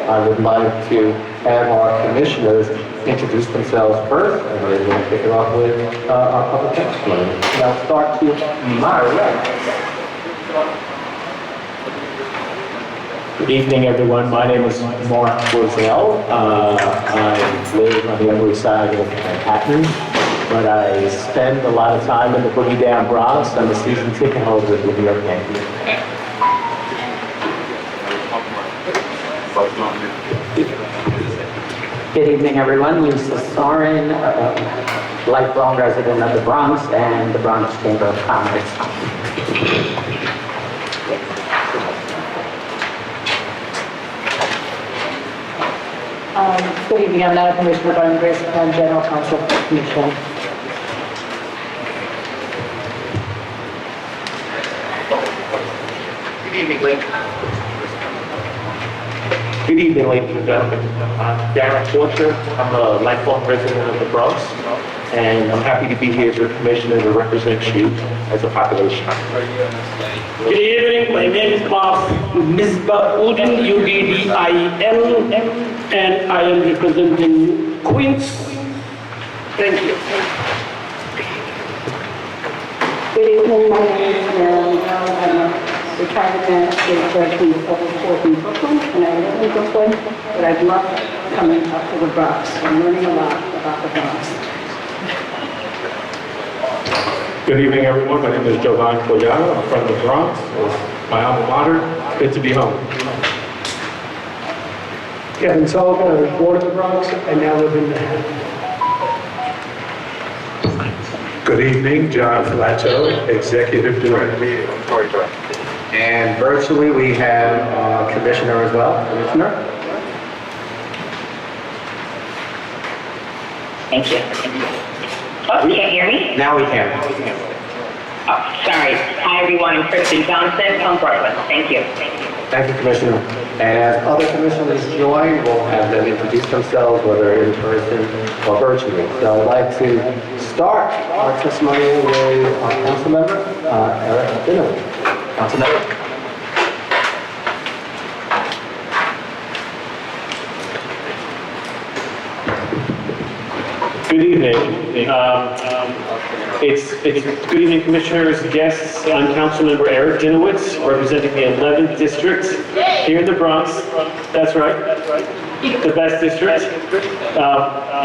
I would like to have our commissioners introduce themselves first, and then we'll kick it off with our public testimony. And I'll start to my right. Good evening, everyone. My name is Mark Rosell. I live on the Upper Side of Manhattan, but I spend a lot of time in the boogie down Bronx. I'm a season ticket holder with the New York Yankees. Good evening, everyone. Lisa Soren, lifelong resident of the Bronx and the Bronx Chamber of Commerce. Good evening, I'm not a commissioner, but I'm Grace Khan, General Counsel for the Commission. Good evening, ladies and gentlemen. I'm Darren Forster. I'm a lifelong resident of the Bronx, and I'm happy to be here as your commissioner to represent you as a population. Good evening, my name is Misbah Udin, UDDIN, and I am representing Queens. Thank you. Good evening, my name is Marilyn Brown. I'm a retired administrative judge in the Federal Court in Brooklyn, and I live in Brooklyn, but I've loved coming up to the Bronx. I'm learning a lot about the Bronx. Good evening, everyone. My name is Jovan Koyana. I'm from the Bronx. It's my alma mater. Good to be home. Kevin Sullivan, I was born in the Bronx and now live in Manhattan. Good evening, John Flato, Executive Director. And virtually, we have our commissioner as well. Commissioner? Thank you. Oh, you can't hear me? Now we can. Oh, sorry. Hi, everyone. I'm Kristen Johnson from Brooklyn. Thank you. Thank you, Commissioner. And as other commissioners join, we'll have them introduce themselves, whether in person or virtually. So I'd like to start our testimony with our council member, Dinowitz. Council member. Good evening. It's good evening, commissioners, guests. I'm Councilmember Eric Dinowitz, representing the 11th district here in the Bronx. That's right. The best district.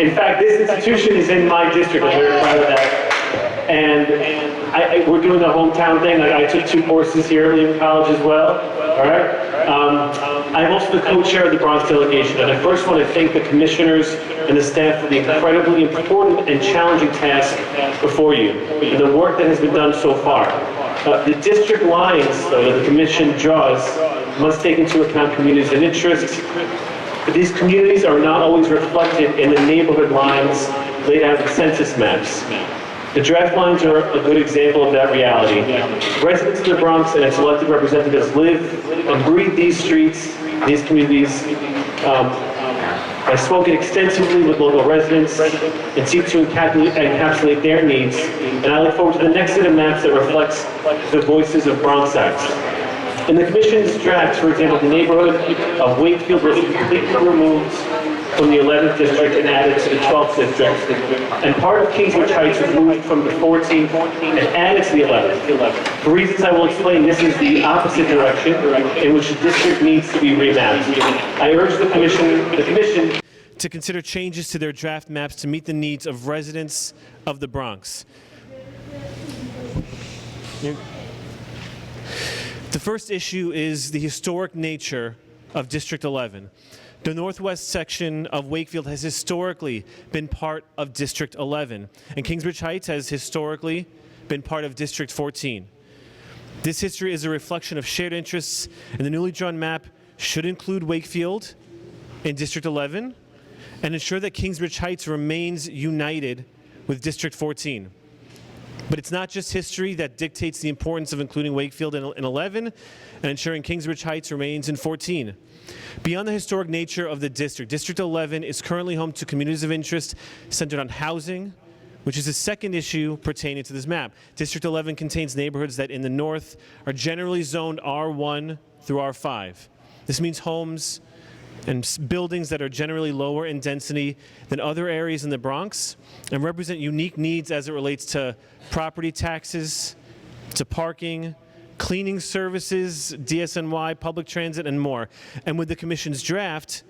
In fact, this institution is in my district. I'm very proud of that. And we're doing the hometown thing. I took 2 courses here at Ewler College as well. All right. I'm also the co-chair of the Bronx delegation, and I first want to thank the commissioners and the staff for the incredibly important and challenging task before you, and the work that has been done so far. The district lines, though, that the commission draws must take into account communities and interests, but these communities are not always reflected in the neighborhood lines laid out in census maps. The draft lines are a good example of that reality. Residents of the Bronx and its elected representatives live and breathe these streets, these communities. I've spoken extensively with local residents and seek to encapsulate their needs, and I look forward to the next set of maps that reflects the voices of Bronxites. In the Commission's draft, for example, the neighborhood of Wakefield was completely removed from the 11th district and added to the 12th district, and part of Kingsbridge Heights was moved from the 14th and added to the 11th. For reasons I will explain, this is the opposite direction in which the district needs to be remapped. I urge the Commission to consider changes to their draft maps to meet the needs of residents of the Bronx. The first issue is the historic nature of District 11. The northwest section of Wakefield has historically been part of District 11, and Kingsbridge Heights has historically been part of District 14. This history is a reflection of shared interests, and the newly drawn map should include Wakefield in District 11 and ensure that Kingsbridge Heights remains united with District 14. But it's not just history that dictates the importance of including Wakefield in 11 and ensuring Kingsbridge Heights remains in 14. Beyond the historic nature of the district, District 11 is currently home to communities of interest centered on housing, which is the second issue pertaining to this map. District 11 contains neighborhoods that in the north are generally zoned R1 through R5. This means homes and buildings that are generally lower in density than other areas in the Bronx and represent unique needs as it relates to property taxes, to parking, cleaning services, DSNY, public transit, and more. And with the Commission's draft,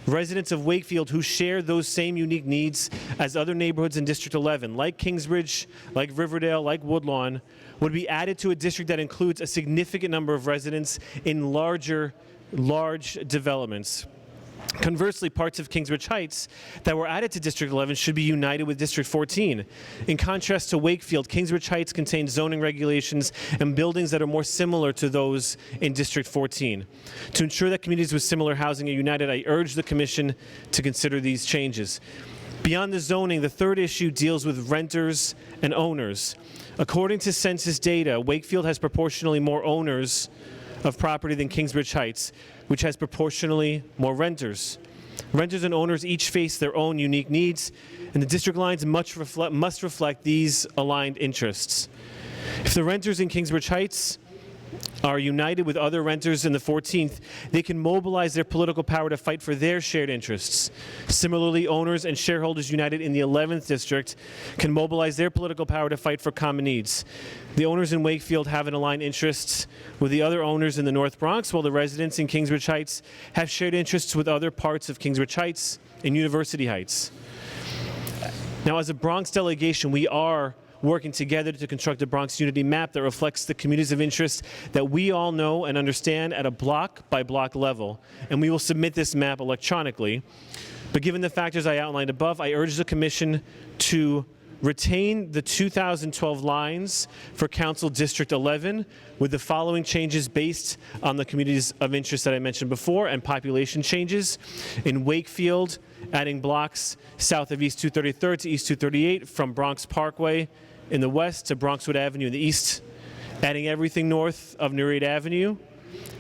residents of Wakefield who share those same unique needs as other neighborhoods in District 11, like Kingsbridge, like Riverdale, like Woodlawn, would be added to a district that includes a significant number of residents in large developments. Conversely, parts of Kingsbridge Heights that were added to District 11 should be united with District 14. In contrast to Wakefield, Kingsbridge Heights contains zoning regulations and buildings that are more similar to those in District 14. To ensure that communities with similar housing are united, I urge the Commission to consider these changes. Beyond the zoning, the third issue deals with renters and owners. According to census data, Wakefield has proportionally more owners of property than Kingsbridge Heights, which has proportionally more renters. Renters and owners each face their own unique needs, and the district lines must reflect these aligned interests. If the renters in Kingsbridge Heights are united with other renters in the 14th, they can mobilize their political power to fight for their shared interests. Similarly, owners and shareholders united in the 11th district can mobilize their political power to fight for common needs. The owners in Wakefield have an aligned interests with the other owners in the North Bronx, while the residents in Kingsbridge Heights have shared interests with other parts of Kingsbridge Heights and University Heights. Now, as a Bronx delegation, we are working together to construct a Bronx unity map that reflects the communities of interest that we all know and understand at a block-by-block level. And we will submit this map electronically. But given the factors I outlined above, I urge the Commission to retain the 2012 lines for Council District 11 with the following changes based on the communities of interest that I mentioned before and population changes. In Wakefield, adding blocks south of East 233rd to East 238 from Bronx Parkway in the west to Bronxwood Avenue in the east, adding everything north of Nereid Avenue,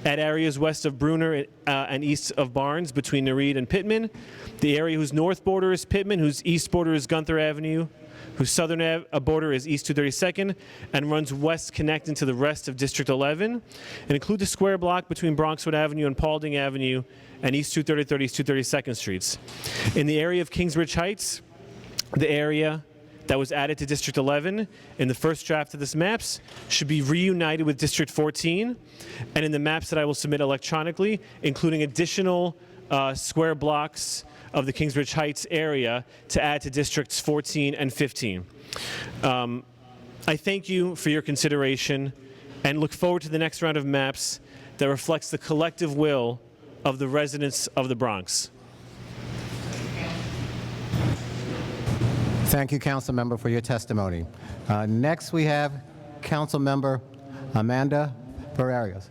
add areas west of Bruner and east of Barnes between Nereid and Pittman, the area whose north border is Pittman, whose east border is Gunther Avenue, whose southern border is East 232nd and runs west connecting to the rest of District 11, and include the square block between Bronxwood Avenue and Paulding Avenue and East 233rd, East 232nd Streets. In the area of Kingsbridge Heights, the area that was added to District 11 in the first draft of this maps should be reunited with District 14, and in the maps that I will submit electronically, including additional square blocks of the Kingsbridge Heights area to add to Districts 14 and 15. I thank you for your consideration and look forward to the next round of maps that reflects the collective will of the residents of the Bronx. Thank you, Council Member, for your testimony. Next, we have Council Member Amanda Ferreras.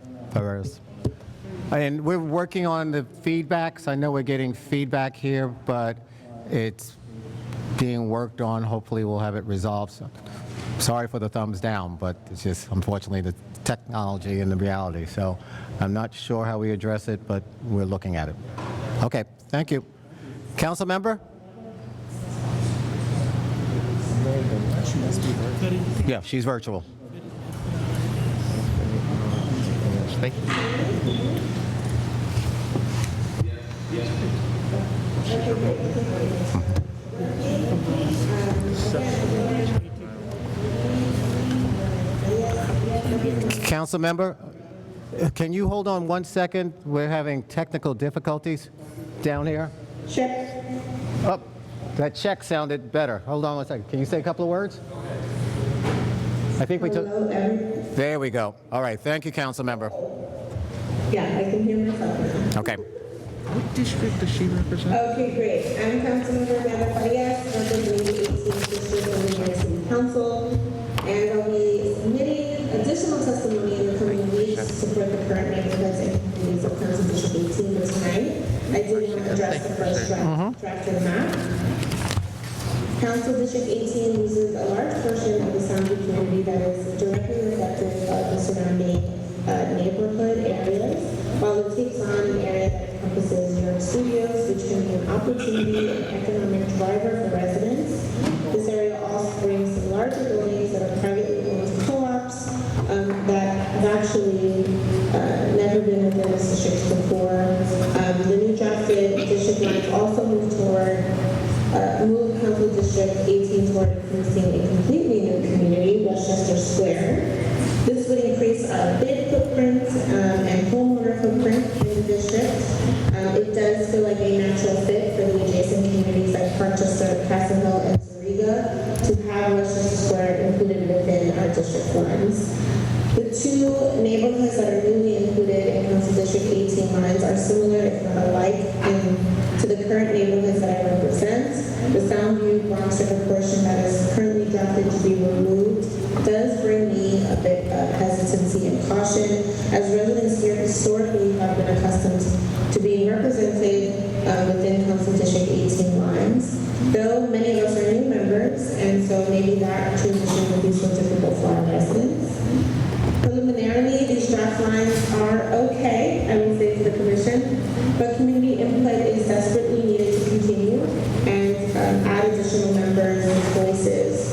And we're working on the feedbacks. I know we're getting feedback here, but it's being worked on. Hopefully, we'll have it resolved. So, sorry for the thumbs down, but it's just, unfortunately, the technology and the reality. So I'm not sure how we address it, but we're looking at it. Okay, thank you. Council Member? Yeah, she's virtual. Thank you. Council Member, can you hold on 1 second? We're having technical difficulties down here. Check. Oh, that check sounded better. Hold on 1 second. Can you say a couple of words? I think we took. There we go. All right. Thank you, Council Member. Yeah, I can hear myself now. Okay. What district does she represent? Okay, great. I'm Councilmember Amanda Farias, representing the 18th District of the New York City Council, and I'll be submitting additional testimony in the coming weeks to support the current neighborhoods and communities of Council District 18. But tonight, I did want to address the first draft of the map. Council District 18 loses a large portion of the Soundview community that is directly reflective of the surrounding neighborhood areas, while it takes on an area that encompasses New York Studios, which can be an opportunity and economic driver for residents. This area also brings some larger buildings that are privately owned co-ops that have actually never been within this district before. The new draft District 18 toward producing a completely new community, Westchester Square. This would increase our bid footprint and homeowner footprint in the district. It does feel like a natural fit for the adjacent communities like Parkchester, Castle Hill, and Zariga to have Westchester Square included within our district lines. The two neighborhoods that are newly included in Council District 18 lines are similar, if not alike, to the current neighborhoods that I represent. The Soundview Bronx River portion that is currently drafted to be removed does bring me a bit of hesitancy and caution, as residents here historically have been accustomed to being represented within Council District 18 lines. Though many of us are new members, and so maybe that transition will be so difficult for our residents. Preliminarily, these draft lines are okay, I will say to the Commission, but community input is desperately needed to continue and add additional members and voices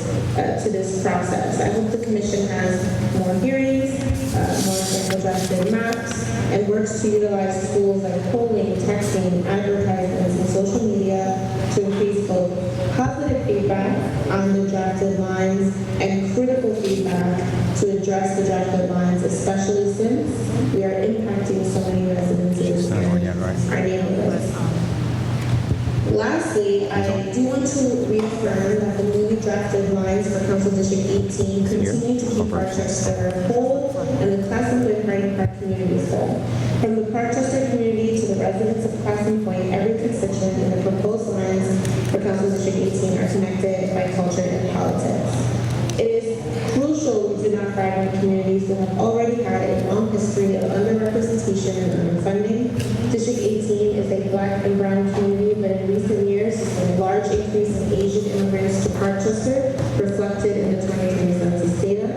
to this process. I hope the Commission has more hearings, more sample drafted maps, and works to utilize tools like polling, texting, advertisements, and social media to increase both positive feedback on the drafted lines and critical feedback to address the drafted lines, especially since we are impacting so many residences in our neighborhoods. Lastly, I do want to reaffirm that the newly drafted lines for Council District 18 continue to keep Parkchester whole and the Classen Point Party Park communities whole. From the Parkchester community to the residents of Classen Point, every constituent in the proposed lines for Council District 18 are connected by culture and politics. It is crucial we do not fragment communities who have already had a long history of underrepresentation and underfunding. District 18 is a Black and brown community, but in recent years, a large increase in Asian immigrants to Parkchester, reflected in the 2020 census data.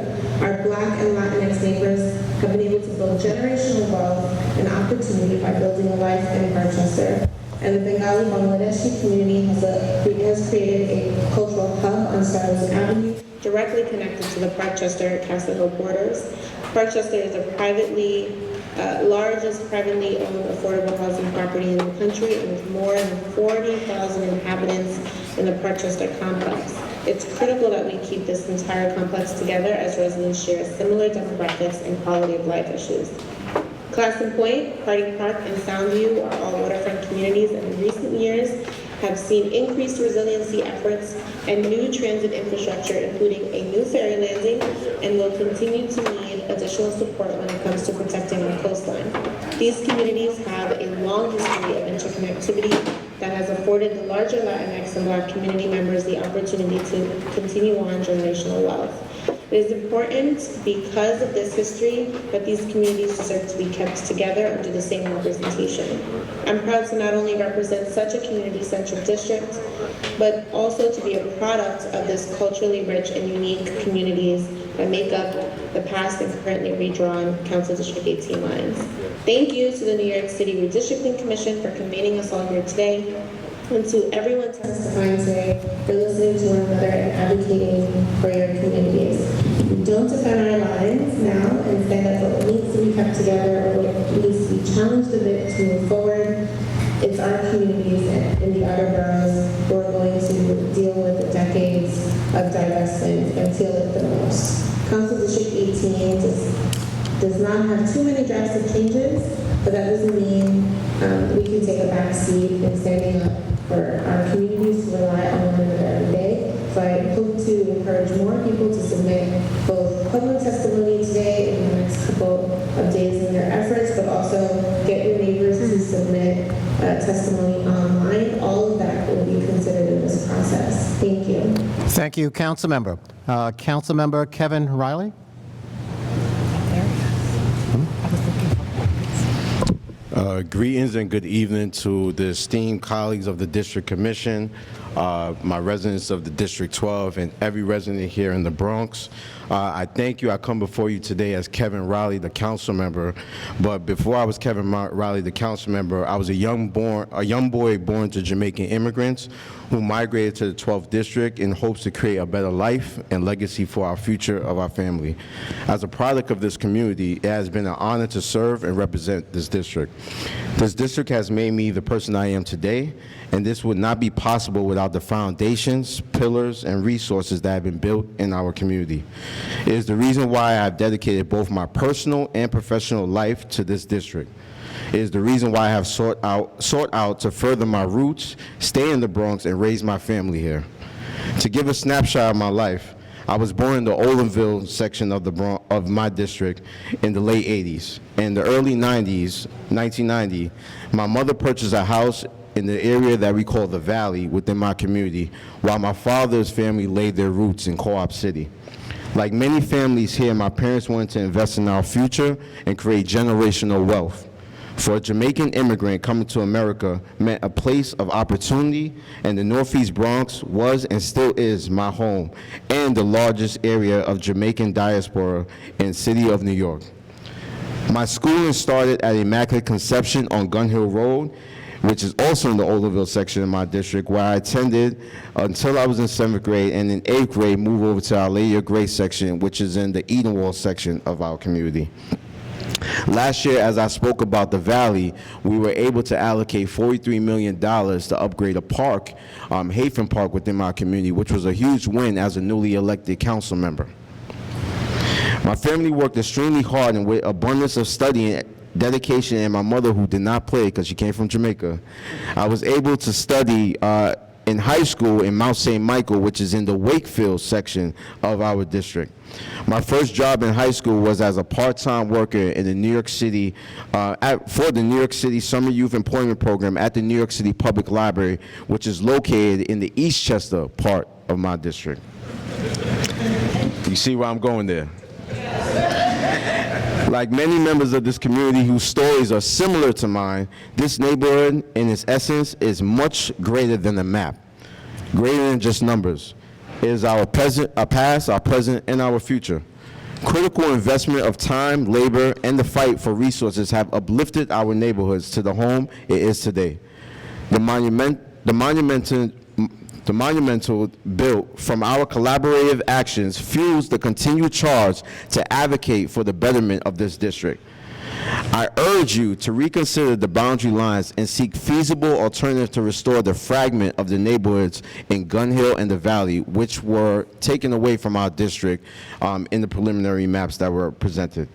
Our Black and Latinx neighbors have been able to build generational wealth and opportunity by building a life in Parkchester. And the Bengali Bangladeshi community has created a cultural hub on Starling Avenue, directly connected to the Parkchester-Castle Hill borders. Parkchester is the largest privately owned affordable housing property in the country, and with more than 40,000 inhabitants in the Parkchester complex. It's critical that we keep this entire complex together as residents share similar demographics and quality of life issues. Classen Point, Party Park, and Soundview are all waterfront communities, and in recent years have seen increased resiliency efforts and new transit infrastructure, including a new ferry landing, and will continue to need additional support when it comes to protecting our coastline. These communities have a long history of interconnectivity that has afforded the larger Latinx and Black community members the opportunity to continue on generational wealth. It is important because of this history that these communities deserve to be kept together under the same representation. I'm proud to not only represent such a community-centric district, but also to be a product of this culturally rich and unique communities that make up the past and currently redrawn Council District 18 lines. Thank you to the New York City Redistricting Commission for convening us all here today, and to everyone testifying today for listening to one another and advocating for your communities. We don't defend our lines now and say that what needs to be kept together or what needs to be challenged a bit to move forward. It's our communities in the outer boroughs who are going to deal with the decades of divestment and feel it the most. Council District 18 does not have too many drastic changes, but that doesn't mean we can take a back seat in standing up for our communities to rely on one another every day. So I hope to encourage more people to submit both public testimony today in the next couple of days in their efforts, but also get your neighbors to submit testimony online. All of that will be considered in this process. Thank you. Thank you, Councilmember. Councilmember Kevin Riley? Greetings and good evening to the esteemed colleagues of the District Commission, my residents of the District 12, and every resident here in the Bronx. I thank you. I come before you today as Kevin Riley, the council member. But before I was Kevin Riley, the council member, I was a young boy born to Jamaican immigrants who migrated to the 12th District in hopes to create a better life and legacy for our future of our family. As a product of this community, it has been an honor to serve and represent this district. This district has made me the person I am today, and this would not be possible without without the foundations, pillars, and resources that have been built in our community. It is the reason why I've dedicated both my personal and professional life to this district. It is the reason why I have sought out to further my roots, stay in the Bronx, and raise my family here. To give a snapshot of my life, I was born in the Olinville section of my district in the late 80s. In the early 90s, 1990, my mother purchased a house in the area that we call the Valley within my community, while my father's family laid their roots in Co-op City. Like many families here, my parents wanted to invest in our future and create generational wealth. For a Jamaican immigrant, coming to America meant a place of opportunity, and the Northeast Bronx was and still is my home and the largest area of Jamaican diaspora in the city of New York. My schooling started at Immaculate Conception on Gun Hill Road, which is also in the Olinville section of my district, where I attended until I was in 7th grade, and in 8th grade moved over to our Lady of Grace section, which is in the Edenwald section of our community. Last year, as I spoke about the Valley, we were able to allocate $43 million to upgrade a park, Hafen Park, within my community, which was a huge win as a newly elected council member. My family worked extremely hard and with abundance of study and dedication, and my mother, who did not play because she came from Jamaica, I was able to study in high school in Mount St. Michael, which is in the Wakefield section of our district. My first job in high school was as a part-time worker in the New York City, for the New York City Summer Youth Employment Program at the New York City Public Library, which is located in the Eastchester part of my district. You see where I'm going there? Like many members of this community whose stories are similar to mine, this neighborhood, in its essence, is much greater than a map, greater than just numbers. It is our past, our present, and our future. Critical investment of time, labor, and the fight for resources have uplifted our neighborhoods to the home it is today. The monumental built from our collaborative actions fuels the continued charge to advocate for the betterment of this district. I urge you to reconsider the boundary lines and seek feasible alternatives to restore the fragment of the neighborhoods in Gun Hill and the Valley, which were taken away from our district in the preliminary maps that were presented.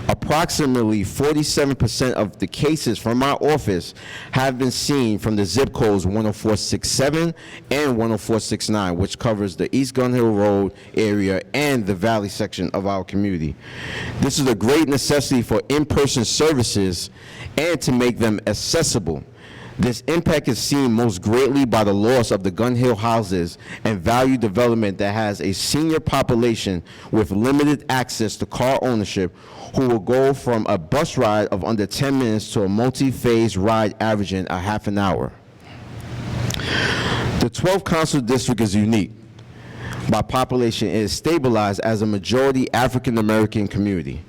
Approximately 47% of the cases from our office have been seen from the zip codes 10467 and 10469, which covers the East Gun Hill Road area and the Valley section of our community. This is a great necessity for in-person services and to make them accessible. This impact is seen most greatly by the loss of the Gun Hill houses and value development that has a senior population with limited access to car ownership, who will go from a bus ride of under 10 minutes to a multi-phase ride averaging a half an hour. The 12th Council District is unique. By population, it is stabilized as a majority African American community.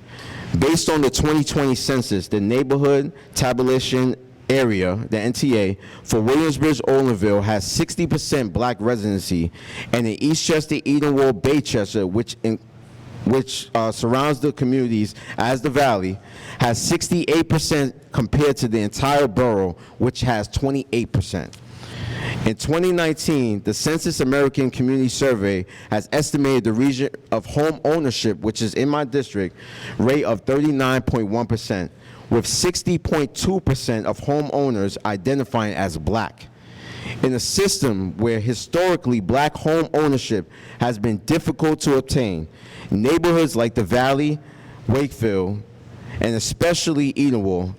Based on the 2020 census, the neighborhood tabulation area, the NTA, for Williamsbridge, Olinville has 60% black residency, and in Eastchester, Edenwald, Baychester, which surrounds the communities as the Valley, has 68% compared to the entire borough, which has 28%. In 2019, the Census American Community Survey has estimated the region of home ownership, which is in my district, rate of 39.1%, with 60.2% of homeowners identifying as black. In a system where historically black home ownership has been difficult to obtain, neighborhoods like the Valley, Wakefield, and especially Edenwald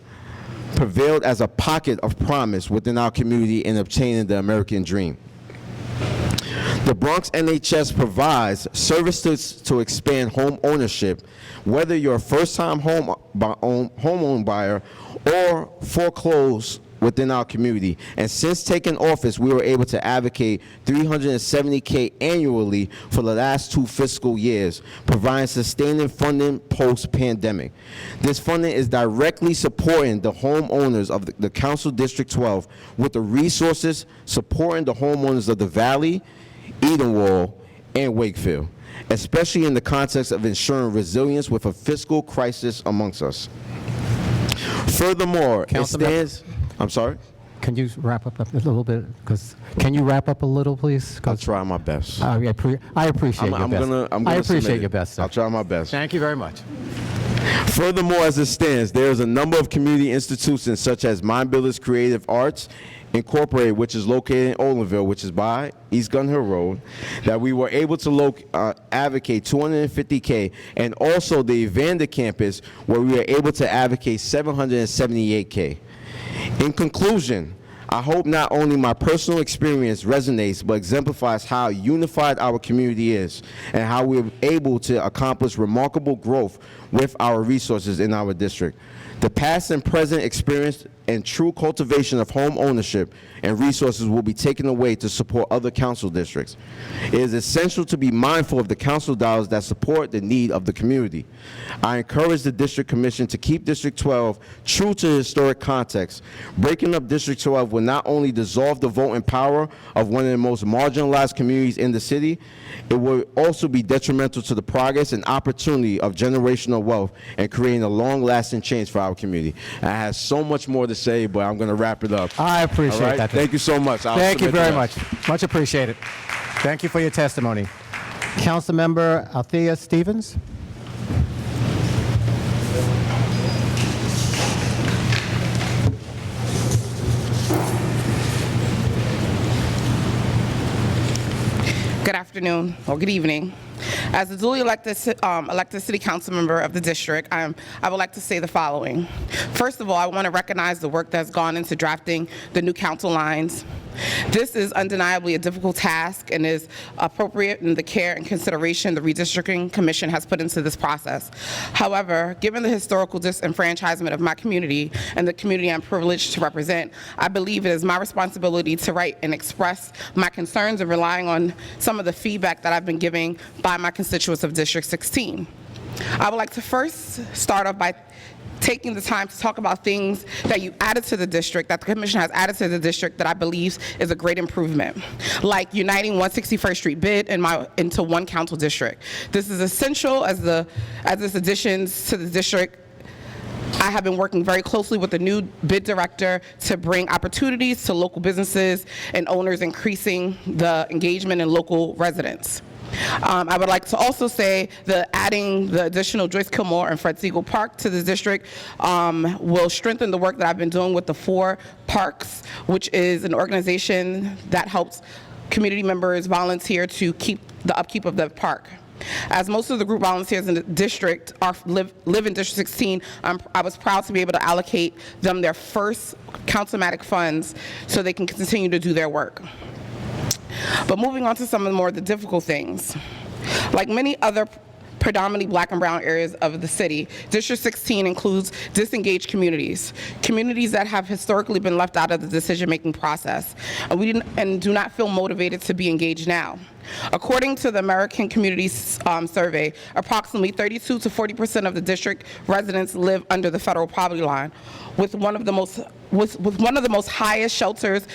prevailed as a pocket of promise within our community in obtaining the American dream. The Bronx NHS provides services to expand home ownership, whether you're a first-time home buyer or foreclosed within our community. And since taking office, we were able to advocate $370K annually for the last 2 fiscal years, providing sustaining funding post-pandemic. This funding is directly supporting the homeowners of the Council District 12 with the resources supporting the homeowners of the Valley, Edenwald, and Wakefield, especially in the context of ensuring resilience with a fiscal crisis amongst us. Furthermore, it stands... I'm sorry? can you wrap up a little bit? Can you wrap up a little, please? I'll try my best. I appreciate your best. I appreciate your best, sir. I'll try my best. Thank you very much. Furthermore, as it stands, there is a number of community institutions such as Mind Builders Creative Arts Incorporated, which is located in Olinville, which is by East Gun Hill Road, that we were able to advocate $250K, and also the Evander campus, where we were able to advocate $778K. In conclusion, I hope not only my personal experience resonates, but exemplifies how unified our community is and how we're able to accomplish remarkable growth with our resources in our district. The past and present experience and true cultivation of home ownership and resources will be taken away to support other council districts. It is essential to be mindful of the council dollars that support the need of the community. I encourage the District Commission to keep District 12 true to historic context. Breaking up District 12 will not only dissolve the voting power of one of the most marginalized communities in the city, it will also be detrimental to the progress and opportunity of generational wealth and creating a long-lasting change for our community. I have so much more to say, but I'm going to wrap it up. I appreciate All right? that. Thank you so much. Thank you very much. Much appreciated. Thank you for your testimony. Councilmember Althea Stevens. Good afternoon, or good evening. As a duly elected city council member of the district, I would like to say the following. First of all, I want to recognize the work that's gone into drafting the new council lines. This is undeniably a difficult task and is appropriate in the care and consideration the Redistricting Commission has put into this process. However, given the historical disenfranchisement of my community and the community I'm privileged to represent, I believe it is my responsibility to write and express my concerns and relying on some of the feedback that I've been giving by my constituents of District 16. I would like to first start off by taking the time to talk about things that you added to the district, that the commission has added to the district that I believe is a great improvement, like uniting 161st Street bid into one council district. This is essential as this additions to the district. I have been working very closely with the new bid director to bring opportunities to local businesses and owners, increasing the engagement in local residents. I would like to also say that adding the additional Joyce Kilmore and Fred Siegel Park to the district will strengthen the work that I've been doing with the 4 Parks, which is an organization that helps community members volunteer to keep the upkeep of the park. As most of the group volunteers in the district live in District 16, I was proud to be able to allocate them their first councilmatic funds so they can continue to do their work. But moving on to some of the difficult things. Like many other predominantly black and brown areas of the city, District 16 includes disengaged communities, communities that have historically been left out of the decision-making process, and do not feel motivated to be engaged now. According to the American Communities Survey, approximately 32 to 40% of the district residents live under the federal poverty line, with one of the most highest shelters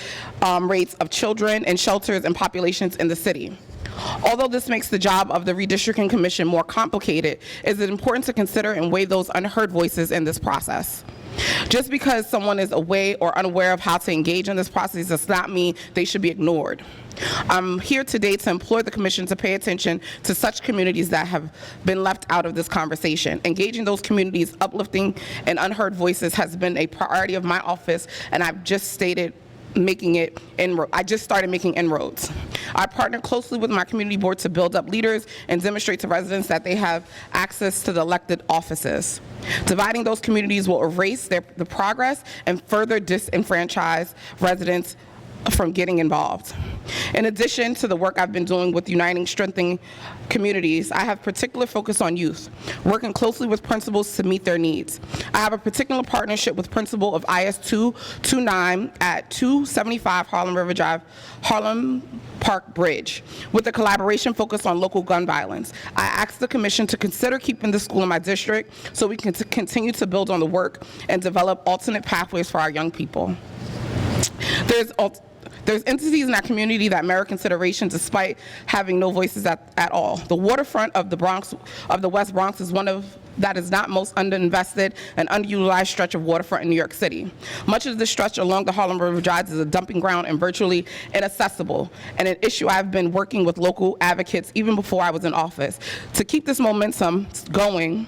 rates of children and shelters and populations in the city. Although this makes the job of the Redistricting Commission more complicated, it is important to consider and weigh those unheard voices in this process. Just because someone is aware or unaware of how to engage in this process does not mean they should be ignored. I'm here today to implore the Commission to pay attention to such communities that have been left out of this conversation. Engaging those communities, uplifting and unheard voices has been a priority of my office, and I've just started making inroads. I partner closely with my community board to build up leaders and demonstrate to residents that they have access to the elected offices. Dividing those communities will erase the progress and further disenfranchise residents from getting involved. In addition to the work I've been doing with uniting, strengthening communities, I have particular focus on youth, working closely with principals to meet their needs. I have a particular partnership with principal of IS 229 at 275 Harlem River Drive, Harlem Park Bridge, with a collaboration focused on local gun violence. I asked the Commission to consider keeping the school in my district so we can continue to build on the There's entities in our community that merit consideration despite having no voices at all. The waterfront of the Bronx, of the West Bronx, is one of that is not most underinvested and underutilized stretch of waterfront in New York City. Much of this stretch along the Harlem River Drive is a dumping ground and virtually inaccessible, and an issue I've been working with local advocates even before I was in office. To keep this momentum going,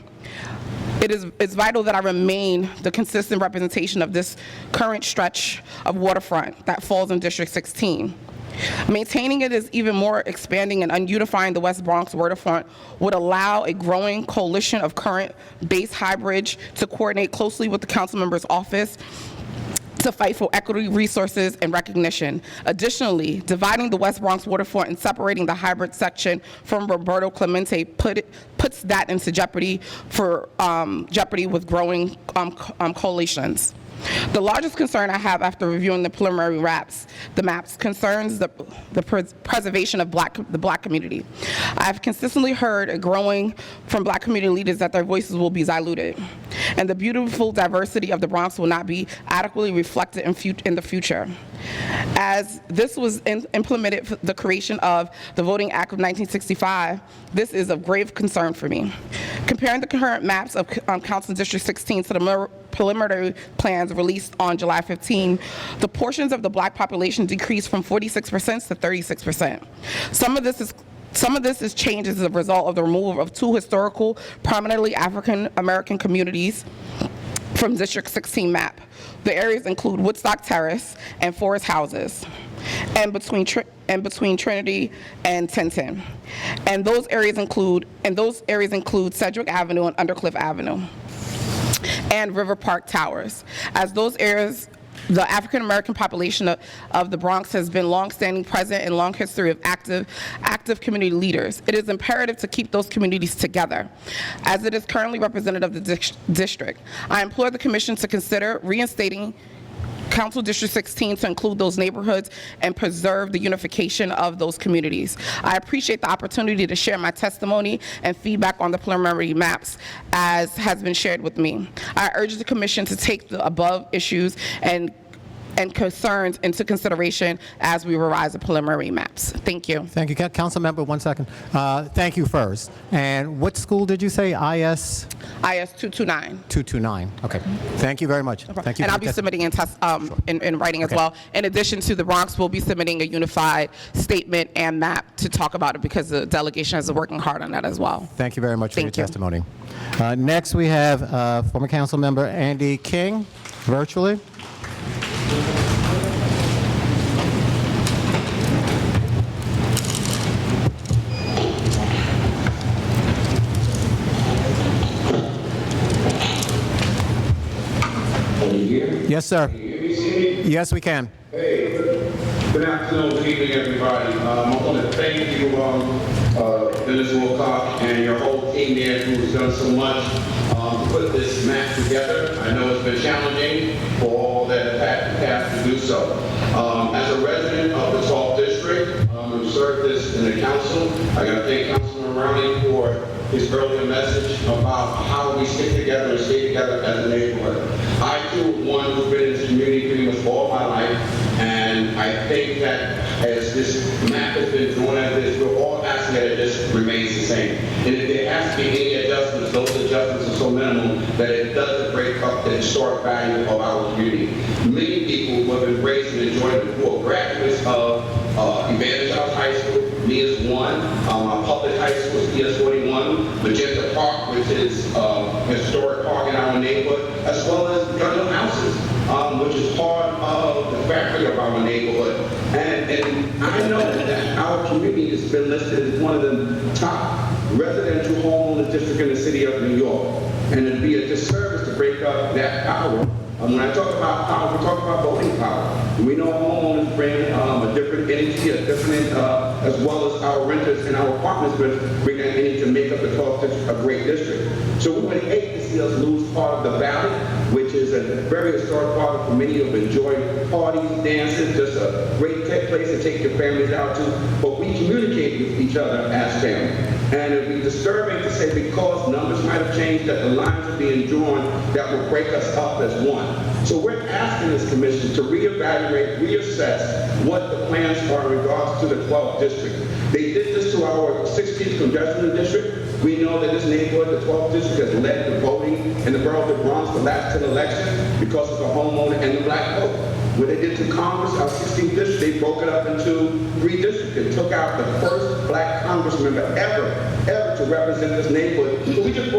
it's vital that I remain the consistent representation of this current stretch of waterfront that falls in District 16. Maintaining it is even more expanding and ununifying the West Bronx waterfront would allow a growing coalition of current base hybrids to coordinate closely with the council member's office to fight for equity, resources, and recognition. Additionally, dividing the West Bronx waterfront and separating the hybrid section from Roberto Clemente puts that into jeopardy with growing coalitions. The largest concern I have after reviewing the preliminary maps concerns the preservation of the Black community. I've consistently heard growing from Black community leaders that their voices will be diluted, and the beautiful diversity of the Bronx will not be adequately reflected in the future. As this was implemented for the creation of the Voting Act of 1965, this is of grave concern for me. Comparing the current maps of Council District 16 to the preliminary plans released on July 15, the portions of the Black population decreased from 46% to 36%. Some of this is changed as a result of the removal of two historical, prominently African American communities from District 16 map. The areas include Woodstock Terrace and Forest Houses, and between Trinity and Tinton. And those areas include Sedgwick Avenue and Undercliff Avenue, and River Park Towers. As those areas, the African American population of the Bronx has been long-standing present and long history of active community leaders. It is imperative to keep those communities together, as it is currently represented of the district. I implore the Commission to consider reinstating Council District 16 to include those neighborhoods and preserve the unification of those communities. I appreciate the opportunity to share my testimony and feedback on the preliminary maps as has been shared with me. I urge the Commission to take the above issues and concerns into consideration as we revise the preliminary maps. Thank you. Thank you. Council member, 1 second. Thank you first. And what school did you say? IS? IS 229. 229. Okay. Thank you very much. Thank you. And I'll be submitting in writing as well. In addition to the Bronx, we'll be submitting a unified statement and map to talk about it because the delegation is working hard on that as well. Thank you very much for your testimony. Next, we have former council member Andy King, virtually. Yes, sir. Can you see me? Yes, we can. Hey, good afternoon, good evening, everybody. I want to thank you, Dennis Wilcox, and your whole team there who's done so much to put this map together. I know it's been challenging for all that have had to do so. As a resident of the 12th District, who served this in the council, I got to thank Councilman Rowney for his earlier message about how we stick together and stay together as a neighborhood. I too, one who's been in this community pretty much all my life, and I think that as this map has been drawn as this, we're all asking that it just remains the same. And if there has to be any adjustments, those adjustments are so minimal that it doesn't break up the historic value of our community. Many people who have embraced and enjoyed it who are graduates of Evangelist High School, me is one, public high school is ES41, Magenta Park, which is a historic park in our neighborhood, as well as Gunhill Houses, which is part of the fabric of our neighborhood. And I know that our community has been listed as one of the top residential homeowner districts in the city of New York. And it'd be a disservice to break up that power. When I talk about power, we're talking about voting power. We know homeowners bring a different energy, as well as our renters and our apartments bring that energy to make up the 12th district a great district. So we would hate to see us lose part of the valley, which is a very historic part of many who have enjoyed parties, dances, just a great place to take your families out to. But we communicate with each other as family. And it would be disturbing to say because numbers might have changed that the lines are being drawn that will break us up as one. So we're asking this commission to reevaluate, reassess what the plans are in regards to the 12th district. They did this to our 16th congressional district. We know that this neighborhood, the 12th district, has led the voting in the borough of the Bronx the last 10 elections because of the homeowner and the black vote. What they did to Congress, our 16th district, they broke it up into 3 districts and took out the first black congressman ever to represent this neighborhood. So we just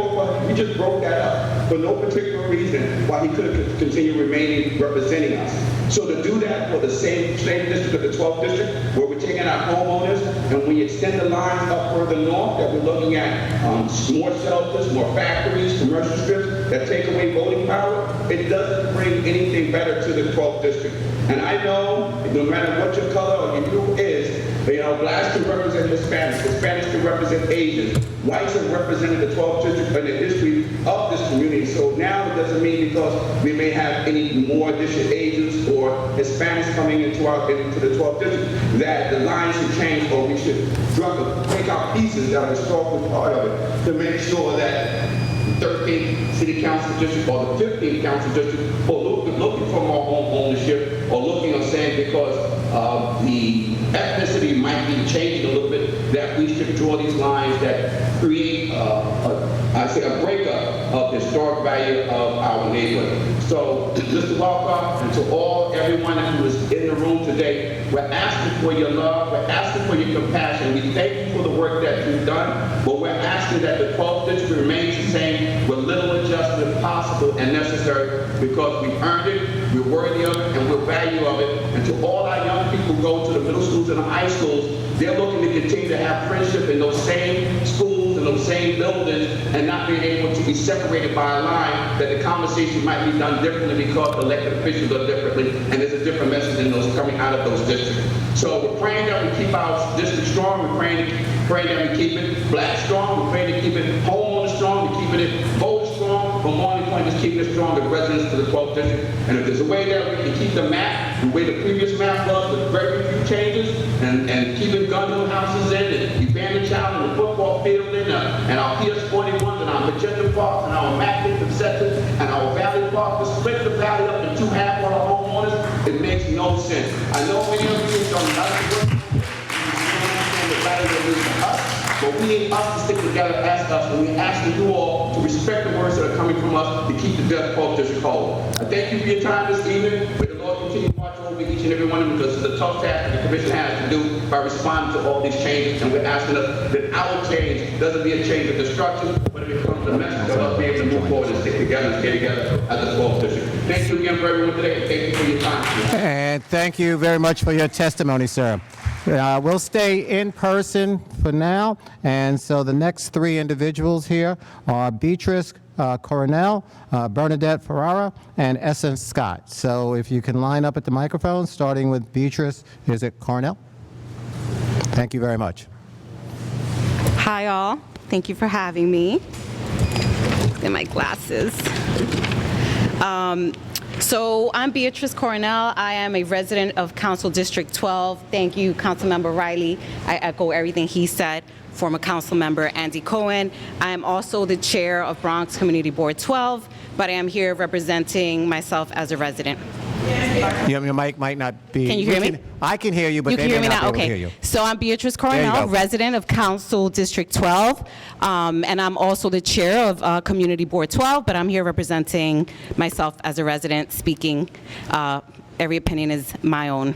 broke that up for no particular reason why he couldn't continue remaining representing us. So to do that for the same district of the 12th district, where we're taking our homeowners and we extend the lines up further north, that we're looking at more shelters, more factories, commercial strips that take away voting power, it doesn't bring anything better to the 12th district. And I know, no matter what your color or your hue is, blacks can represent Hispanics, Hispanics can represent Asians, whites have represented the 12th district in the history of this community. So now it doesn't mean because we may have any more additional Asians or Hispanics coming into the 12th district that the lines should change, or we should take out pieces that are historically part of it to make sure that the 13th city council district or the 15th council district are looking for more home ownership, or looking or saying because the ethnicity might be changing a little bit, that we should draw these lines that create a breakup of the historic value of our neighborhood. So, Mr. Walker, and to everyone who is in the room today, we're asking for your love, we're asking for your compassion. We thank you for the work that you've done, but we're asking that the 12th district remains the same with little adjustment possible and necessary, because we've earned it, we're worthy of it, and we're value of it. And to all our young people who go to the middle schools and the high schools, they're looking to continue to have friendship in those same schools and those same buildings, and not being able to be separated by a line that the conversation might be done differently because the elected officials are differently, and there's a different message in those coming out of those districts. So we're praying that we keep our district strong, we're praying that we keep it black strong, we're praying to keep it homeowner strong, we're keeping it voter strong, but more importantly, just keeping it strong as residents to the 12th district. And if there's a way that we can keep the map the way the previous map was, with very few changes, and keeping gun hill houses in, and we ban the child in the football field in, and our PS41s, and our magenta parks, and our immaculate sectors, and our valley park, to split the valley up in 2 half for our homeowners, it makes no sense. I know many of you don't like the but we ain't us to stick together as us, and we're asking you all to respect the words that are coming from us to keep the Death 12th district whole. I thank you for your time this evening. May the Lord continue to watch over each and every one of them, because it's a tough task that the commission has to do by responding to all these changes, and we're asking us that our change doesn't be a change of destruction, but it becomes a message of us being able to move forward and stick together and stay together as a 12th district. Thank you again for everyone today, and thank you for your time. And thank you very much for your testimony, sir. We'll stay in person for now, and so the next 3 individuals here are Beatrice Coronel, Bernadette Ferrara, and Essence Scott. So if you can line up at the microphone, starting with Beatrice, is it Coronel? Thank you very much. Hi all, thank you for having me. And my glasses. So I'm Beatrice Coronel. I am a resident of Council District 12. Thank you, Councilmember Riley. I echo everything he said. Former Council Member Andy Cohen. I am also the chair of Bronx Community Board 12, but I am here representing myself as a resident. Your mic might not be... Can you hear me? I can hear you, but you they can hear may me not now? be able to Okay. hear you. So I'm Beatrice Coronel, resident of Council District 12, and I'm also the chair of Community Board 12, but I'm here representing myself as a resident, speaking. Every opinion is my own.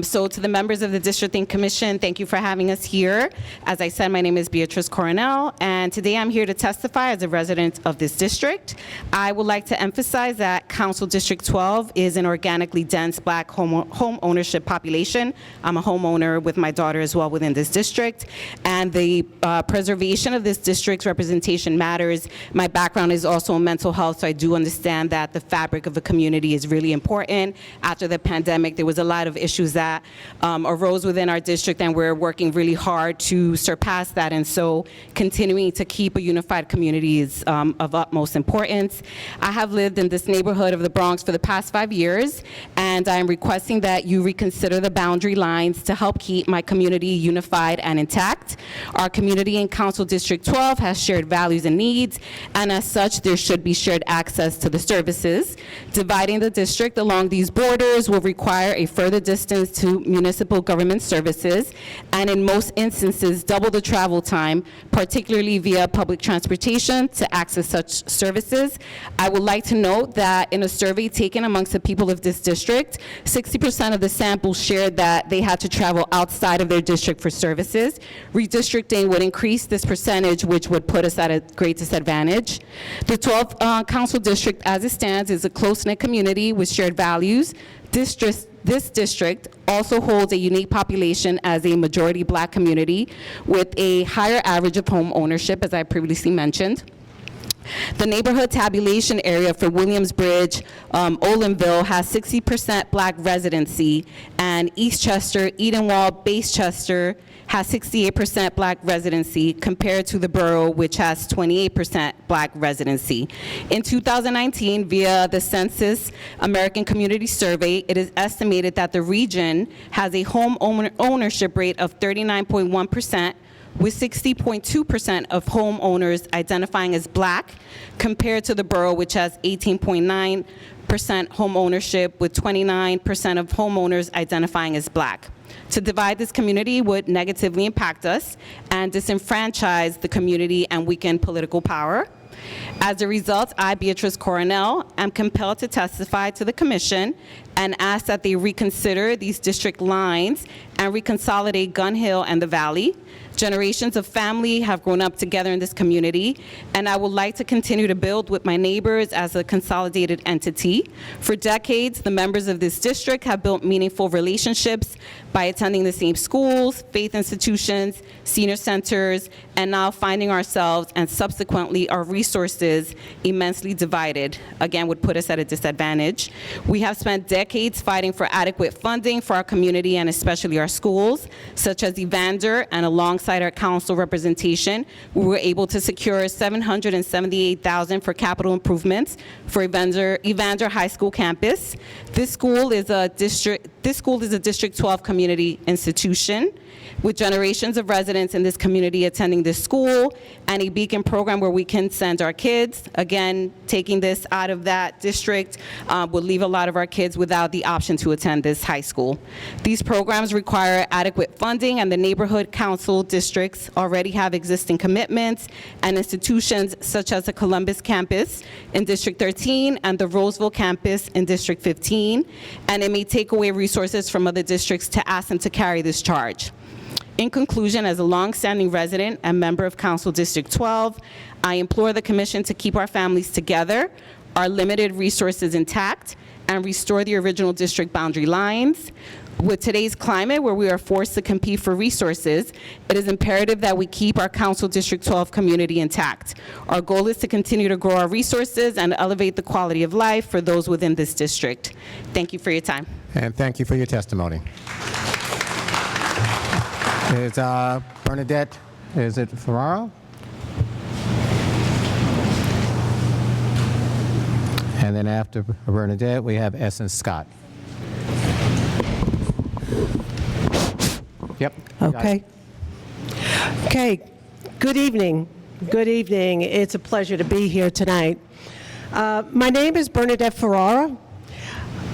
So to the members of the Districting Commission, thank you for having us here. As I said, my name is Beatrice Coronel, and today I'm here to testify as a resident of this district. I would like to emphasize that Council District 12 is an organically dense black home ownership population. I'm a homeowner with my daughter as well within this district, and the preservation of this district's representation matters. My background is also in mental health, so I do understand that the fabric of the community is really important. After the pandemic, there was a lot of issues issues that arose within our district, and we're working really hard to surpass that. And so continuing to keep a unified community is of utmost importance. I have lived in this neighborhood of the Bronx for the past 5 years, and I am requesting that you reconsider the boundary lines to help keep my community unified and intact. Our community in Council District 12 has shared values and needs, and as such, there should be shared access to the services. Dividing the district along these borders will require a further distance to municipal government services, and in most instances, double the travel time, particularly via public transportation, to access such services. I would like to note that in a survey taken amongst the people of this district, 60% of the sample shared that they had to travel outside of their district for services. Redistricting would increase this percentage, which would put us at a great disadvantage. The 12th Council District, as it stands, is a close-knit community with shared values. This district also holds a unique population as a majority Black community with a higher average of home ownership, as I previously mentioned. The neighborhood tabulation area for Williamsbridge, Olinville has 60% Black residency, and Eastchester, Edenwald, Basechester has 68% Black residency compared to the borough, which has 28% Black residency. In 2019, via the Census American Community Survey, it is estimated that the region has a home ownership rate of 39.1%, with 60.2% of homeowners identifying as Black, compared to the borough, which has 18.9% home ownership, with 29% of homeowners identifying as Black. To divide this community would negatively impact us and disenfranchise the community and weaken political power. As a result, I, Beatrice Coronel, am compelled to testify to the commission and ask that they reconsider these district lines and reconsolidate Gun Hill and the Valley. Generations of family have grown up together in this community, and I would like to continue to build with my neighbors as a consolidated entity. For decades, the members of this district have built meaningful relationships by attending the same schools, faith institutions, senior centers, and now finding ourselves and subsequently our resources immensely divided, again, would put us at a disadvantage. We have spent decades fighting for adequate funding for our community and especially our schools, such as Evander, and alongside our council representation, we were able to secure $778,000 for capital improvements for Evander High School campus. This school is a District 12 community institution with generations of residents in this community attending this school, and a beacon program where we can send our kids. Again, taking this out of that district would leave a lot of our kids without the option to attend this high school. These programs require adequate funding, and the neighborhood council districts already have existing commitments and institutions such as the Columbus campus in District 13 and the Roseville campus in District 15, and it may take away resources from other districts to ask them to carry this charge. In conclusion, as a long-standing resident and member of Council District 12, I implore the Commission to keep our families together, our limited resources intact, and restore the original district boundary lines. With today's climate, where we are forced to compete for resources, it is imperative that we keep our Council District 12 community intact. Our goal is to continue to grow our resources and elevate the quality of life for those within this district. Thank you for your time. And thank you for your testimony. Is Bernadette, is it Ferraro? And then after Bernadette, we have Essence Scott. Yep. Okay. Okay. Good evening. Good evening. It's a pleasure to be here tonight. My name is Bernadette Ferrara.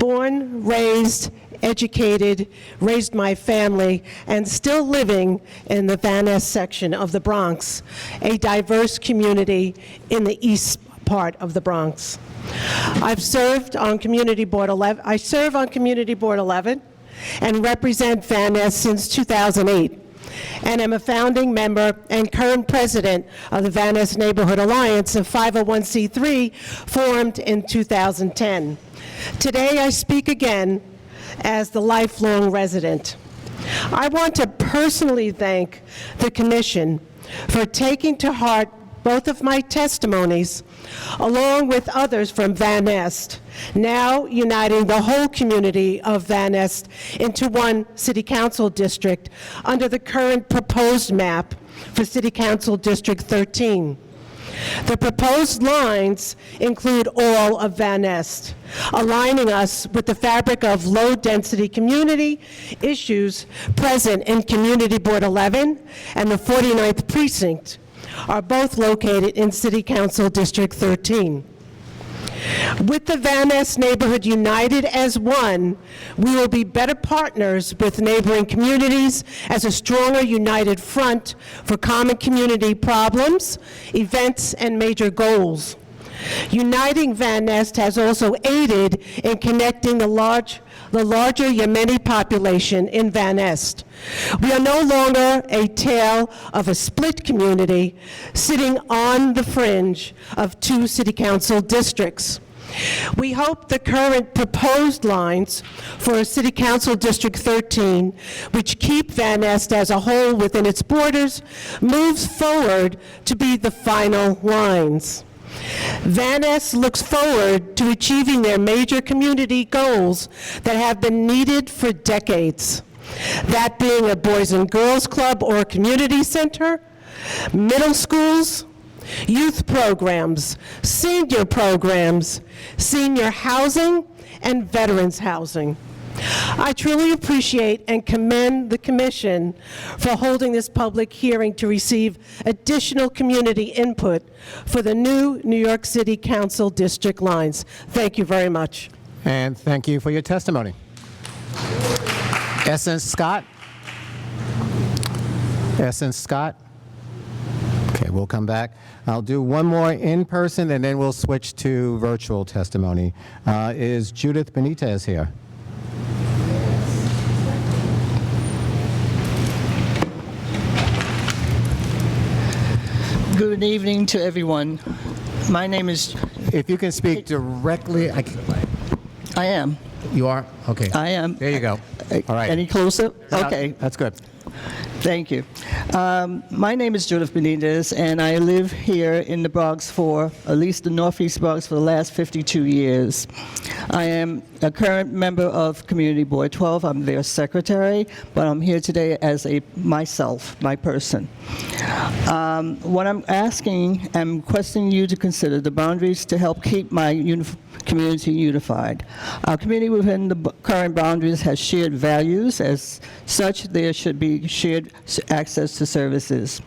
Born, raised, educated, raised my family, and still living in the Van Ness section of the Bronx, a diverse community in the east part of the Bronx. I've served on Community Board 11. I serve on Community Board 11 and represent Van Ness since 2008, and am a founding member and current president of the Van Ness Neighborhood Alliance, a 501c3 formed in 2010. Today I speak again as the lifelong resident. I want to personally thank the Commission for taking to heart both of my testimonies along with others from Van Nest, now uniting the whole community of Van Nest into one City Council district under the current proposed map for City Council District 13. The proposed lines include all of Van Nest, aligning us with the fabric of low-density community issues present in Community Board 11 and the 49th Precinct are both located in City Council District 13. With the Van Nest neighborhood united as one, we will be better partners with neighboring communities as a stronger united front for common community problems, events, and major goals. Uniting Van Nest has also aided in connecting the larger Yemeni population in Van Nest. We are no longer a tale of a split community sitting on the fringe of two city council districts. We hope the current proposed lines for City Council District 13, which keep Van Nest as a whole within its borders, moves forward to be the final lines. Van Nest looks forward to achieving their major community goals that have been needed for decades. That being a Boys and Girls Club or community center, middle schools, youth programs, senior housing, and veterans housing. I truly appreciate and commend the Commission for holding this public hearing to receive additional community input for the new New York City Council district lines. Thank you very much. And thank you for your testimony. Essence Scott? Essence Scott? Okay, we'll come back. I'll do one more in person and then we'll switch to virtual testimony. Is Judith Benitez here? Good evening to everyone. My name is... If you can speak directly, I am. You are? Okay. I am. There you go. All right. Any closer? Okay. That's good. Thank you. My name is Judith Benitez, and I live here in the Bronx for, at least the Northeast Bronx, for the last 52 years. I am a current member of Community Board 12. I'm their secretary, but I'm here today as my person. What I'm asking and requesting you to consider the boundaries to help keep my community unified. Our community within the current boundaries has shared values. As such, there should be shared access to services.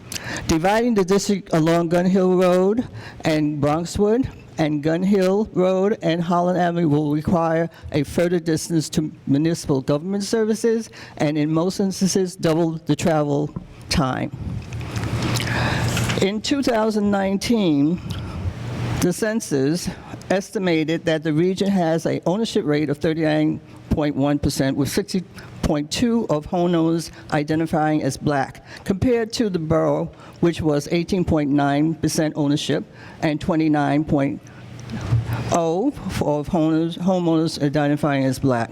Dividing the district along Gun Hill Road and Bronxwood and Gun Hill Road and Holland Avenue will require a further distance to municipal government services and in most instances double the travel time. In 2019, the census estimated that the region has an ownership rate of 39.1% with 60.2% of homeowners identifying as black, compared to the borough, which was 18.9% ownership and 29.0% of homeowners identifying as black.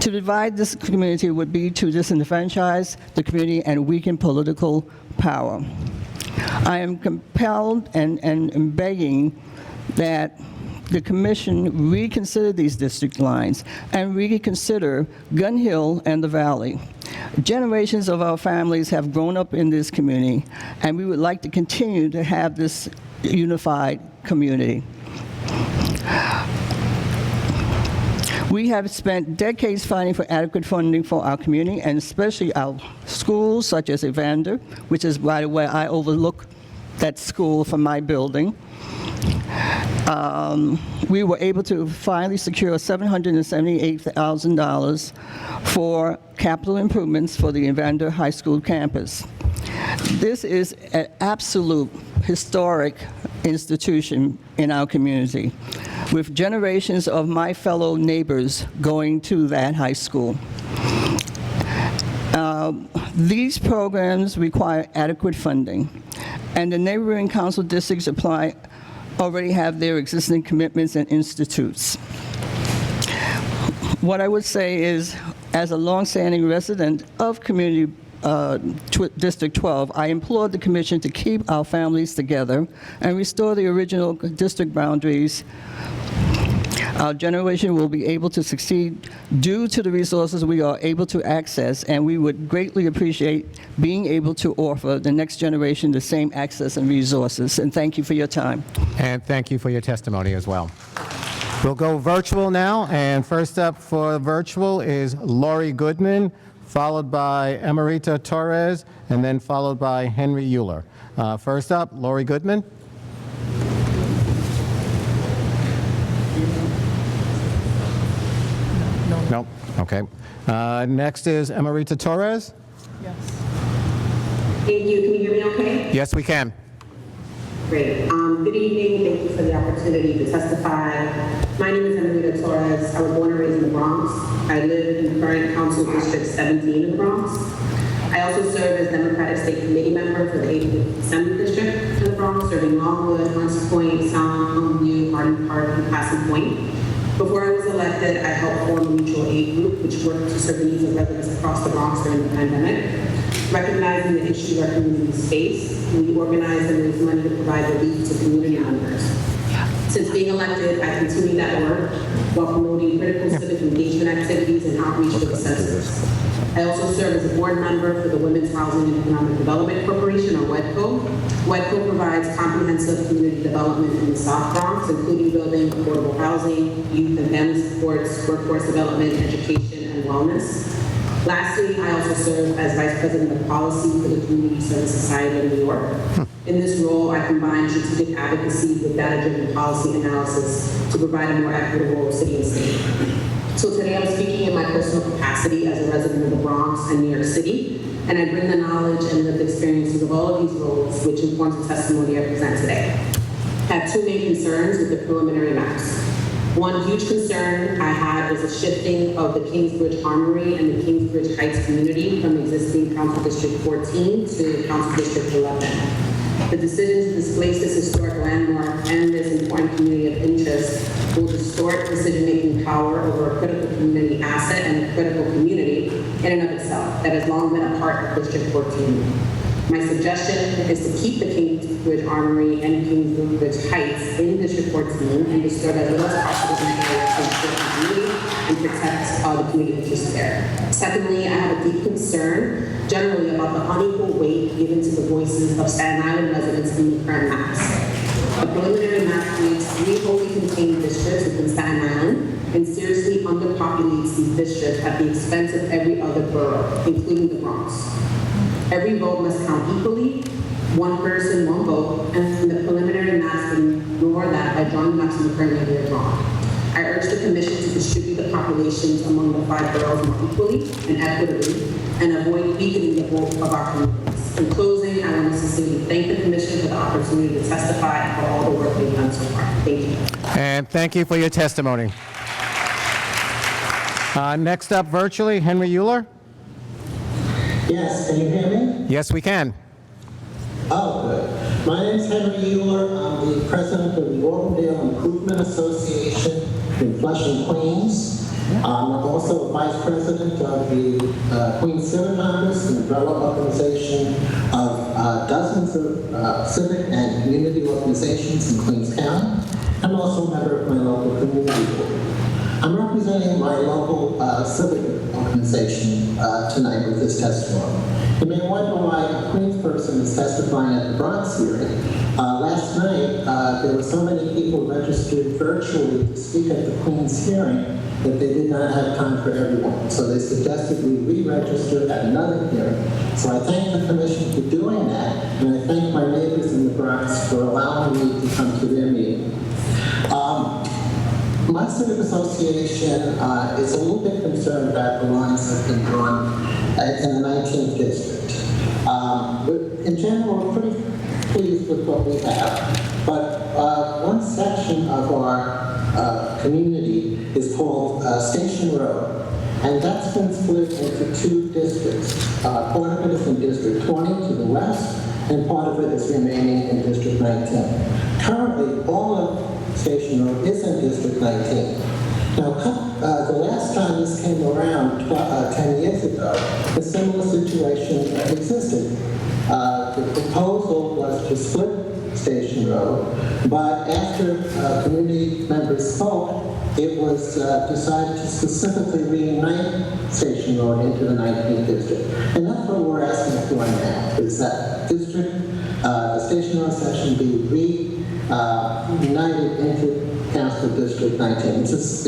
To divide this community would be to disenfranchise the community and weaken political power. I am compelled and begging that the Commission reconsider these district lines and reconsider Gun Hill and the Valley. Generations of our families have grown up in this community, and we would like to continue to have this unified community. We have spent decades fighting for adequate funding for our community, and especially our schools, such as Evander, which is, by the way, I overlook that school from my building. We were able to finally secure $778,000 for capital improvements for the Evander High School campus. This is an absolute historic institution in our community, with generations of my fellow neighbors going to that high school. These programs require adequate funding, and the neighboring council districts already have their existing commitments and institutes. What I would say is, as a longstanding resident of Community District 12, I implored the commission to keep our families together and restore the original district boundaries. Our generation will be able to succeed due to the resources we are able to access, and we would greatly appreciate being able to offer the next generation the same access and resources. And thank you for your time. And thank you for your testimony as well. We'll go virtual now, and first up for virtual is Laurie Goodman, followed by Margarita Torres, and then followed by Henry Ewler. First up, Laurie Goodman. No. Okay. Next is Margarita Torres. Thank you. Can you hear me okay? Yes, we can. Great. Good evening. Thank you for the opportunity to testify. My name is Margarita Torres. I was born and raised in the Bronx. I live in current Council District 17 in the Bronx. I also serve as Democratic State Committee member for the 8th Assembly District in the Bronx, serving Longwood, Hunts Point, Soundview, Garden Park, and Passing Point. Before I was elected, I helped form a mutual aid group which worked to serve the needs of residents across the Bronx during the pandemic. Recognizing the issues our communities face, we organized and raised money to provide relief to community members. Since being elected, I continue that work while promoting critical civic engagement activities and outreach for the census. I also serve as a board member for the Women's Housing and Economic Development Corporation, or WEDCO. WEDCO provides comprehensive community development in the South Bronx, including building affordable housing, youth and family supports, workforce development, education, and wellness. Lastly, I also serve as Vice President of Policy for the Community Service Society of New York. In this role, I combine strategic advocacy with data-driven policy analysis to provide a more equitable city and state. So today I'm speaking in my personal capacity as a resident of the Bronx and New York City, and I bring the knowledge and lived experiences of all of these roles, which informs the testimony I present today. I have two main concerns with the preliminary maps. One huge concern I had was the shifting of the Kingsbridge Armory and the Kingsbridge Heights community from existing Council District 14 to Council District 11. The decision to displace this historic landmark and this important community of interest will distort decision-making power over a critical community asset and a critical community in and of itself that has long been a part of District 14. My suggestion is to keep the Kingsbridge Armory and Kingsbridge Heights in District 14 and disturb as little as possible in the area to ensure continuity and protect the community interests there. Secondly, I have a deep concern generally about the unequal weight given to the voices of Staten Island residents in the current maps. The preliminary map creates 3 wholly contained districts within Staten Island and seriously underpopulates these districts at the expense of every other borough, including the Bronx. Every vote must count equally, one person, one vote, and the preliminary maps ignore that by drawing maps in the current way they are drawn. I urge the Commission to distribute the populations among the 5 boroughs more equally and equitably, and avoid weakening the vote of our communities. In closing, I want to sincerely thank the Commission for the opportunity to testify and for all the work they've done so far. Thank you. And thank you for your testimony. Next up virtually, Henry Ewler. Yes, can you hear me? Yes, we can. Oh, good. My name is Henry Ewler. I'm the president of the Automobile Improvement Association in Flushing, Queens. I'm also a vice president of the Queens Civic Congress, an umbrella organization of dozens of civic and community organizations in Queens County. I'm also a member of my local community board. I'm representing my local civic organization tonight with this testimony. You may wonder why a Queens person is testifying at the Bronx hearing. Last night, there were so many people registered virtually to speak at the Queens hearing that they did not have time for everyone. So they suggested we re-register at another hearing. So I thank the Commission for doing that, and I thank my neighbors in the Bronx for allowing me to come to their meeting. My civic association is a little bit concerned about the lines that have been drawn in the 19th district. In general, we're pretty pleased with what we have, but one section of our community is called Station Road, and that's been split into 2 districts. Part of it is in District 20 to the west, and part of it is remaining in District 19. Currently, all of Station Road is in District 19. Now, the last time this came around, 10 years ago, a similar situation existed. The proposal was to split Station Road, but after community members spoke, it was decided to specifically reunite Station Road into the 19th district. And that's what we're asking for now, is that district, the Station Road section be reunited into Council District 19. It's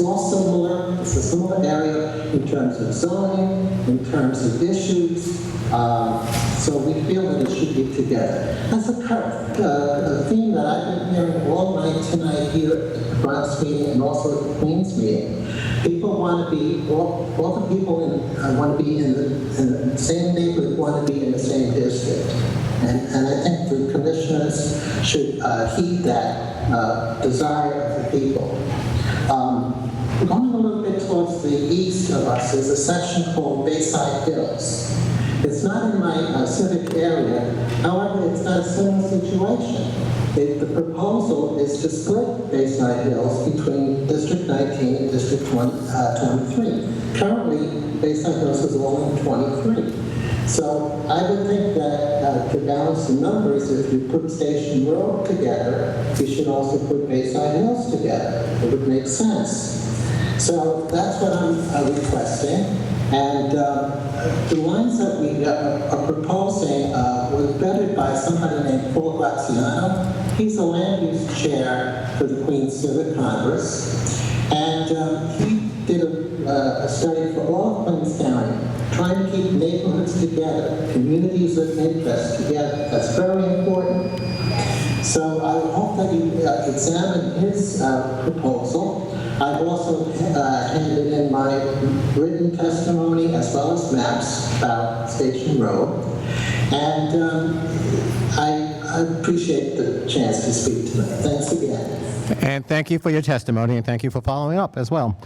all similar, it's a similar area in terms of zoning, in terms of issues, so we feel that it should be together. That's a theme that I've been hearing all night tonight here at the Bronx meeting and also at the Queens meeting. People want to be, all the people want to be in the same neighborhood, want to be in the same district. And I think the commissioners should heed that desire of the people. Going a little bit towards the east of us is a section called Bayside Hills. It's not in my civic area, however, it's not a similar situation. The proposal is to split Bayside Hills between District 19 and District 23. Currently, Bayside Hills is all in 23. So I would think that to balance the numbers, if you put Station Road together, you should also put Bayside Hills together. It would make sense. So that's what I'm requesting. And the lines that we are proposing was vetted by somebody named Paul Graziano. He's the land use chair for the Queens Civic Congress. And he did a study for all of Queens County, trying to keep neighborhoods together, communities of interest together. That's very important. So I hope that you examine his proposal. I've also handed in my written testimony as well as maps about Station Road. And I appreciate the chance to speak tonight. Thanks again. And thank you for your testimony, and thank you for following up as well.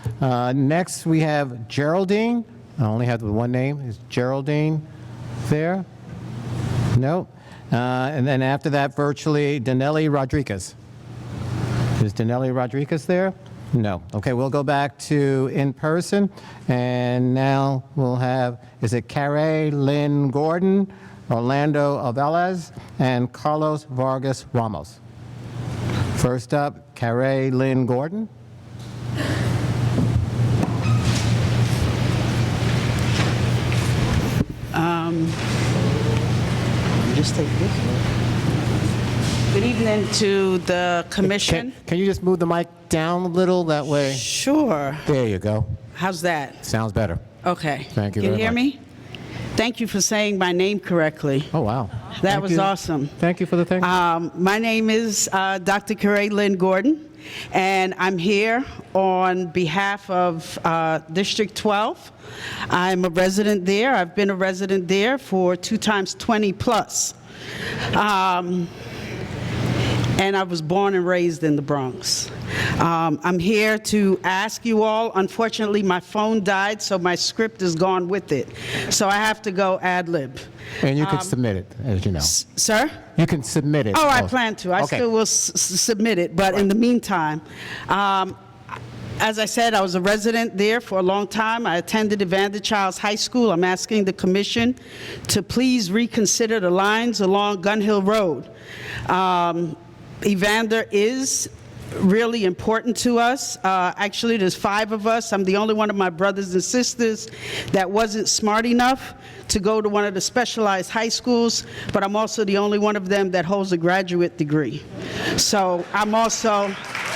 Next, we have Geraldine. I only have one name. Is Geraldine there? No. And then after that, virtually, Danelli Rodriguez. Is Danelli Rodriguez there? No. Okay, we'll go back to in person. And now we'll have, is it Carey Lynn Gordon, Orlando Avelez, and Carlos Vargas Ramos? First up, Carey Lynn Gordon. Just take this one. Good evening to the commission. Can you just move the mic down a little that way? Sure. There you go. How's that? Sounds better. Okay. Thank you Can very you hear much. me? Thank you for saying my name correctly. Oh, wow. That was awesome. Thank you for the thing. My name is Dr. Carey Lynn Gordon, and I'm here on behalf of District 12. I'm a resident there. I've been a resident there for 2 times 20 plus. And I was born and raised in the Bronx. I'm here to ask you all, unfortunately my phone died, so my script is gone with it. So I have to go ad lib. And you can submit it, as you know. Sir? You can submit it. Oh, I plan to. I Okay. still will submit it, but in the meantime, as I said, I was a resident there for a long time. I attended Evander Childs High School. I'm asking the commission to please reconsider the lines along Gun Hill Road. Evander is really important to us. Actually, there's 5 of us. I'm the only one of my brothers and sisters that wasn't smart enough to go to one of the specialized high schools, but I'm also the only one of them that holds a graduate degree. So I'm also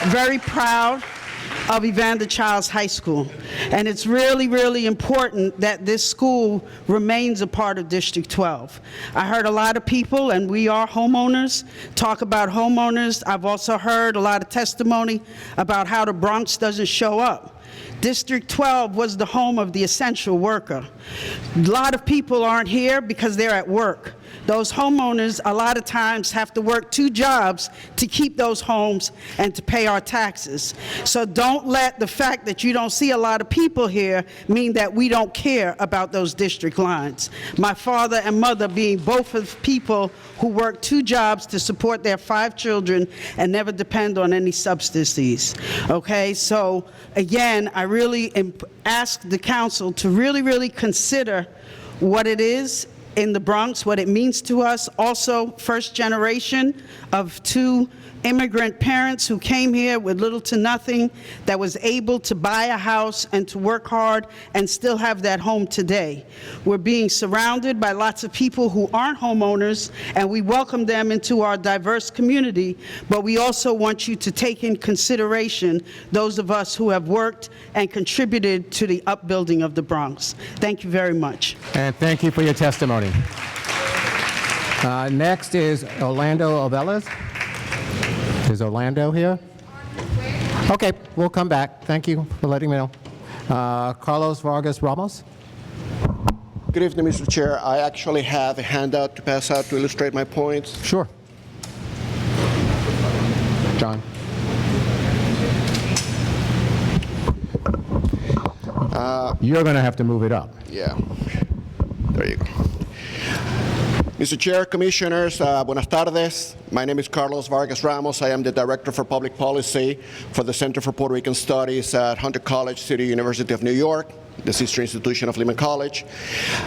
very proud of Evander Childs High School. And it's really, really important that this school remains a part of District 12. I heard a lot of people, and we are homeowners, talk about homeowners. I've also heard a lot of testimony about how the Bronx doesn't show up. District 12 was the home of the essential worker. A lot of people aren't here because they're at work. Those homeowners a lot of times have to work 2 jobs to keep those homes and to pay our taxes. So don't let the fact that you don't see a lot of people here mean that we don't care about those district lines. My father and mother being both of people who work 2 jobs to support their 5 children and never depend on any subsidies. Okay, so again, I really ask the council to really consider what it is in the Bronx, what it means to us. Also, first generation of 2 immigrant parents who came here with little to nothing, that was able to buy a house and to work hard and still have that home today. We're being surrounded by lots of people who aren't homeowners, and we welcome them into our diverse community, but we also want you to take in consideration those of us who have worked and contributed to the upbuilding of the Bronx. Thank you very much. And thank you for your testimony. Next is Orlando Ovelas. Is Orlando here? Okay, we'll come back. Thank you for letting me know. Carlos Vargas Ramos. Good evening, Mr. Chair. I actually have a handout to pass out to illustrate my points. Sure. John. You're going to have to move it up. Yeah. There you go. Mr. Chair, Commissioners, buenas tardes. My name is Carlos Vargas Ramos. I am the Director for Public Policy for the Center for Puerto Rican Studies at Hunter College, City University of New York, the sister institution of Lehman College.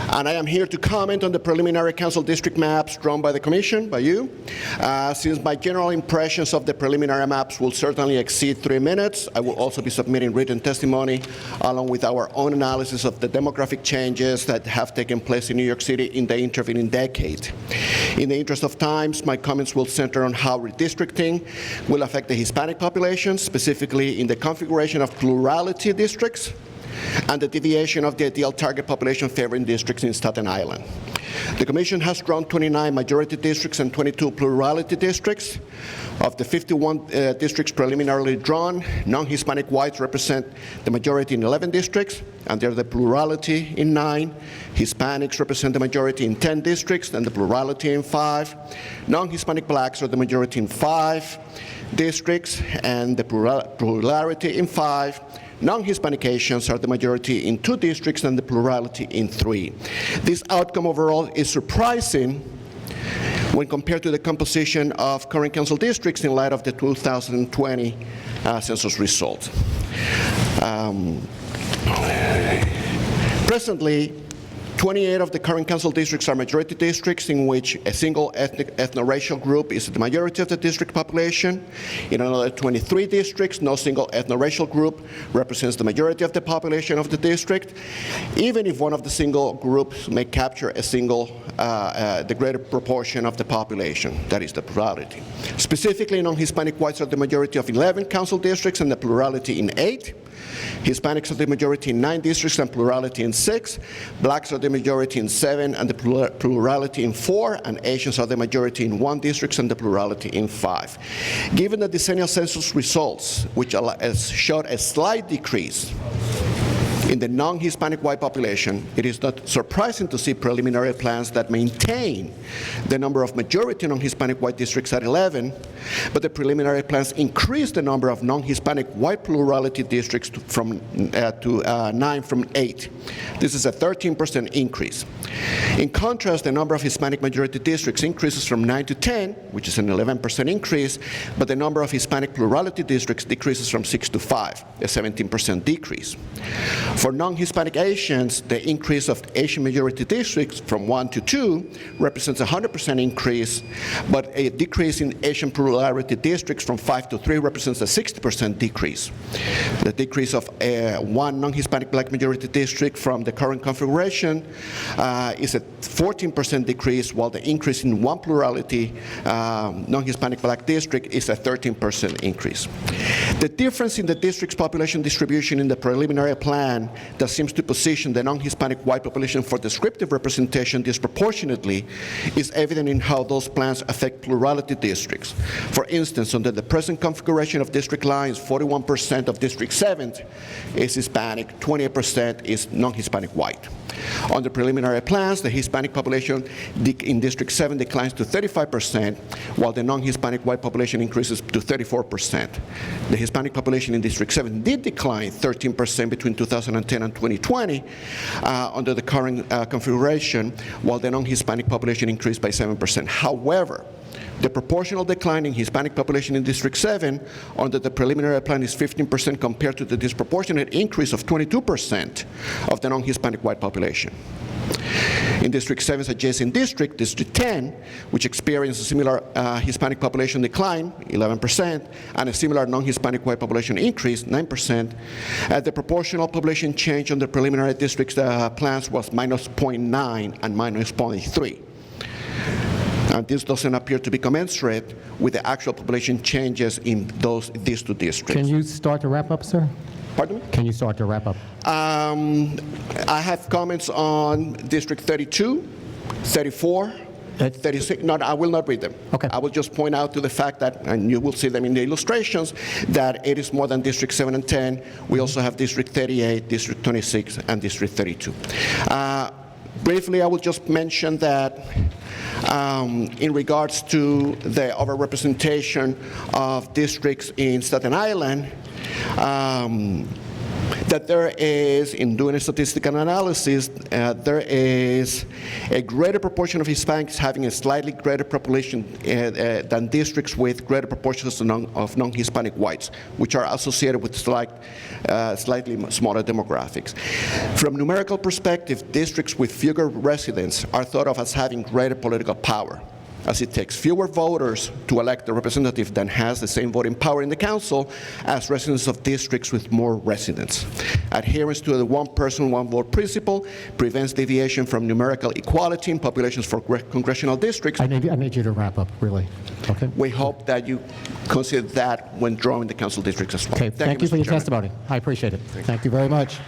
And I am here to comment on the preliminary council district maps drawn by the Commission, by you. Since my general impressions of the preliminary maps will certainly exceed 3 minutes, I will also be submitting written testimony along with our own analysis of the demographic changes that have taken place in New York City in the intervening decade. In the interest of time, my comments will center on how redistricting will affect the Hispanic population, specifically in the configuration of plurality districts, and the deviation of the ideal target population favoring districts in Staten Island. The Commission has drawn 29 majority districts and 22 plurality districts. Of the 51 districts preliminarily drawn, non-Hispanic whites represent the majority in 11 districts, and they're the plurality in 9. Hispanics represent the majority in 10 districts, and the plurality in 5. Non-Hispanic blacks are the majority in 5 districts, and the plurality in 5. Non-Hispanic Asians are the majority in 2 districts and the plurality in 3. This outcome overall is surprising when compared to the composition of current council districts in light of the 2020 census results. Presently, 28 of the current council districts are majority districts in which a single ethno-racial group is the majority of the district population. In another 23 districts, no single ethno-racial group represents the majority of the population of the district, even if one of the single groups may capture a single, the greater proportion of the population, that is the plurality. Specifically, non-Hispanic whites are the majority of 11 council districts and the plurality in 8. Hispanics are the majority in 9 districts and plurality in 6. Blacks are the majority in 7 and the plurality in 4. And Asians are the majority in 1 district and the plurality in 5. Given the decennial census results, which showed a slight decrease in the non-Hispanic white population, it is not surprising to see preliminary plans that maintain the number of majority non-Hispanic white districts at 11, but the preliminary plans increase the number of non-Hispanic white plurality districts to 9 from 8. This is a 13% increase. In contrast, the number of Hispanic majority districts increases from 9 to 10, which is an 11% increase, but the number of Hispanic plurality districts decreases from 6 to 5, a 17% decrease. For non-Hispanic Asians, the increase of Asian majority districts from 1 to 2 represents a 100% increase, but a decrease in Asian plurality districts from 5 to 3 represents a 60% decrease. The decrease of 1 non-Hispanic black majority district from the current configuration is a 14% decrease, while the increase in 1 plurality non-Hispanic black district is a 13% increase. The difference in the district's population distribution in the preliminary plan that seems to position the non-Hispanic white population for descriptive representation disproportionately is evident in how those plans affect plurality districts. For instance, under the present configuration of district lines, 41% of District 7 is Hispanic, 28% is non-Hispanic white. On the preliminary plans, the Hispanic population in District 7 declines to 35%, while the non-Hispanic white population increases to 34%. The Hispanic population in District 7 did decline 13% between 2010 and 2020 under the current configuration, while the non-Hispanic population increased by 7%. However, the proportional decline in Hispanic population in District 7 under the preliminary plan is 15% compared to the disproportionate increase of 22% of the non-Hispanic white population. In District 7's adjacent district, District 10, which experienced a similar Hispanic population decline, 11%, and a similar non-Hispanic white population increase, 9%, the proportional population change on the preliminary district's plans was minus 0.9 and minus 0.3. And this doesn't appear to be commensurate with the actual population changes in these two districts. Can you start to wrap up, sir? Pardon me? Can you start to wrap up? I have comments on District 32, 34, 36. No, I will not read them. Okay. I will just point out to the fact that, and you will see them in the illustrations, that it is more than District 7 and 10. We also have District 38, District 26, and District 32. Briefly, I will just mention that in regards to the overrepresentation of districts in Staten Island, that there is, in doing a statistical analysis, there is a greater proportion of Hispanics having a slightly greater population than districts with greater proportions of non-Hispanic whites, which are associated with slightly smaller demographics. From numerical perspective, districts with fewer residents are thought of as having greater political power, as it takes fewer voters to elect a representative than has the same voting power in the council as residents of districts with more residents. Adherence to the one-person, one-vote principle prevents deviation from numerical equality in populations for congressional districts. I need you to wrap up, really. Okay. We hope that you consider that when drawing the council districts as well. Okay, thank you for your testimony. I appreciate it. Thank you very much.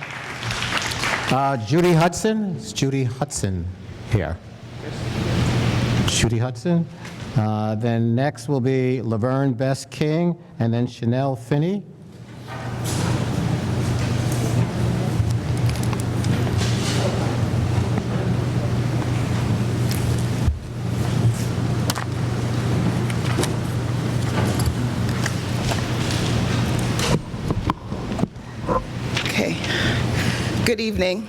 Judy Hudson. Is Judy Hudson here? Judy Hudson. Then next will be Laverne Bess King, and then Chanel Finney. Okay. Good evening.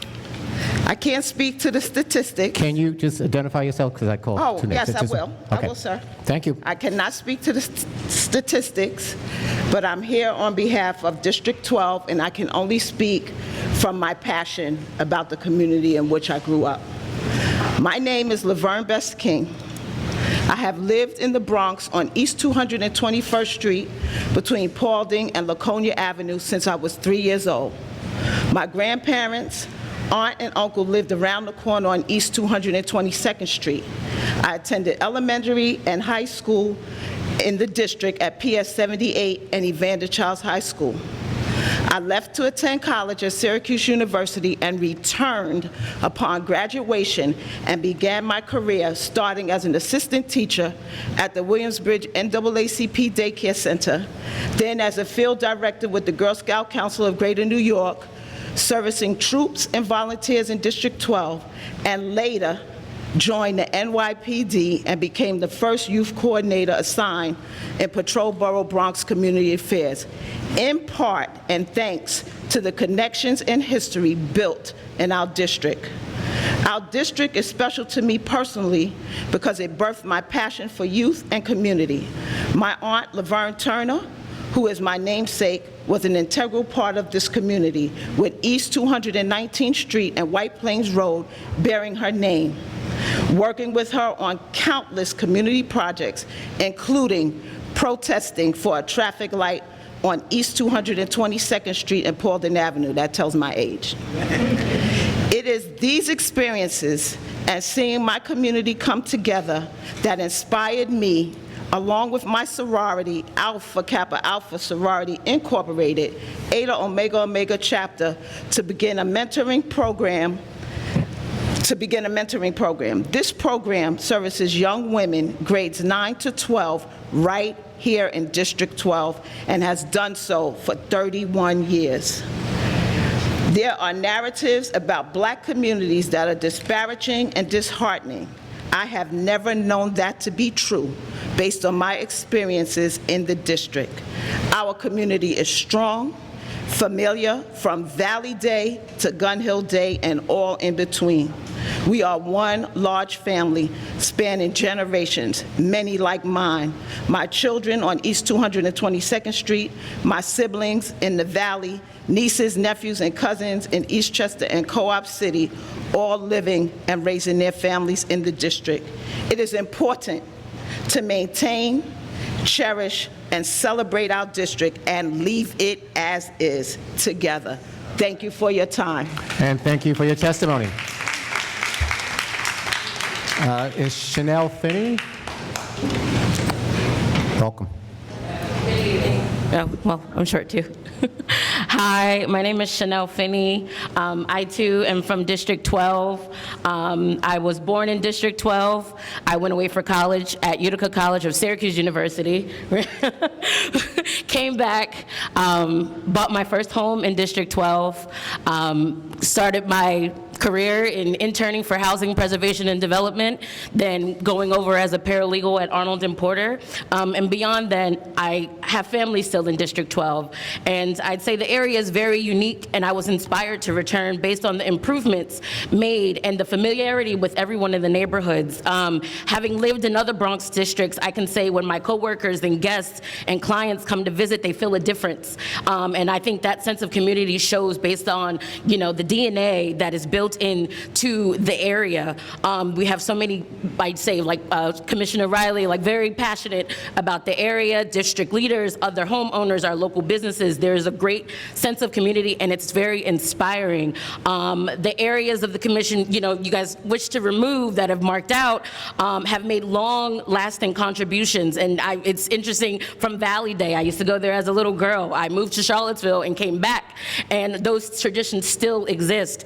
I can't speak to the statistics. Can you just identify yourself, because I called Oh, yes, I will. Okay. I will, sir. Thank you. I cannot speak to the statistics, but I'm here on behalf of District 12, and I can only speak from my passion about the community in which I grew up. My name is Laverne Bess King. I have lived in the Bronx on East 221st Street between Paulding and Laconia Avenue since I was 3 years old. My grandparents, aunt and uncle lived around the corner on East 222nd Street. I attended elementary and high school in the district at PS 78 and Evander Childs High School. I left to attend college at Syracuse University and returned upon graduation and began my career starting as an assistant teacher at the Williamsbridge NAACP Daycare Center, then as a field director with the Girl Scout Council of Greater New York, servicing troops and volunteers in District 12, and later joined the NYPD and became the first youth coordinator assigned in Patrol Borough Bronx Community Affairs, in part and thanks to the connections and history built in our district. Our district is special to me personally because it birthed my passion for youth and community. My aunt, Laverne Turner, who is my namesake, was an integral part of this community, with East 219th Street and White Plains Road bearing her name. Working with her on countless community projects, including protesting for a traffic light on East 222nd Street and Paulding Avenue. That tells my age. It is these experiences and seeing my community come together that inspired me, along with my sorority, Alpha Kappa Alpha Sorority Incorporated, Eta Omega Omega Chapter, to begin a mentoring program. This program services young women grades 9 to 12 right here in District 12 and has done so for 31 years. There are narratives about Black communities that are disparaging and disheartening. I have never known that to be true based on my experiences in the district. Our community is strong, familiar, from Valley Day to Gun Hill Day and all in between. We are one large family spanning generations, many like mine. My children on East 222nd Street, my siblings in the Valley, nieces, nephews, and cousins in Eastchester and Co-op City, all living and raising their families in the district. It is important to maintain, cherish, and celebrate our district and leave it as is together. Thank you for your time. And thank you for your testimony. Is Chanel Finney? Welcome. Oh, well, I'm short too. Hi, my name is Chanel Finney. I too am from District 12. I was born in District 12. I went away for college at Utica College of Syracuse University. Came back, bought my first home in District 12, started my career in interning for housing preservation and development, then going over as a paralegal at Arnold & Porter. And beyond then, I have family still in District 12. And I'd say the area is very unique, and I was inspired to return based on the improvements made and the familiarity with everyone in the neighborhoods. Having lived in other Bronx districts, I can say when my coworkers and guests and clients come to visit, they feel a difference. And I think that sense of community shows based on, the DNA that is built into the area. We have so many, I'd say, like Commissioner Riley, like very passionate about the area, district leaders, other homeowners, our local businesses. There's a great sense of community, and it's very inspiring. The areas of the commission, you guys wish to remove that have marked out, have made long-lasting contributions. And it's interesting, from Valley Day, I used to go there as a little girl. I moved to Charlottesville and came back, and those traditions still exist.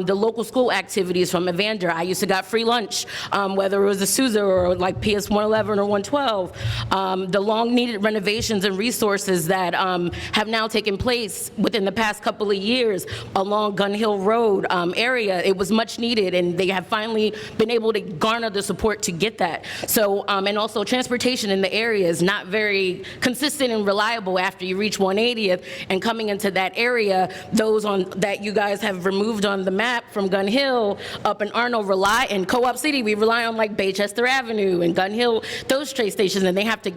The local school activities from Evander, I used to got free lunch, whether it was a Sousa or like PS 111 or 112. The long-needed renovations and resources that have now taken place within the past couple of years along Gun Hill Road area, it was much needed, and they have finally been able to garner the support to get that. So, and also transportation in the area is not very consistent and reliable after you reach 180th, and coming into that area, those that you guys have removed on the map from Gun Hill up in Arnold in Co-op City, we rely on like Baychester Avenue and Gun Hill, those train stations, and they have to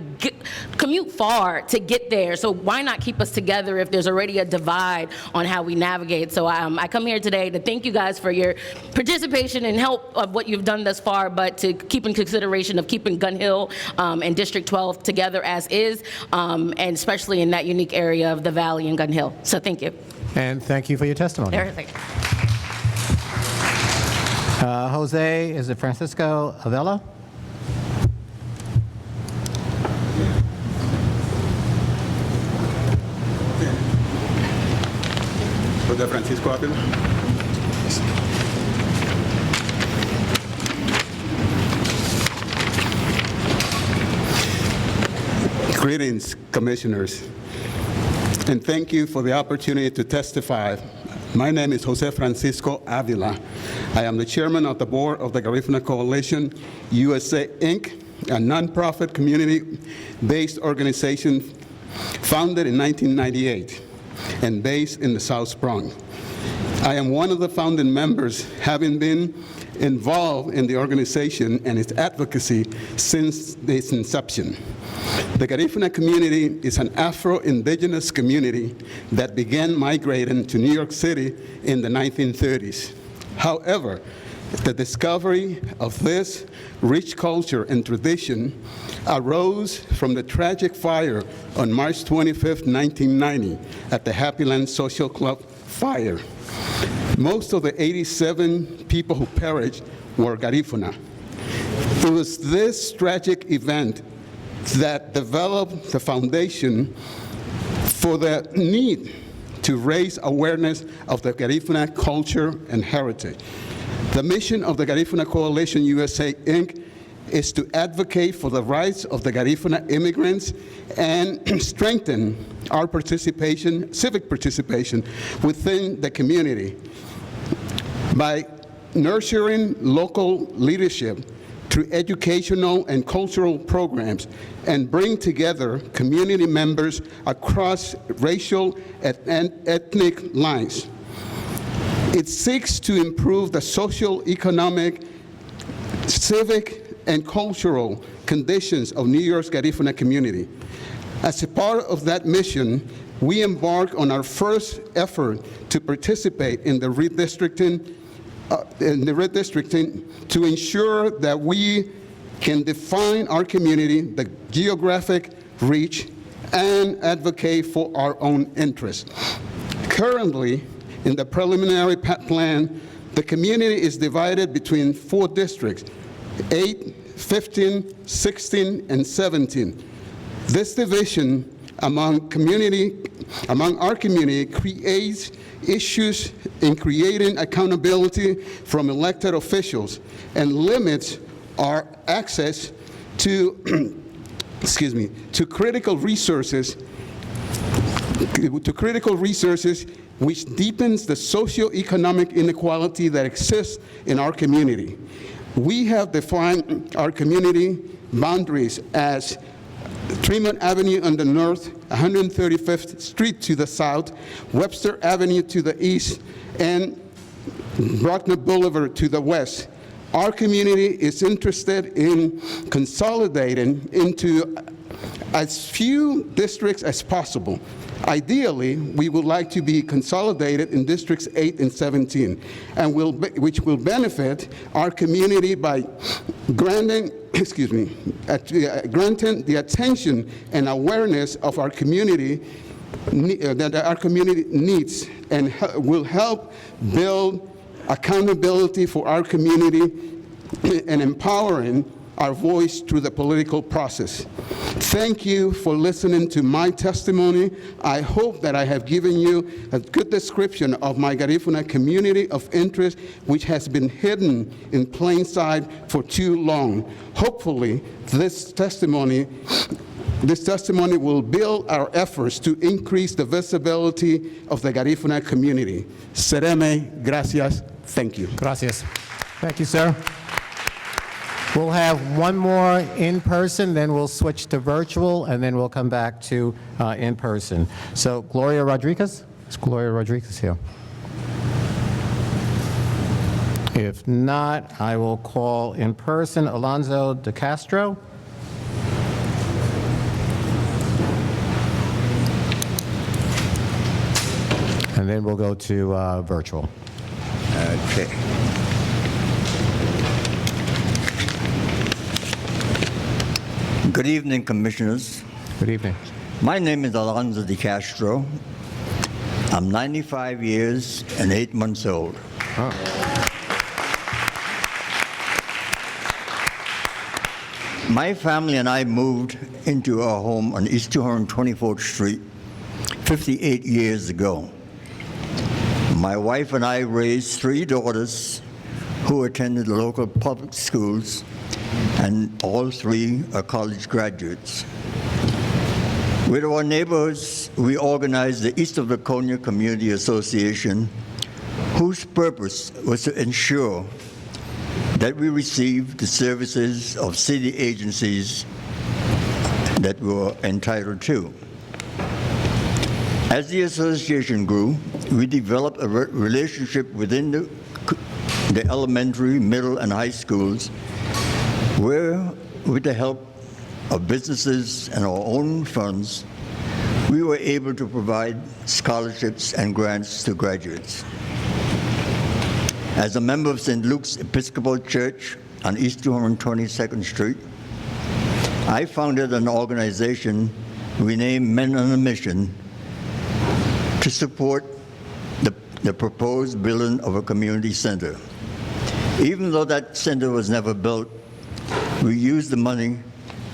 commute far to get there. So why not keep us together if there's already a divide on how we navigate? So I come here today to thank you guys for your participation and help of what you've done thus far, but to keep in consideration of keeping Gun Hill and District 12 together as is, and especially in that unique area of the Valley and Gun Hill. So thank you. And thank you for your testimony. Jose, is it Francisco Avila? Jose Francisco Avila. Greetings, commissioners, and thank you for the opportunity to testify. My name is Jose Francisco Avila. I am the chairman of the board of the Garifuna Coalition USA, Inc., a nonprofit community-based organization founded in 1998 and based in the South Bronx. I am one of the founding members, having been involved in the organization and its advocacy since its inception. The Garifuna community is an Afro-Indigenous community that began migrating to New York City in the 1930s. However, the discovery of this rich culture and tradition arose from the tragic fire on March 25, 1990, at the Happy Land Social Club fire. Most of the 87 people who perished were Garifuna. It was this tragic event that developed the foundation for the need to raise awareness of the Garifuna culture and heritage. The mission of the Garifuna Coalition USA, Inc. is to advocate for the rights of the Garifuna immigrants and strengthen our participation, civic participation within the community by nurturing local leadership through educational and cultural programs, and bring together community members across racial and ethnic lines. It seeks to improve the social, economic, civic, and cultural conditions of New York's Garifuna community. As a part of that mission, we embarked on our first effort to participate in the redistricting to ensure that we can define our community, the geographic reach, and advocate for our own interests. Currently, in the preliminary plan, the community is divided between 4 districts, 8, 15, 16, and 17. This division among our community creates issues in creating accountability from elected officials and limits our access to to critical resources which deepens the socioeconomic inequality that exists in our community. We have defined our community boundaries as Tremont Avenue on the north, 135th Street to the south, Webster Avenue to the east, and Brockner Boulevard to the west. Our community is interested in consolidating into as few districts as possible. Ideally, we would like to be consolidated in districts 8 and 17, and which will benefit our community by granting the attention and awareness of our community that our community needs, and will help build accountability for our community and empowering our voice through the political process. Thank you for listening to my testimony. I hope that I have given you a good description of my Garifuna community of interest, which has been hidden in plain sight for too long. Hopefully, this testimony will build our efforts to increase the visibility of the Garifuna community. Sereme, gracias, thank you. Gracias. Thank you, sir. We'll have one more in person, then we'll switch to virtual, and then we'll come back to in person. So Gloria Rodriguez? Is Gloria Rodriguez here? If not, I will call in person Alonzo De Castro. And then we'll go to virtual. Okay. Good evening, Commissioners. Good evening. My name is Alonzo De Castro. I'm 95 years and 8 months old. Oh. My family and I moved into our home on East 224th Street 58 years ago. My wife and I raised 3 daughters who attended the local public schools, and all 3 are college graduates. With our neighbors, we organized the East of Laconia Community Association, whose purpose was to ensure that we received the services of city agencies that we were entitled to. As the association grew, we developed a relationship within the elementary, middle, and high schools, where, with the help of businesses and our own funds, we were able to provide scholarships and grants to graduates. As a member of St. Luke's Episcopal Church on East 222nd Street, I founded an organization we named Men on a Mission to support the proposed building of a community center. Even though that center was never built, we used the money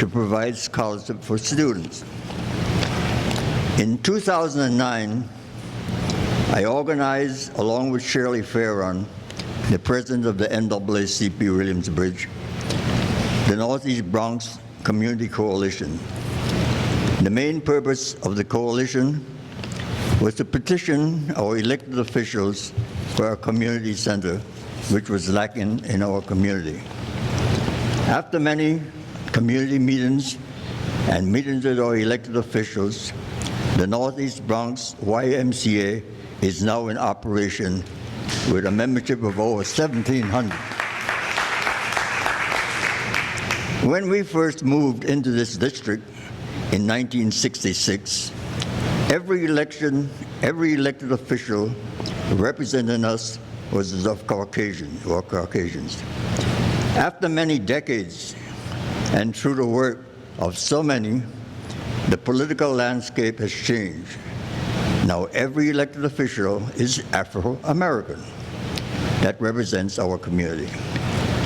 to provide scholarship for students. In 2009, I organized, along with Shirley Farron, the president of the NAACP Williamsbridge, the Northeast Bronx Community Coalition. The main purpose of the coalition was to petition our elected officials for a community center, which was lacking in our community. After many community meetings and meetings with our elected officials, the Northeast Bronx YMCA is now in operation with a membership of over 1,700. When we first moved into this district in 1966, every elected official representing us was of Caucasians. After many decades, and through the work of so many, the political landscape has changed. Now every elected official is Afro-American. That represents our community.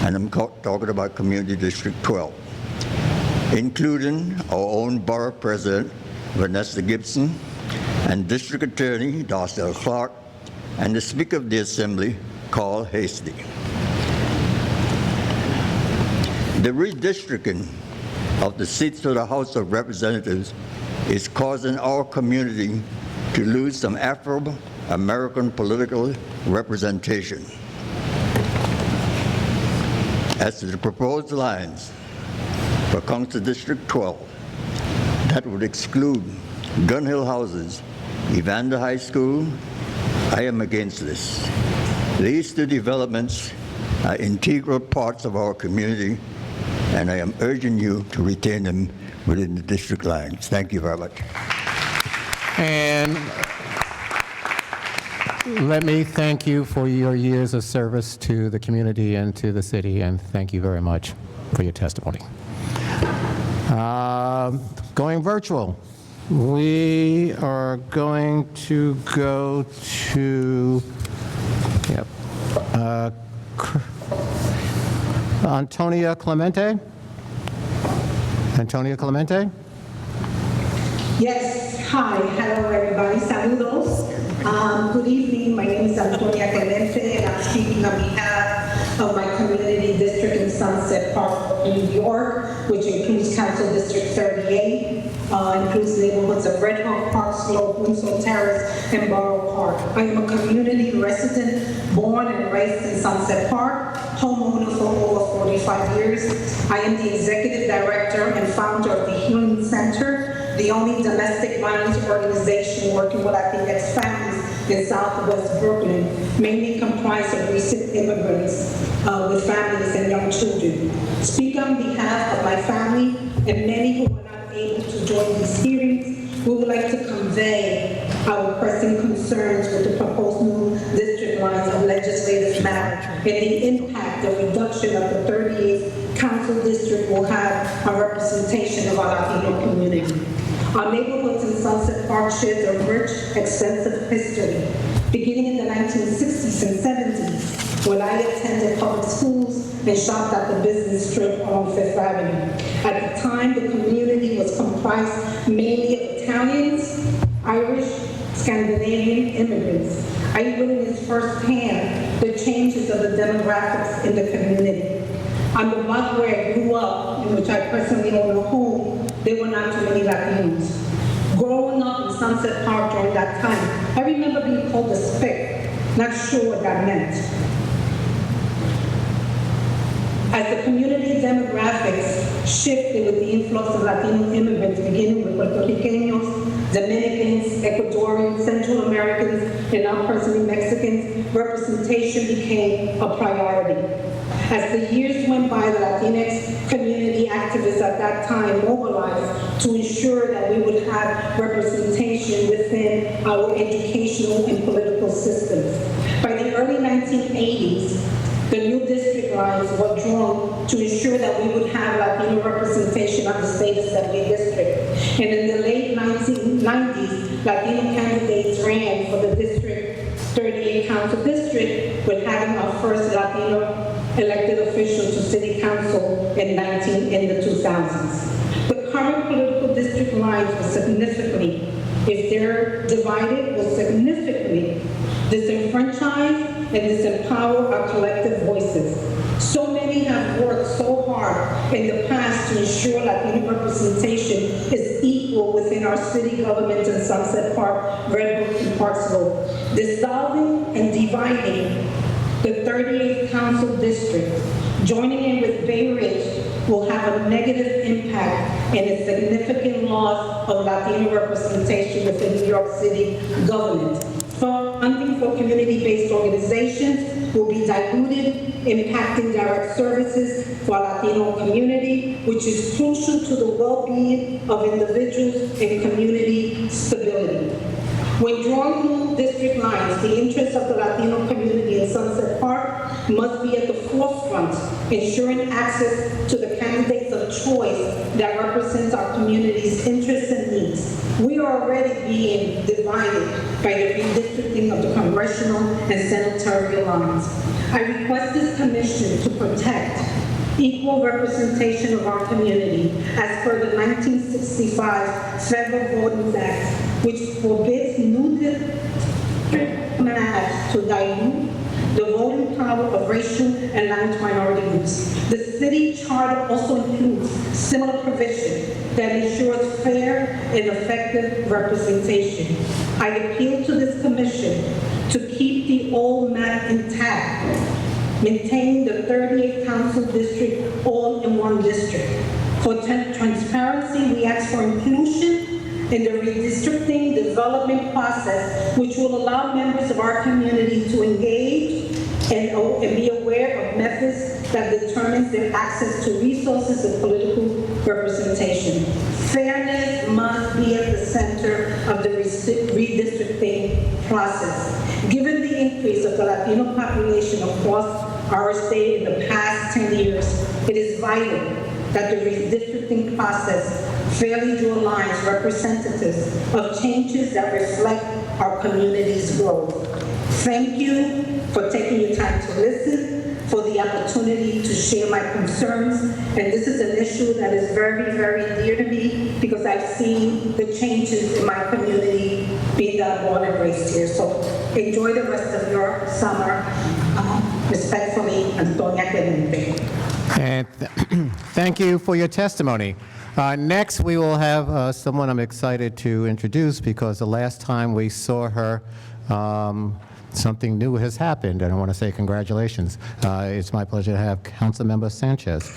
And I'm talking about Community District 12, including our own borough president, Vanessa Gibson, and District Attorney, Darcel Clark, and the Speaker of the Assembly, Carl Hasty. The redistricting of the seats to the House of Representatives is causing our community to lose some Afro-American political representation. As to the proposed lines for Council District 12, that would exclude Gun Hill houses, Evander High School, I am against this. These two developments are integral parts of our community, and I am urging you to retain them within the district lines. Thank you very much. And let me thank you for your years of service to the community and to the city, and thank you very much for your testimony. Going virtual, we are going to go to Antonia Clemente. Antonia Clemente? Yes, hi, hello everybody, saludos. Good evening, my name is Antonia Clemente, and I'm speaking on behalf of my community district in Sunset Park, New York, which includes Council District 38, includes neighborhoods of Red Hawk Park, Slope, Winslow Terrace, and Borough Park. I am a community resident, born and raised in Sunset Park, homeowner for over 45 years. I am the executive director and founder of the Healing Center, the only domestic violence organization working with Latinx families in Southwest Brooklyn, mainly comprised of recent immigrants with families and young children. Speak on behalf of my family and many who were not able to join these hearings. We would like to convey our pressing concerns with the proposed new district lines of legislative matter and the impact the reduction of the 38th council district will have on representation of our Latino community. Our neighborhoods in Sunset Park share a rich, extensive history. Beginning in the 1960s and 70s, when I attended public schools and shopped at the business strip on Fifth Avenue. At the time, the community was comprised mainly of Italians, Irish, Scandinavian immigrants. I witnessed firsthand the changes of the demographics in the community. On the block where I grew up, in which I personally own a home, there were not too many Latinos. Growing up in Sunset Park during that time, I remember being called a spick, not sure what that meant. As the community demographics shifted with the influx of Latino immigrants, beginning with Puerto Ricanos, Dominicans, Ecuadorians, Central Americans, and now personally Mexicans, representation became a priority. As the years went by, the Latinx community activists at that time mobilized to ensure that we would have representation within our educational and political systems. By the early 1980s, the new district lines were drawn to ensure that we would have Latino representation of the State Assembly District. And in the late 1990s, Latino candidates ran for the District 38 Council District, with having our first Latino elected official to City Council in the 2000s. lines will significantly, if they're divided, will significantly disenfranchise and disempower our collective voices. So many have worked so hard in the past to ensure Latino representation is equal within our city government in Sunset Park, Red Brook, and Parksville. Dissolving and dividing the 38th Council District, joining in with Bay Ridge, will have a negative impact and a significant loss of Latino representation within New York City government. Funding for community-based organizations will be diluted, impacting direct services for our Latino community, which is crucial to the well-being of individuals and community stability. When drawing new district lines, the interests of the Latino community in Sunset Park must be at the forefront, ensuring access to the candidates of choice that represents our community's interests and needs. We are already being divided by the redistricting of the congressional and senatorial lines. I request this commission to protect equal representation of our community as per the 1965 Federal Voting Act, which forbids new district maps to dilute the voting power of racial and language minority groups. The city charter also includes similar provision that ensures fair and effective representation. I appeal to this commission to keep the old map intact, maintaining the 38th Council District all in one district. For transparency, we ask for inclusion in the redistricting development process, which will allow members of our community to engage and be aware of methods that determines their access to resources and political representation. Fairness must be at the center of the redistricting process. Given the increase of the Latino population across our state in the past 10 years, it is vital that the redistricting process fairly draw lines representatives of changes that reflect our community's growth. Thank you for taking your time to listen, for the opportunity to share my concerns. And this is an issue that is very, very dear to me because I've seen the changes in my community being that I'm born and raised here. So enjoy the rest of your summer. Respectfully, Antonia Clemente. And thank you for your testimony. Next, we will have someone I'm excited to introduce because the last time we saw her, something new has happened, and I want to say congratulations. It's my pleasure to have Councilmember Sanchez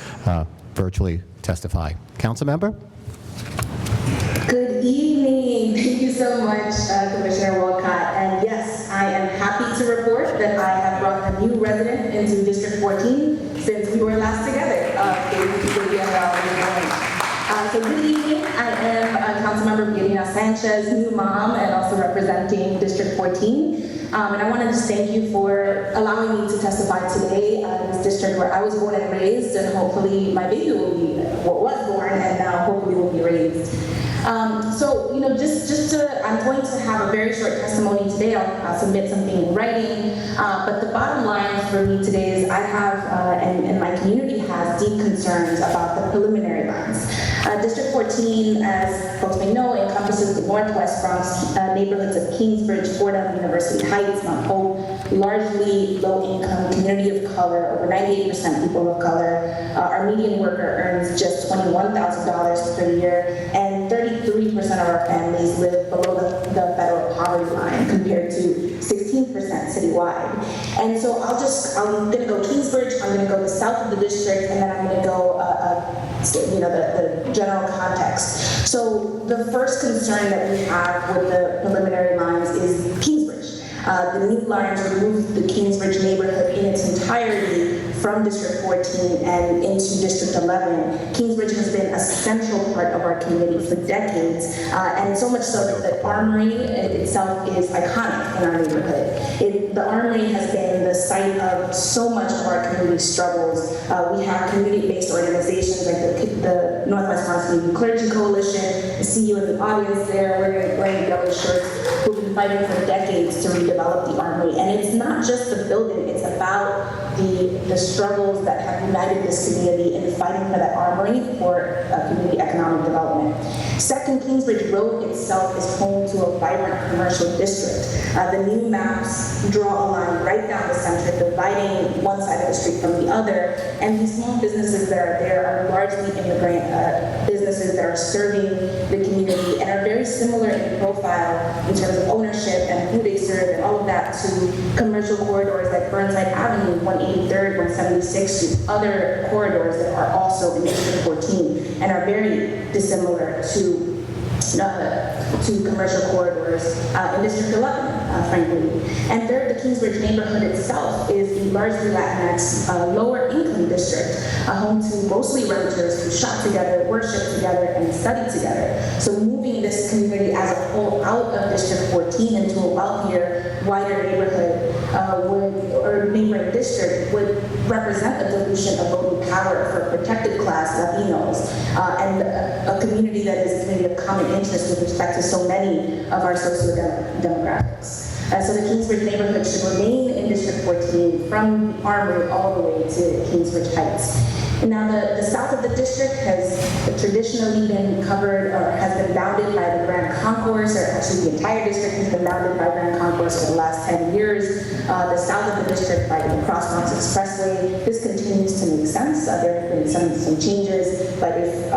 virtually testify. Councilmember? Good evening. Thank you so much, Commissioner Walcott. And yes, I am happy to report that I have brought a new resident into District 14 since we were last together. So good evening. I am Councilmember Margarita Sanchez, new mom, and also representing District 14. And I want to just thank you for allowing me to testify today in this district where I was born and raised, and hopefully my baby was born and now hopefully will be raised. So, you know, I'm going to have a very short testimony today. I'll submit something in writing. But the bottom line for me today is I have, and my community has, deep concerns about the preliminary lines. District 14, as folks may know, encompasses the Northwest Bronx neighborhoods of Kingsbridge, Fordham, University Heights, Mount Hope, largely low-income community of color, over 98% people of color. Our median worker earns just $21,000 per year, and 33% of our families live below the federal poverty line, compared to 16% citywide. And so I'm going to go Kingsbridge, I'm going to go the south of the district, and then I'm going to go the general context. So the first concern that we have with the preliminary lines is Kingsbridge. The new lines remove the Kingsbridge neighborhood in its entirety from District 14 and into District 11. Kingsbridge has been a central part of our community for decades, and so much so that the Armory itself is iconic in our neighborhood. The Armory has been the site of so much of our community struggles. We have community-based organizations like the Northwest Bronx Community Clergy Coalition. I see you in the audience there wearing yellow shirts, who've been fighting for decades to redevelop the Armory. And it's not just the building, it's about the struggles that have united this community in fighting for that Armory for community economic development. Second, Kingsbridge Road itself is home to a vibrant commercial district. The new maps draw a line right down the center, dividing one side of the street from the other, and these small businesses that are there are largely immigrant businesses that are serving the community and are very similar in profile in terms of ownership and who they serve and all of that to commercial corridors like Burnside Avenue, 183rd, 176th Street, other corridors that are also in District 14 and are very dissimilar to commercial corridors in District 11, frankly. And third, the Kingsbridge neighborhood itself is the largely Latinx lower income district, home to mostly renters who shop together, worship together, and study together. So moving this community as a whole out of District 14 into a wealthier, wider neighborhood or neighboring district would represent a dilution of voting power for protected class Latinos and a community that is a community of common interest with respect to so many of our socio-demographics. So the Kingsbridge neighborhood should remain in District 14 from the Armory all the way to Kingsbridge Heights. And now the south of the district has traditionally been covered or has been bounded by the Grand Concourse, or actually the entire district has been bounded by Grand Concourse for the last 10 years. The south of the district by the Cross Bronx Expressway, this continues to make sense. There have been some changes, but if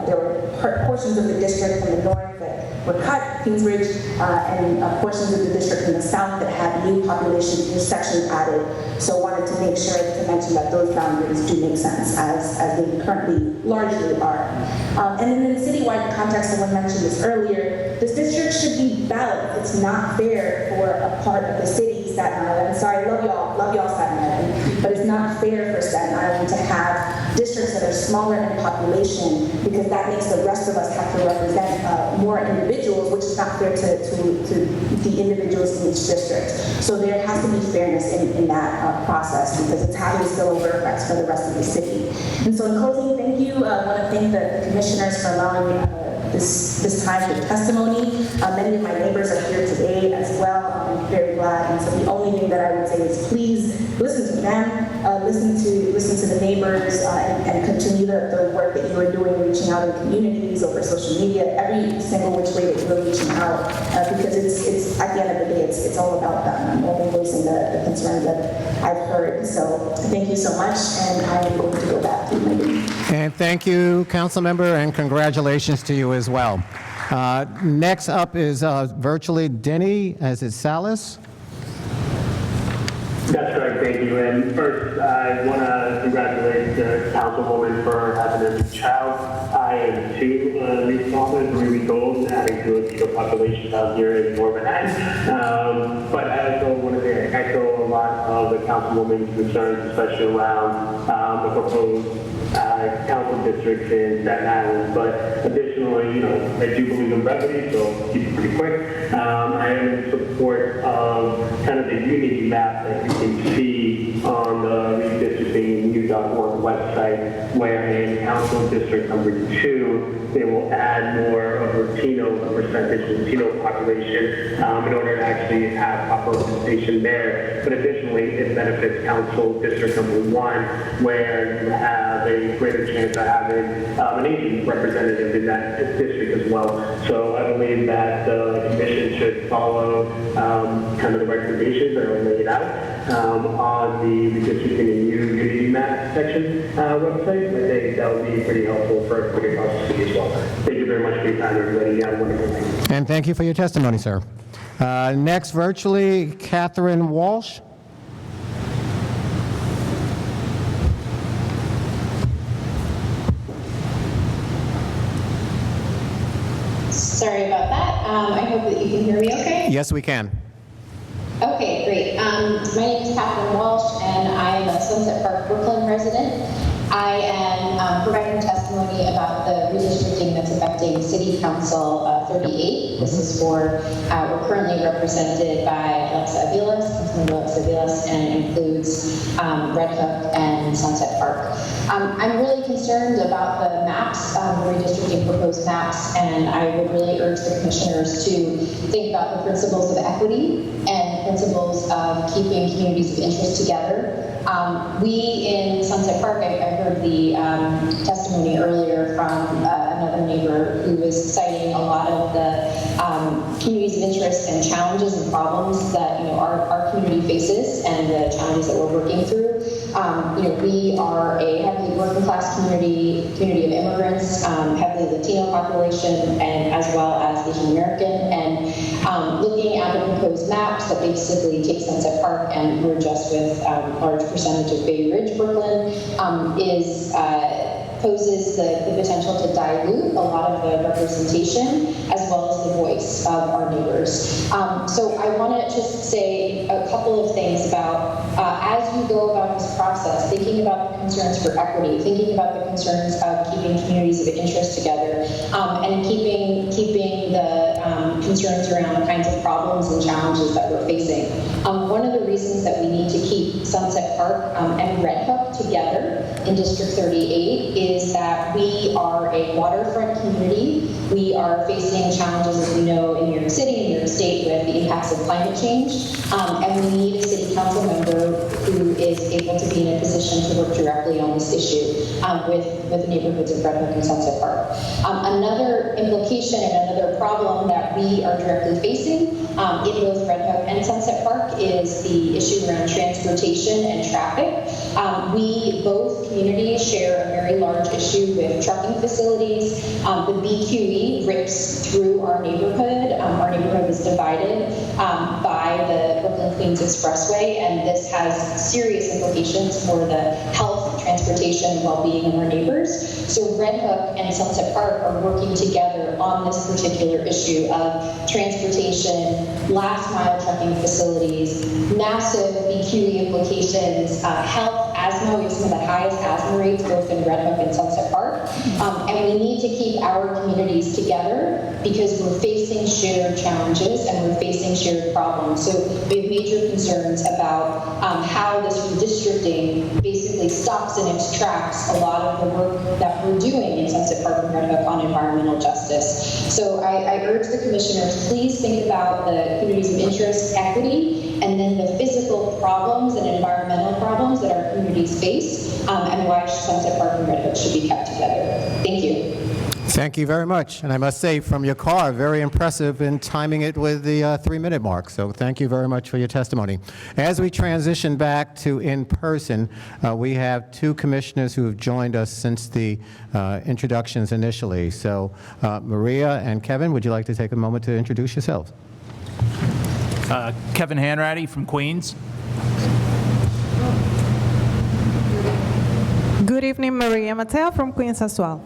there were portions of the district from the north that were cut, Kingsbridge, and portions of the district in the south that had new population sections added. So wanted to make sure to mention that those boundaries do make sense as they currently largely are. And then in the citywide context, someone mentioned this earlier, this district should be balanced. It's not fair for a part of the city, Staten Island. Sorry, love y'all Staten Island, but it's not fair for Staten Island to have districts that are smaller in population because that makes the rest of us have to represent more individuals, which is not fair to the individuals in each district. So there has to be fairness in that process because it's having spillover effects for the rest of the city. And so in closing, thank you. I want to thank the commissioners for allowing me this time for testimony. Many of my neighbors are here today as well. I'm very glad. And so the only thing that I would say is please listen to them, listen to the neighbors, and continue the work that you are doing, reaching out in communities, over social media, every single which way that you're reaching out, because it's at the end of the day, it's all about them. I'm only voicing the concerns that I've heard. So thank you so much, and I'm going to go back to my duty. And thank you, council member, and congratulations to you as well. Next up is virtually Denny, as is Salas. That's correct, thank you. And first, I want to congratulate the councilwoman for having a new child. I am too, new father, 3 weeks old, adding to a population out here in North Manhattan. But I also want to echo a lot of the councilwoman's concerns, especially around the proposed council districts in Staten Island. But additionally, I do believe in brevity, so I'll keep it pretty quick. I am in support of kind of the unity map that you can see on the redistricting.org website, where in council district number 2, they will add more of Latino percentage, Latino population, in order to actually have proper representation there. But additionally, it benefits council district number 1, where you have a greater chance of having an Asian representative in that district as well. So I believe that the commission should follow kind of the recommendations that are laid out on the redistricting and unity map section website. I think that would be pretty helpful for everybody across the city as well. Thank you very much for your time, everybody. Have a wonderful night. And thank you for your testimony, sir. Next, virtually, Katherine Walsh. Sorry about that. I hope that you can hear me okay. Yes, we can. Okay, great. My name is Katherine Walsh, and I am a Sunset Park, Brooklyn resident. I am providing testimony about the redistricting that's affecting City Council 38. This is for, we're currently represented by Alexa Avila, Civiles and includes Red Hook and Sunset Park. I'm really concerned about the maps, the redistricting proposed maps, and I would really urge the commissioners to think about the principles of equity and principles of keeping communities of interest together. We in Sunset Park, I heard the testimony earlier from another neighbor who was citing a lot of the communities of interest and challenges and problems that our community faces and the challenges that we're working through. We are a heavily working class community of immigrants, heavily Latino population, and as well as Asian American. And looking at the proposed maps that basically take Sunset Park and merge us with a large percentage of Bay Ridge, Brooklyn, poses the potential to dilute a lot of the representation as well as the voice of our neighbors. So I want to just say a couple of things about as you go about this process, thinking about the concerns for equity, thinking about the concerns of keeping communities of interest together, and keeping the concerns around the kinds of problems and challenges that we're facing. One of the reasons that we need to keep Sunset Park and Red Hook together in District 38 is that we are a waterfront community. We are facing challenges, as we know, in New York City, in New York State, with the impacts of climate change. And we need a city council member who is able to be in a position to work directly on this issue with the neighborhoods of Red Hook and Sunset Park. Another implication and another problem that we are directly facing in both Red Hook and Sunset Park is the issue around transportation and traffic. Both communities share a very large issue with trucking facilities. The BQE rips through our neighborhood. Our neighborhood is divided by the Brooklyn-Queens Expressway, and this has serious implications for the health, transportation, and well-being of our neighbors. So Red Hook and Sunset Park are working together on this particular issue of transportation, last-mile trucking facilities, massive BQE implications, health, asthma. We have some of the highest asthma rates both in Red Hook and Sunset Park. And we need to keep our communities together because we're facing shared challenges and we're facing shared problems. So we have major concerns about how this redistricting basically stops in its tracks a lot of the work that we're doing in Sunset Park and Red Hook on environmental justice. So I urge the commissioners, please think about the communities of interest, equity, and then the physical problems and environmental problems that our communities face, and why Sunset Park and Red Hook should be kept together. Thank you. Thank you very much. And I must say, from your car, very impressive in timing it with the 3-minute mark. So thank you very much for your testimony. As we transition back to in-person, we have 2 commissioners who have joined us since the introductions initially. So Maria and Kevin, would you like to take a moment to introduce yourselves? Kevin Hanratty from Queens. Good evening, Maria Mateo from Queens as well.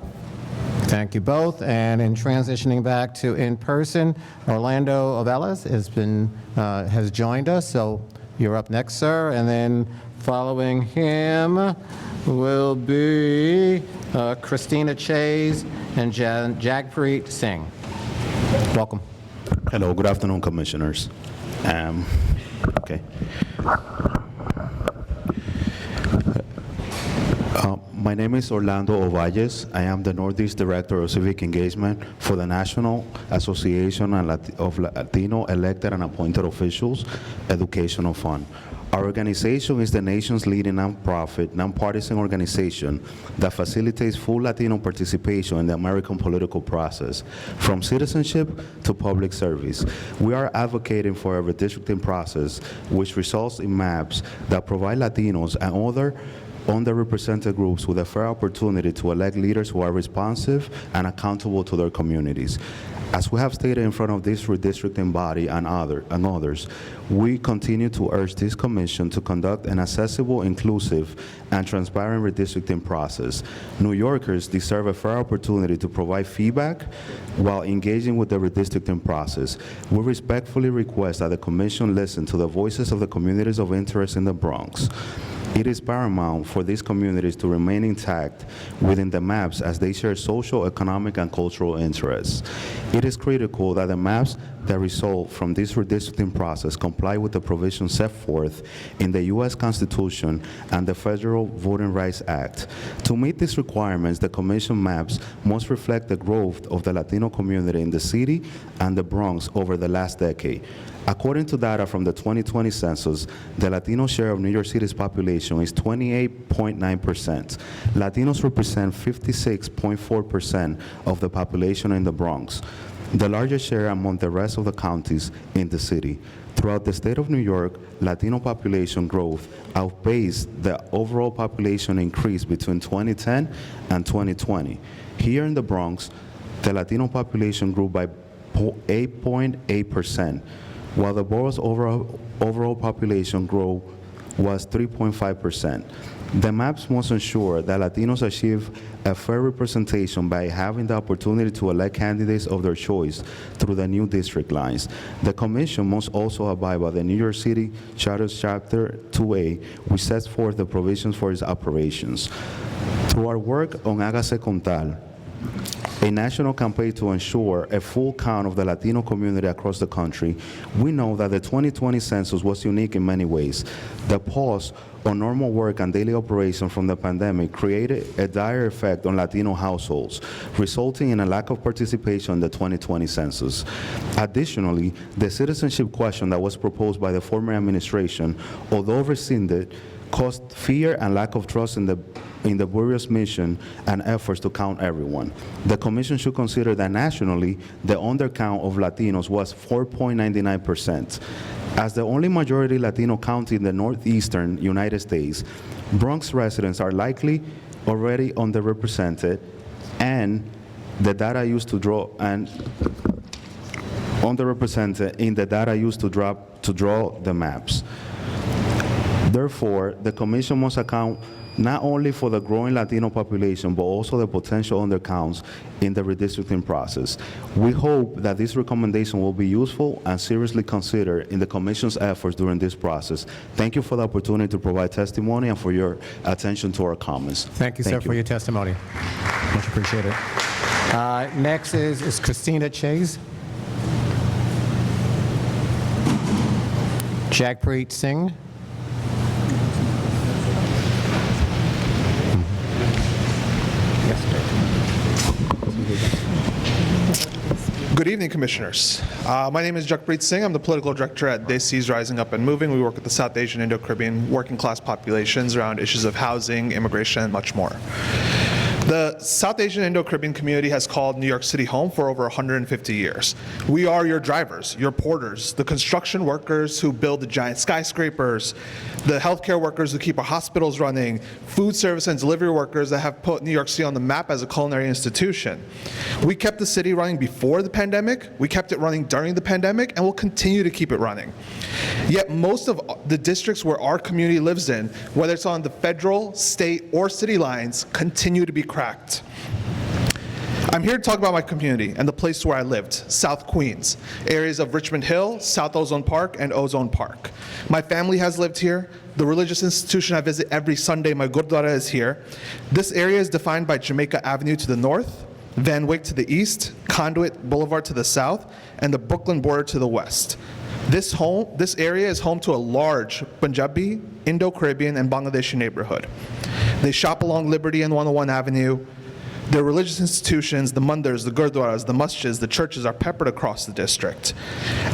Thank you both. And in transitioning back to in-person, Orlando Avelas has joined us. So you're up next, sir. And then following him will be Christina Chase and Jagpreet Singh. Welcome. Hello, good afternoon, commissioners. Okay. My name is Orlando Ovalles. I am the Northeast Director of Civic Engagement for the National Association of Latino Elected and Appointed Officials Educational Fund. Our organization is the nation's leading nonprofit, nonpartisan organization that facilitates full Latino participation in the American political process, from citizenship to public service. We are advocating for a redistricting process which results in maps that provide Latinos and other underrepresented groups with a fair opportunity to elect leaders who are responsive and accountable to their communities. As we have stated in front of this redistricting body and others, we continue to urge this commission to conduct an accessible, inclusive, and transparent redistricting process. New Yorkers deserve a fair opportunity to provide feedback while engaging with the redistricting process. We respectfully request that the commission listen to the voices of the communities of interest in the Bronx. It is paramount for these communities to remain intact within the maps as they share social, economic, and cultural interests. It is critical that the maps that result from this redistricting process comply with the provisions set forth in the U.S. Constitution and the Federal Voting Rights Act. To meet these requirements, the Commission maps must reflect the growth of the Latino community in the city and the Bronx over the last decade. According to data from the 2020 census, the Latino share of New York City's population is 28.9%. Latinos represent 56.4% of the population in the Bronx, the largest share among the rest of the counties in the city. Throughout the state of New York, Latino population growth outpaced the overall population increase between 2010 and 2020. Here in the Bronx, the Latino population grew by 8.8%, while the borough's overall population growth was 3.5%. The maps must ensure that Latinos achieve a fair representation by having the opportunity to elect candidates of their choice through the new district lines. The Commission must also abide by the New York City Charter Chapter 2A, which sets forth the provisions for its operations. Through our work on Hágase Contar, a national campaign to ensure a full count of the Latino community across the country, we know that the 2020 census was unique in many ways. The pause on normal work and daily operation from the pandemic created a dire effect on Latino households, resulting in a lack of participation in the 2020 census. Additionally, the citizenship question that was proposed by the former administration, although rescinded, caused fear and lack of trust in the Bureau's mission and efforts to count everyone. The Commission should consider that nationally, the undercount of Latinos was 4.99%. As the only majority Latino county in the northeastern United States, Bronx residents are likely already underrepresented, and the data used to draw underrepresented in the data used to draw the maps. Therefore, the Commission must account not only for the growing Latino population, but also the potential undercounts in the redistricting process. We hope that this recommendation will be useful and seriously considered in the Commission's efforts during this process. Thank you for the opportunity to provide testimony and for your attention to our comments. Thank you, sir, for your testimony. Much appreciated. Next is Christina Chase. Jagpreet Singh. Good evening, Commissioners. My name is Jagpreet Singh. I'm the Political Director at DC's Rising Up and Moving. We work with the South Asian, Indo-Caribbean, working class populations around issues of housing, immigration, and much more. The South Asian Indo-Caribbean community has called New York City home for over 150 years. We are your drivers, your porters, the construction workers who build the giant skyscrapers, the healthcare workers who keep our hospitals running, food service and delivery workers that have put New York City on the map as a culinary institution. We kept the city running before the pandemic, we kept it running during the pandemic, and we'll continue to keep it running. Yet most of the districts where our community lives in, whether it's on the federal, state, or city lines, continue to be cracked. I'm here to talk about my community and the place where I lived, South Queens, areas of Richmond Hill, South Ozone Park, and Ozone Park. My family has lived here. The religious institution I visit every Sunday, my Gurdwara, is here. This area is defined by Jamaica Avenue to the north, Van Wyck to the east, Conduit Boulevard to the south, and the Brooklyn border to the west. This area is home to a large Punjabi, Indo-Caribbean, and Bangladeshi neighborhood. They shop along Liberty and 101 Avenue. Their religious institutions, the mandars, the gurdwaras, the masjids, the churches are peppered across the district.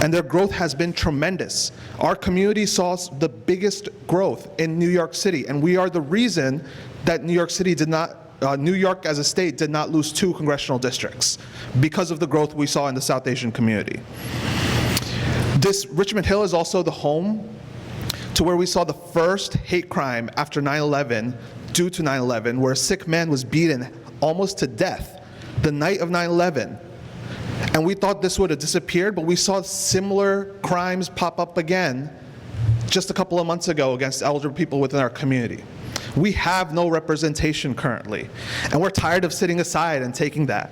And their growth has been tremendous. Our community saw the biggest growth in New York City, and we are the reason that New York City did not, New York as a state did not lose 2 congressional districts because of the growth we saw in the South Asian community. This Richmond Hill is also the home to where we saw the first hate crime after 9/11, due to 9/11, where a Sikh man was beaten almost to death the night of 9/11. And we thought this would have disappeared, but we saw similar crimes pop up again just a couple of months ago against elderly people within our community. We have no representation currently, and we're tired of sitting aside and taking that.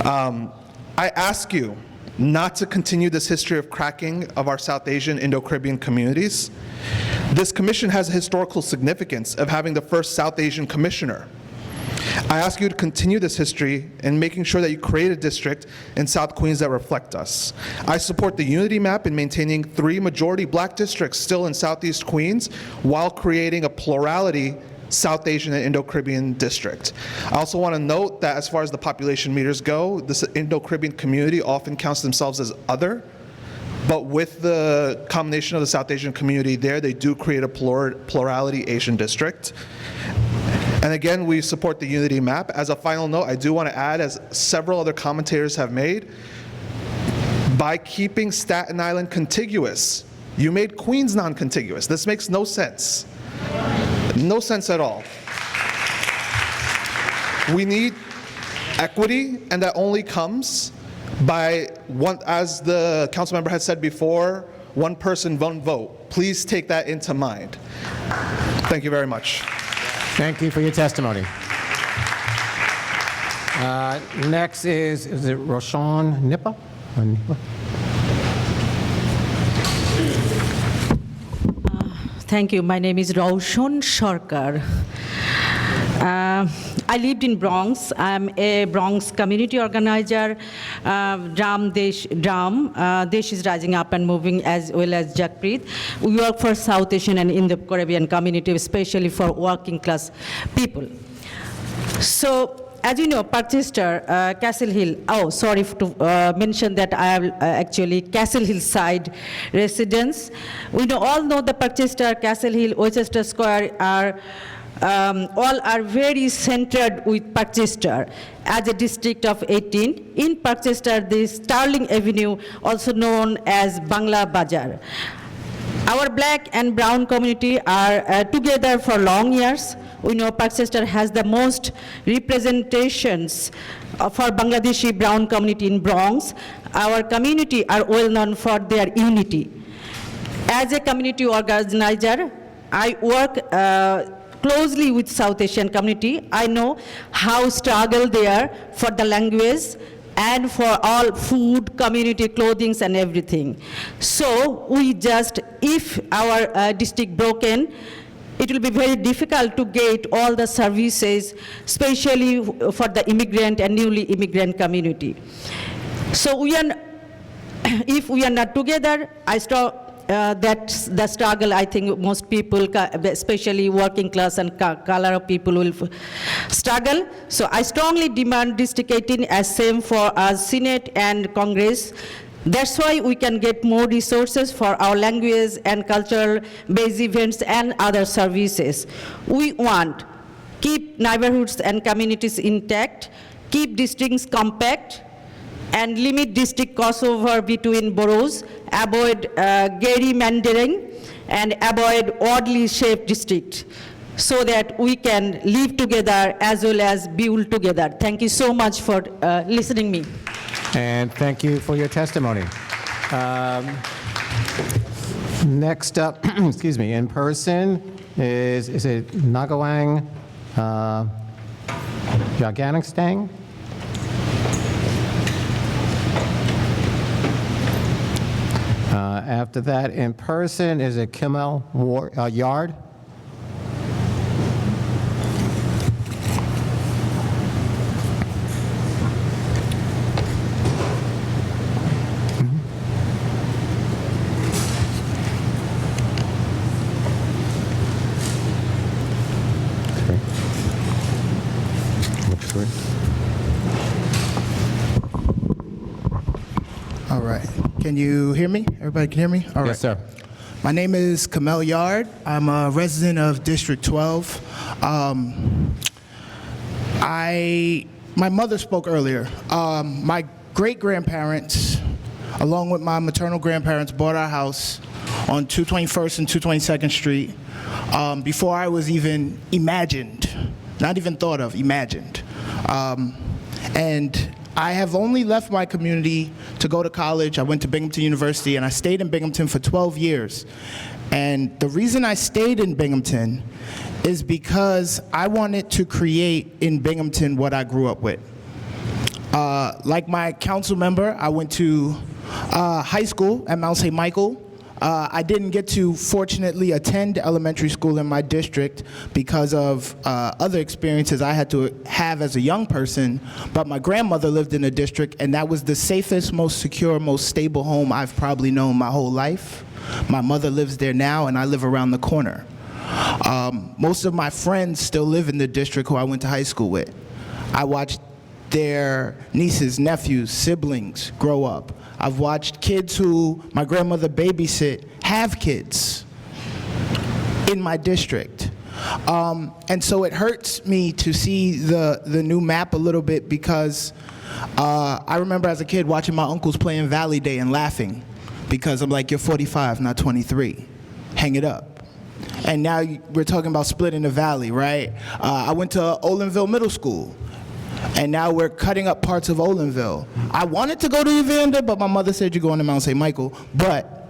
I ask you, not to continue this history of cracking of our South Asian Indo-Caribbean communities. This commission has a historical significance of having the first South Asian commissioner. I ask you to continue this history in making sure that you create a district in South Queens that reflect us. I support the unity map in maintaining 3 majority black districts still in Southeast Queens while creating a plurality South Asian and Indo-Caribbean district. I also want to note that as far as the population meters go, this Indo-Caribbean community often counts themselves as other, but with the combination of the South Asian community there, they do create a plurality Asian district. And again, we support the unity map. As a final note, I do want to add, as several other commentators have made, by keeping Staten Island contiguous, you made Queens non-contiguous. This makes no sense. No sense at all. We need equity, and that only comes by one, as the council member has said before, one person, one vote. Please take that into mind. Thank you very much. Thank you for your testimony. Next is it Roshan Nippa? Thank you. My name is Roshan Sarkar. I lived in Bronx. I'm a Bronx community organizer. Desh is Rising Up and Moving, as well as Jakpreet. We work for South Asian and Indo-Caribbean community, especially for working class people. So, as you know, Parkchester, Castle Hill, sorry to mention that I am actually Castle Hill side residents. We all know the Parkchester, Castle Hill, Westchester Square are all are very centered with Parkchester as a district of 18. In Parkchester, the Starling Avenue, also known as Bangla Bazaar. Our black and brown community are together for long years. We know Parkchester has the most representations for Bangladeshi brown community in Bronx. Our community are well known for their unity. As a community organizer, I work closely with South Asian community. I know how struggle they are for the language and for all food, community, clothing, and everything. So we just, if our district broken, it will be very difficult to get all the services, especially for the immigrant and newly immigrant community. So we are, if we are not together, that's the struggle I think most people, especially working class and color of people, will struggle. So I strongly demand District 18 as same for our Senate and Congress. That's why we can get more resources for our language and cultural based events and other services. We want keep neighborhoods and communities intact, keep districts compact, and limit district crossover between boroughs, avoid gerrymandering, and avoid oddly shaped districts, so that we can live together as well as build together. Thank you so much for listening me. And thank you for your testimony. Next up, excuse me, in person is it Nagawang Yaganistang? After that, in person, is it Kimmel Yard? All right. Can you hear me? Everybody can hear me? All right. Yes, sir. My name is Kamel Yard. I'm a resident of District 12. My mother spoke earlier. My great-grandparents, along with my maternal grandparents, bought our house on 221st and 222nd Street before I was even imagined, not even thought of, imagined. And I have only left my community to go to college. I went to Binghamton University, and I stayed in Binghamton for 12 years. And the reason I stayed in Binghamton is because I wanted to create in Binghamton what I grew up with. Like my council member, I went to High school at Mount St. Michael. I didn't get to, fortunately, attend elementary school in my district because of other experiences I had to have as a young person, but my grandmother lived in the district, and that was the safest, most secure, most stable home I've probably known my whole life. My mother lives there now, and I live around the corner. Most of my friends still live in the district who I went to high school with. I watched their nieces, nephews, siblings grow up. I've watched kids who my grandmother babysit have kids in my district. And so it hurts me to see the new map a little bit because I remember as a kid watching my uncles playing Valley Day and laughing because I'm like, you're 45, not 23. Hang it up. And now we're talking about splitting the valley, right? I went to Olinville Middle School. And now we're cutting up parts of Olinville. I wanted to go to Evander, but my mother said you're going to Mount St. Michael. But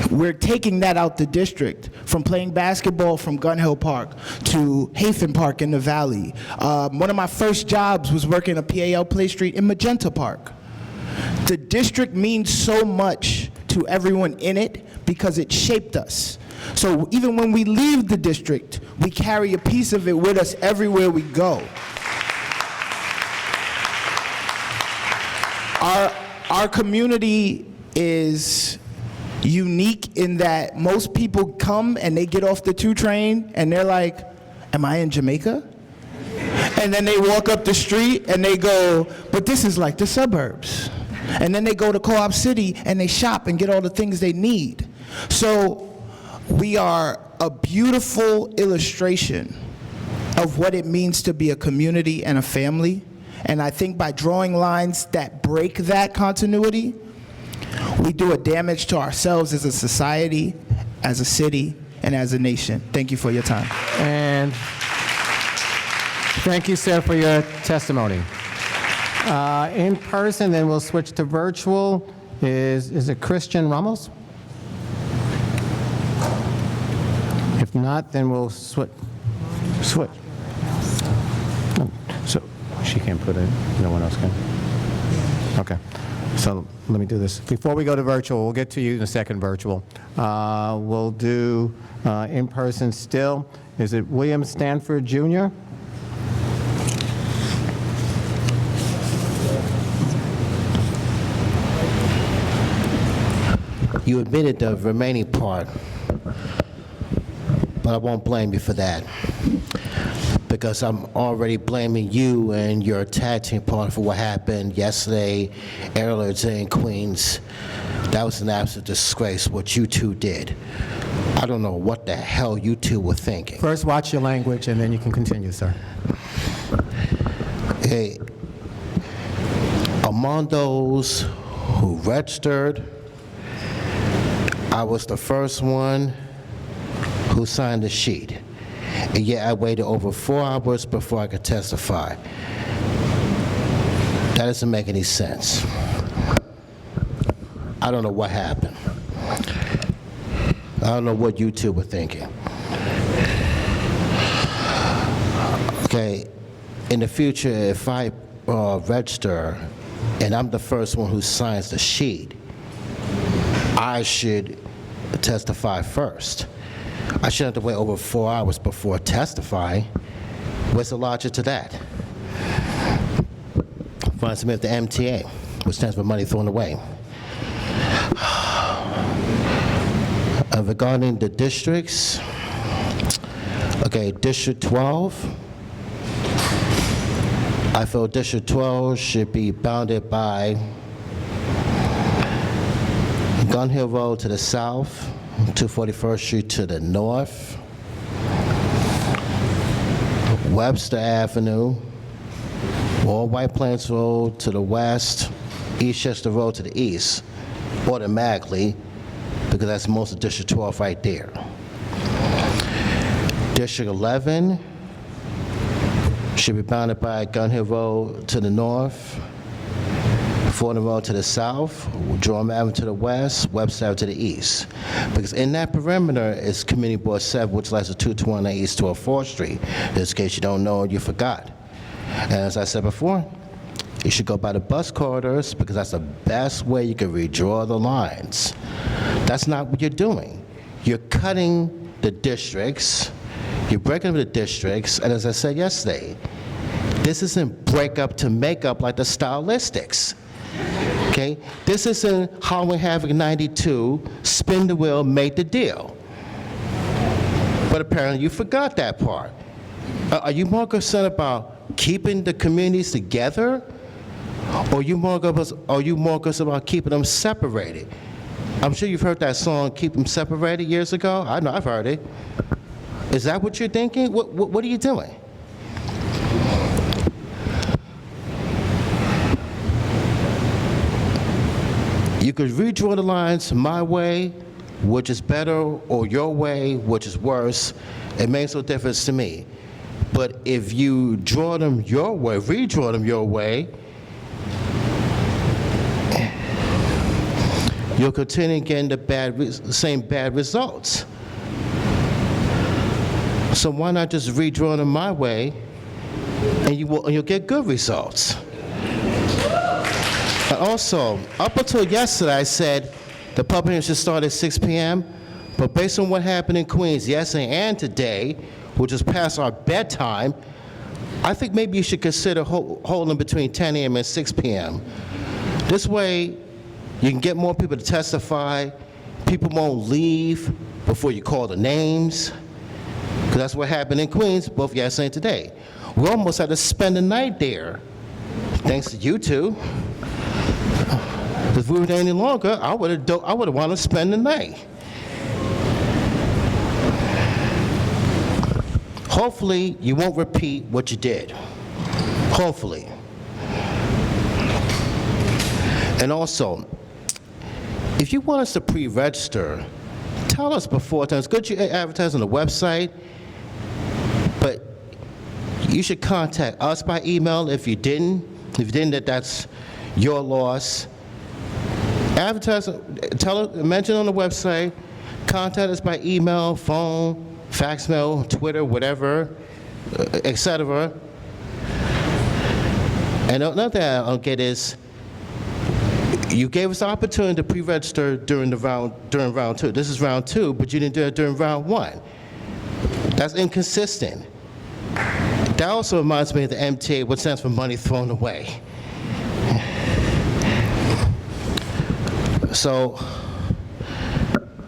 we're taking that out the district, from playing basketball from Gun Hill Park to Hafen Park in the Valley. One of my first jobs was working at PAL Play Street in Magenta Park. The district means so much to everyone in it because it shaped us. So even when we leave the district, we carry a piece of it with us everywhere we go. Our community is unique in that most people come and they get off the 2 train and they're like, am I in Jamaica? And then they walk up the street and they go, but this is like the suburbs. And then they go to Co-op City and they shop and get all the things they need. So we are a beautiful illustration of what it means to be a community and a family. And I think by drawing lines that break that continuity, we do a damage to ourselves as a society, as a city, and as a nation. Thank you for your time. And thank you, sir, for your testimony. In person, then we'll switch to virtual. Is it Christian Ramos? If not, then we'll switch. So she can't put it, no one else can? Okay, so let me do this. Before we go to virtual, we'll get to you in a second, virtual. We'll do in person still. Is it William Stanford Jr.? You admitted the remaining part, but I won't blame you for that, because I'm already blaming you and your tag team partner for what happened yesterday, Airlords in Queens. That was an absolute disgrace, what you two did. I don't know what the hell you two were thinking. First, watch your language, and then you can continue, sir. Hey, among those who registered, I was the first one who signed the sheet. And yet I waited over 4 hours before I could testify. That doesn't make any sense. I don't know what happened. I don't know what you two were thinking. Okay, in the future, if I register and I'm the first one who signs the sheet, I should testify first. I shouldn't have to wait over 4 hours before testifying. What's the logic to that? Reminds me of the MTA, which stands for money thrown away. Regarding the districts, okay, District 12, I feel District 12 should be bounded by Gun Hill Road to the south, 241st Street to the north, Webster Avenue, or White Plains Road to the west, Eastchester Road to the east, automatically, because that's most of District 12 right there. District 11 should be bounded by Gun Hill Road to the north, Fordham Road to the south, Jerome Avenue to the west, Webster Avenue to the east. Because in that perimeter is Community Board 7, which lies at 229 East 12th Street. In case you don't know, you forgot. And as I said before, You should go by the bus corridors because that's the best way you can redraw the lines. That's not what you're doing. You're cutting the districts, you're breaking up the districts, and as I said yesterday, this isn't break up to make up like the stylistics. Okay? This isn't Halloween Havoc 92, spin the wheel, make the deal. But apparently you forgot that part. Are you more concerned about keeping the communities together? Or are you more concerned about keeping them separated? I'm sure you've heard that song, Keep Them Separated, years ago. I know, I've heard it. Is that what you're thinking? What are you doing? You could redraw the lines my way, which is better, or your way, which is worse. It makes no difference to me. But if you draw them your way, redraw them your way, you'll continue getting the same bad results. So why not just redraw them my way, and you'll get good results. And also, up until yesterday, I said the public hearing should start at 6 p.m., but based on what happened in Queens yesterday and today, which is past our bedtime, I think maybe you should consider holding between 10 a.m. and 6 p.m. This way, you can get more people to testify, people won't leave before you call the names, because that's what happened in Queens, both yesterday and today. We almost had to spend the night there, thanks to you two. If we were there any longer, I would have wanted to spend the night. Hopefully, you won't repeat what you did. Hopefully. And also, if you want us to pre-register, tell us before. It's good you advertise on the website, but you should contact us by email if you didn't. If you didn't, that's your loss. Advertise, mention on the website, contact us by email, phone, fax mail, Twitter, whatever, etc. And another thing I don't get is, you gave us the opportunity to pre-register during round 2. This is round 2, but you didn't do it during round 1. That's inconsistent. That also reminds me of the MTA, which stands for money thrown away. So,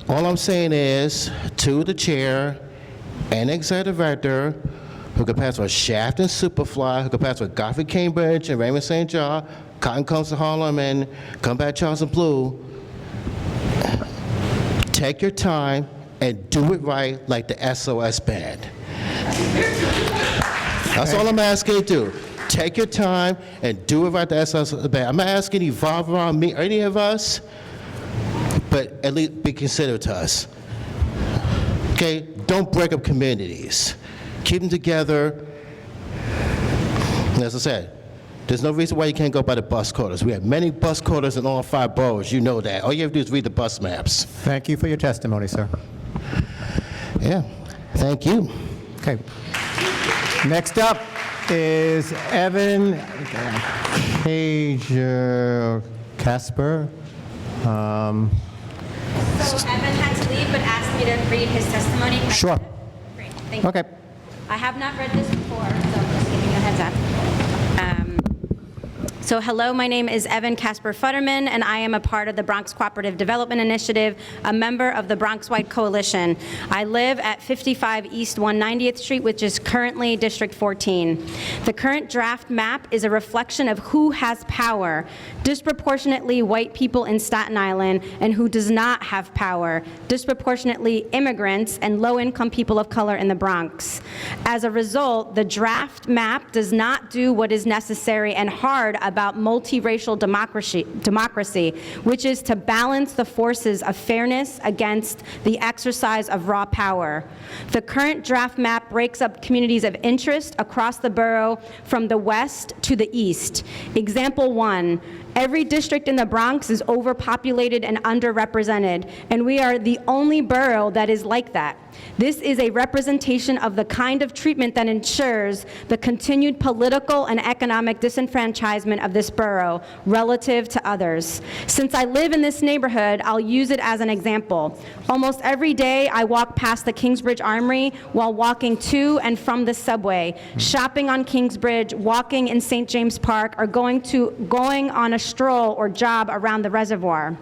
all I'm saying is, to the chair and executive director, who could pass for Shaft and Superfly, who could pass for Godfrey Cambridge and Raymond St. John, Cotton Comes to Harlem, and Come Back Charles and Blue, take your time and do it right like the SOS Band. That's all I'm asking you to do. Take your time and do it right like the SOS Band. I'm not asking you to evolve around me or any of us, but at least be considerate to us. Okay? Don't break up communities. Keep them together. And as I said, there's no reason why you can't go by the bus corridors. We have many bus corridors in all 5 boroughs. You know that. All you have to do is read the bus maps. Thank you for your testimony, sir. Yeah, thank you. Okay. Next up is Evan Casper. So Evan had to leave, but asked me to read his testimony. Sure. Great, thank you. Okay. I have not read this before, so I'm just giving you a heads up. So hello, my name is Evan Casper Futterman, and I am a part of the Bronx Cooperative Development Initiative, a member of the Bronx-wide coalition. I live at 55 East 190th Street, which is currently District 14. The current draft map is a reflection of who has power, disproportionately white people in Staten Island, and who does not have power, disproportionately immigrants and low-income people of color in the Bronx. As a result, the draft map does not do what is necessary and hard about multiracial democracy, which is to balance the forces of fairness against the exercise of raw power. The current draft map breaks up communities of interest across the borough from the west to the east. Example 1, Every district in the Bronx is overpopulated and underrepresented, and we are the only borough that is like that. This is a representation of the kind of treatment that ensures the continued political and economic disenfranchisement of this borough relative to others. Since I live in this neighborhood, I'll use it as an example. Almost every day, I walk past the Kingsbridge Armory while walking to and from the subway, shopping on Kingsbridge, walking in St. James Park, or going on a stroll or job around the reservoir.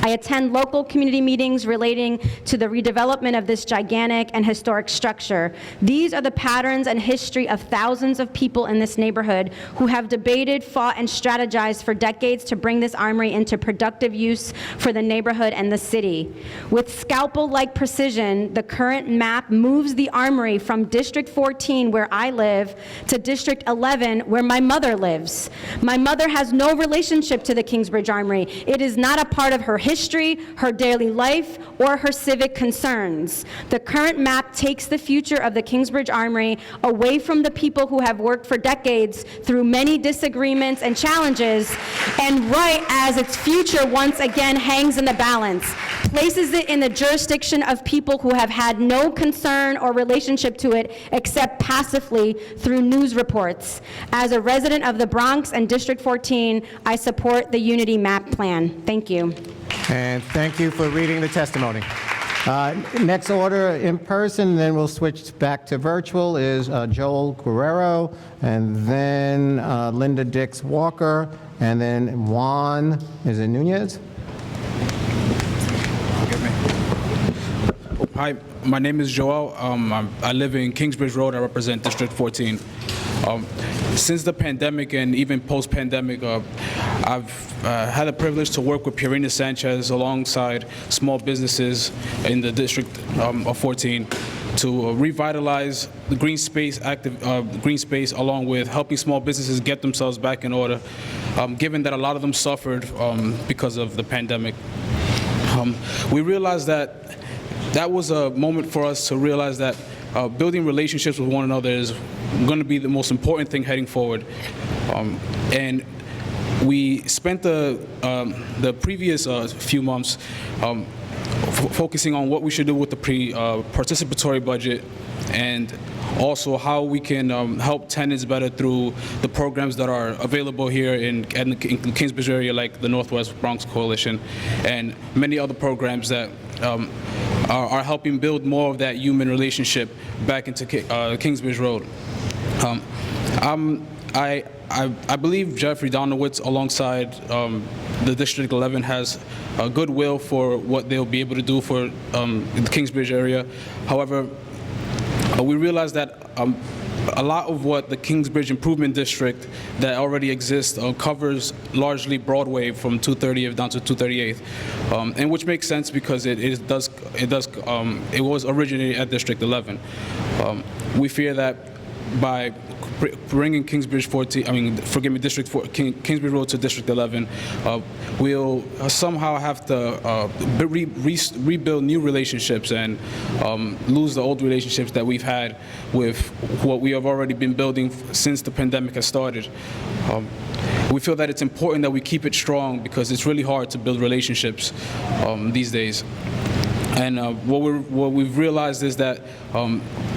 I attend local community meetings relating to the redevelopment of this gigantic and historic structure. These are the patterns and history of thousands of people in this neighborhood who have debated, fought, and strategized for decades to bring this armory into productive use for the neighborhood and the city. With scalpel-like precision, the current map moves the armory from District 14, where I live, to District 11, where my mother lives. My mother has no relationship to the Kingsbridge Armory. It is not a part of her history, her daily life, or her civic concerns. The current map takes the future of the Kingsbridge Armory away from the people who have worked for decades through many disagreements and challenges, and right as its future once again hangs in the balance, places it in the jurisdiction of people who have had no concern or relationship to it except passively through news reports. As a resident of the Bronx and District 14, I support the Unity Map Plan. Thank you. And thank you for reading the testimony. Next order in person, then we'll switch back to virtual, is Joel Guerrero, and then Linda Dix Walker, and then Juan, is it Nunez? Hi, my name is Joel. I live in Kingsbridge Road. I represent District 14. Since the pandemic and even post-pandemic, I've had the privilege to work with Purina Sanchez alongside small businesses in the District of 14 to revitalize the green space, green space, along with helping small businesses get themselves back in order, given that a lot of them suffered because of the pandemic. We realized that that was a moment for us to realize that building relationships with one another is going to be the most important thing heading forward. And we spent the previous few months focusing on what we should do with the participatory budget, and also how we can help tenants better through the programs that are available here in the Kingsbridge area, like the Northwest Bronx Coalition, and many other programs that are helping build more of that human relationship back into Kingsbridge Road. I believe Jeffrey Dinowitz, alongside the District 11, has a goodwill for what they'll be able to do for the Kingsbridge area. However, we realize that a lot of what the Kingsbridge Improvement District that already exists covers largely Broadway from 230th down to 238th, and which makes sense because it was originated at District 11. We fear that by bringing Kingsbridge Kingsbridge Road to District 11, we'll somehow have to rebuild new relationships and lose the old relationships that we've had with what we have already been building since the pandemic has started. We feel that it's important that we keep it strong because it's really hard to build relationships these days. And what we've realized is that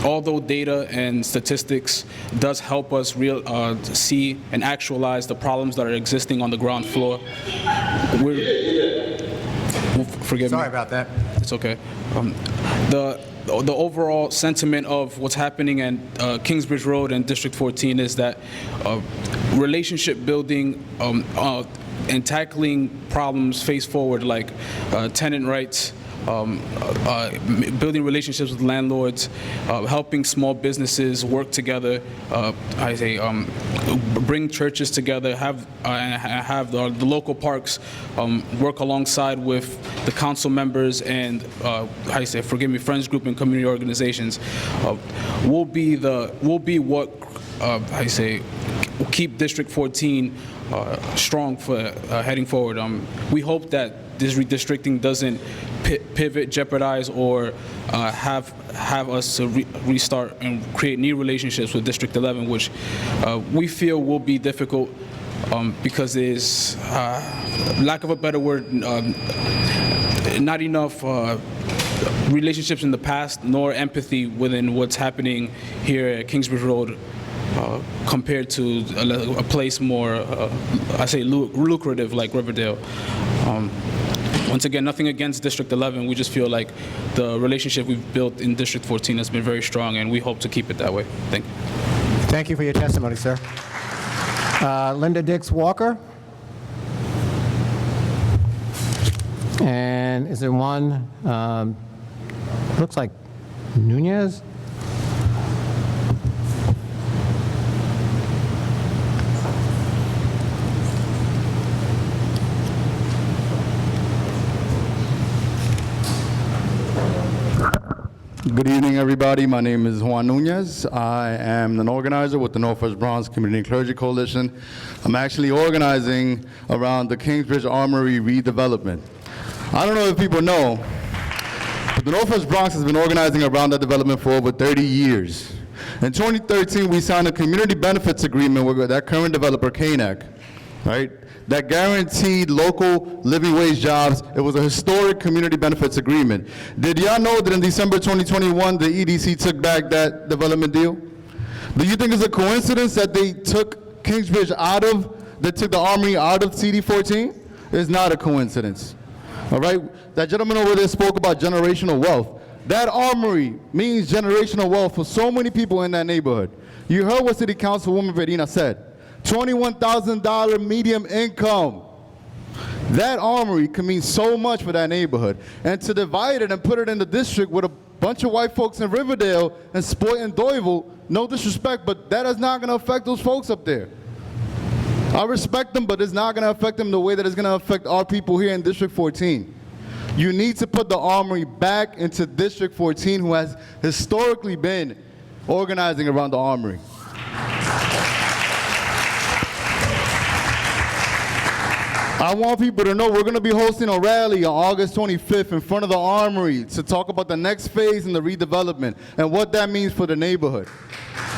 although data and statistics does help us see and actualize the problems that are existing on the ground floor, forgive me. Sorry about that. It's okay. The overall sentiment of what's happening at Kingsbridge Road and District 14 is that relationship building and tackling problems face forward, like tenant rights, building relationships with landlords, helping small businesses work together, bring churches together, have the local parks work alongside with the council members and friends group and community organizations will be what keep District 14 strong for heading forward. We hope that this redistricting doesn't pivot, jeopardize, or have us to restart and create new relationships with District 11, which we feel will be difficult because there's, lack of a better word, not enough relationships in the past, nor empathy within what's happening here at Kingsbridge Road compared to a place more, I say, lucrative like Riverdale. Once again, nothing against District 11. We just feel like the relationship we've built in District 14 has been very strong, and we hope to keep it that way. Thank you. Thank you for your testimony, sir. Linda Dix Walker. And is there one, looks like Nunez? Good evening, everybody. My name is Juan Nunez. I am an organizer with the Northwest Bronx Community Clergy Coalition. I'm actually organizing around the Kingsbridge Armory redevelopment. I don't know if people know, but the Northwest Bronx has been organizing around that development for over 30 years. In 2013, we signed a community benefits agreement with that current developer, KNEC, right? That guaranteed local living wage jobs. It was a historic community benefits agreement. Did y'all know that in December 2021, the EDC took back that development deal? Do you think it's a coincidence that they took Kingsbridge they took the Armory out of CD14? It's not a coincidence, all right? That gentleman over there spoke about generational wealth. That Armory means generational wealth for so many people in that neighborhood. You heard what City Councilwoman Verena said. $21,000 medium income. That Armory can mean so much for that neighborhood. And to divide it and put it in the district with a bunch of white folks in Riverdale and Spoit and Doyville, no disrespect, but that is not going to affect those folks up there. I respect them, but it's not going to affect them the way that it's going to affect our people here in District 14. You need to put the Armory back into District 14, who has historically been organizing around the Armory. I want people to know we're going to be hosting a rally on August 25th in front of the Armory to talk about the next phase in the redevelopment and what that means for the neighborhood.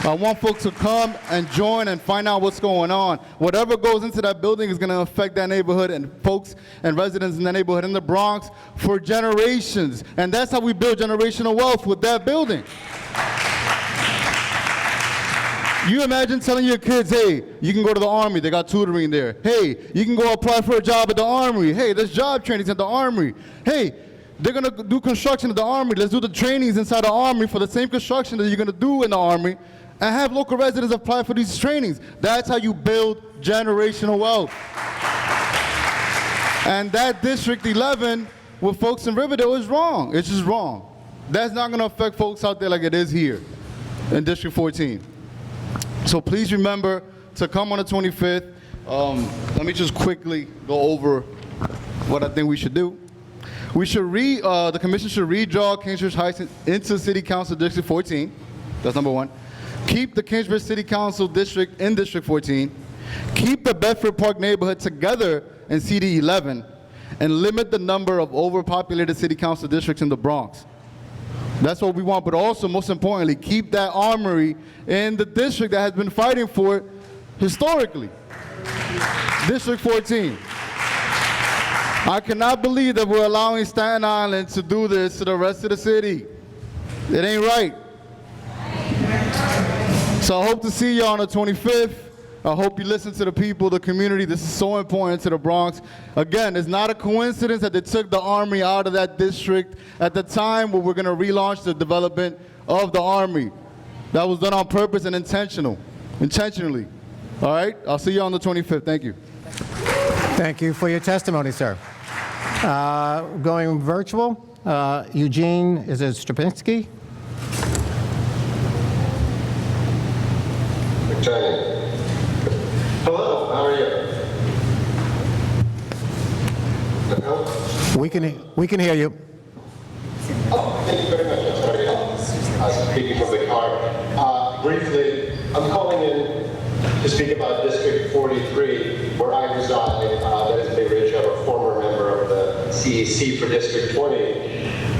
I want folks to come and join and find out what's going on. Whatever goes into that building is going to affect that neighborhood and folks and residents in that neighborhood in the Bronx for generations. And that's how we build generational wealth, with that building. You imagine telling your kids, hey, you can go to the Army, they got tutoring there. Hey, you can go apply for a job at the Armory. Hey, there's job trainings at the Armory. Hey, they're gonna do construction at the Armory. Let's do the trainings inside the Armory for the same construction that you're gonna do in the Armory, and have local residents apply for these trainings. That's how you build generational wealth. And that District 11 with folks in Riverdale is wrong. It's just wrong. That's not gonna affect folks out there like it is here in District 14. So please remember to come on the 25th. Let me just quickly go over what I think we should do. We should the commission should redraw Kingsbridge Heights into City Council District 14. That's number one. Keep the Kingsbridge City Council District in District 14. Keep the Bedford Park neighborhood together in CD 11, and limit the number of overpopulated City Council districts in the Bronx. That's what we want, but also, most importantly, keep that Armory in the district that has been fighting for it historically. District 14. I cannot believe that we're allowing Staten Island to do this to the rest of the city. It ain't right. So I hope to see you on the 25th. I hope you listen to the people, the community. This is so important to the Bronx. Again, it's not a coincidence that they took the Armory out of that district at the time where we're going to relaunch the development of the Armory. That was done on purpose and intentionally. All right? I'll see you on the 25th. Thank you. Thank you for your testimony, sir. Going virtual, Eugene, is it Strapinski? Hello, how are you? We can hear you. Oh, thank you very much. I'm sorry. I'm speaking from the car. Briefly, I'm calling in to speak about District 43, where I reside. That is Bay Ridge. I'm a former member of the CEC for District 20.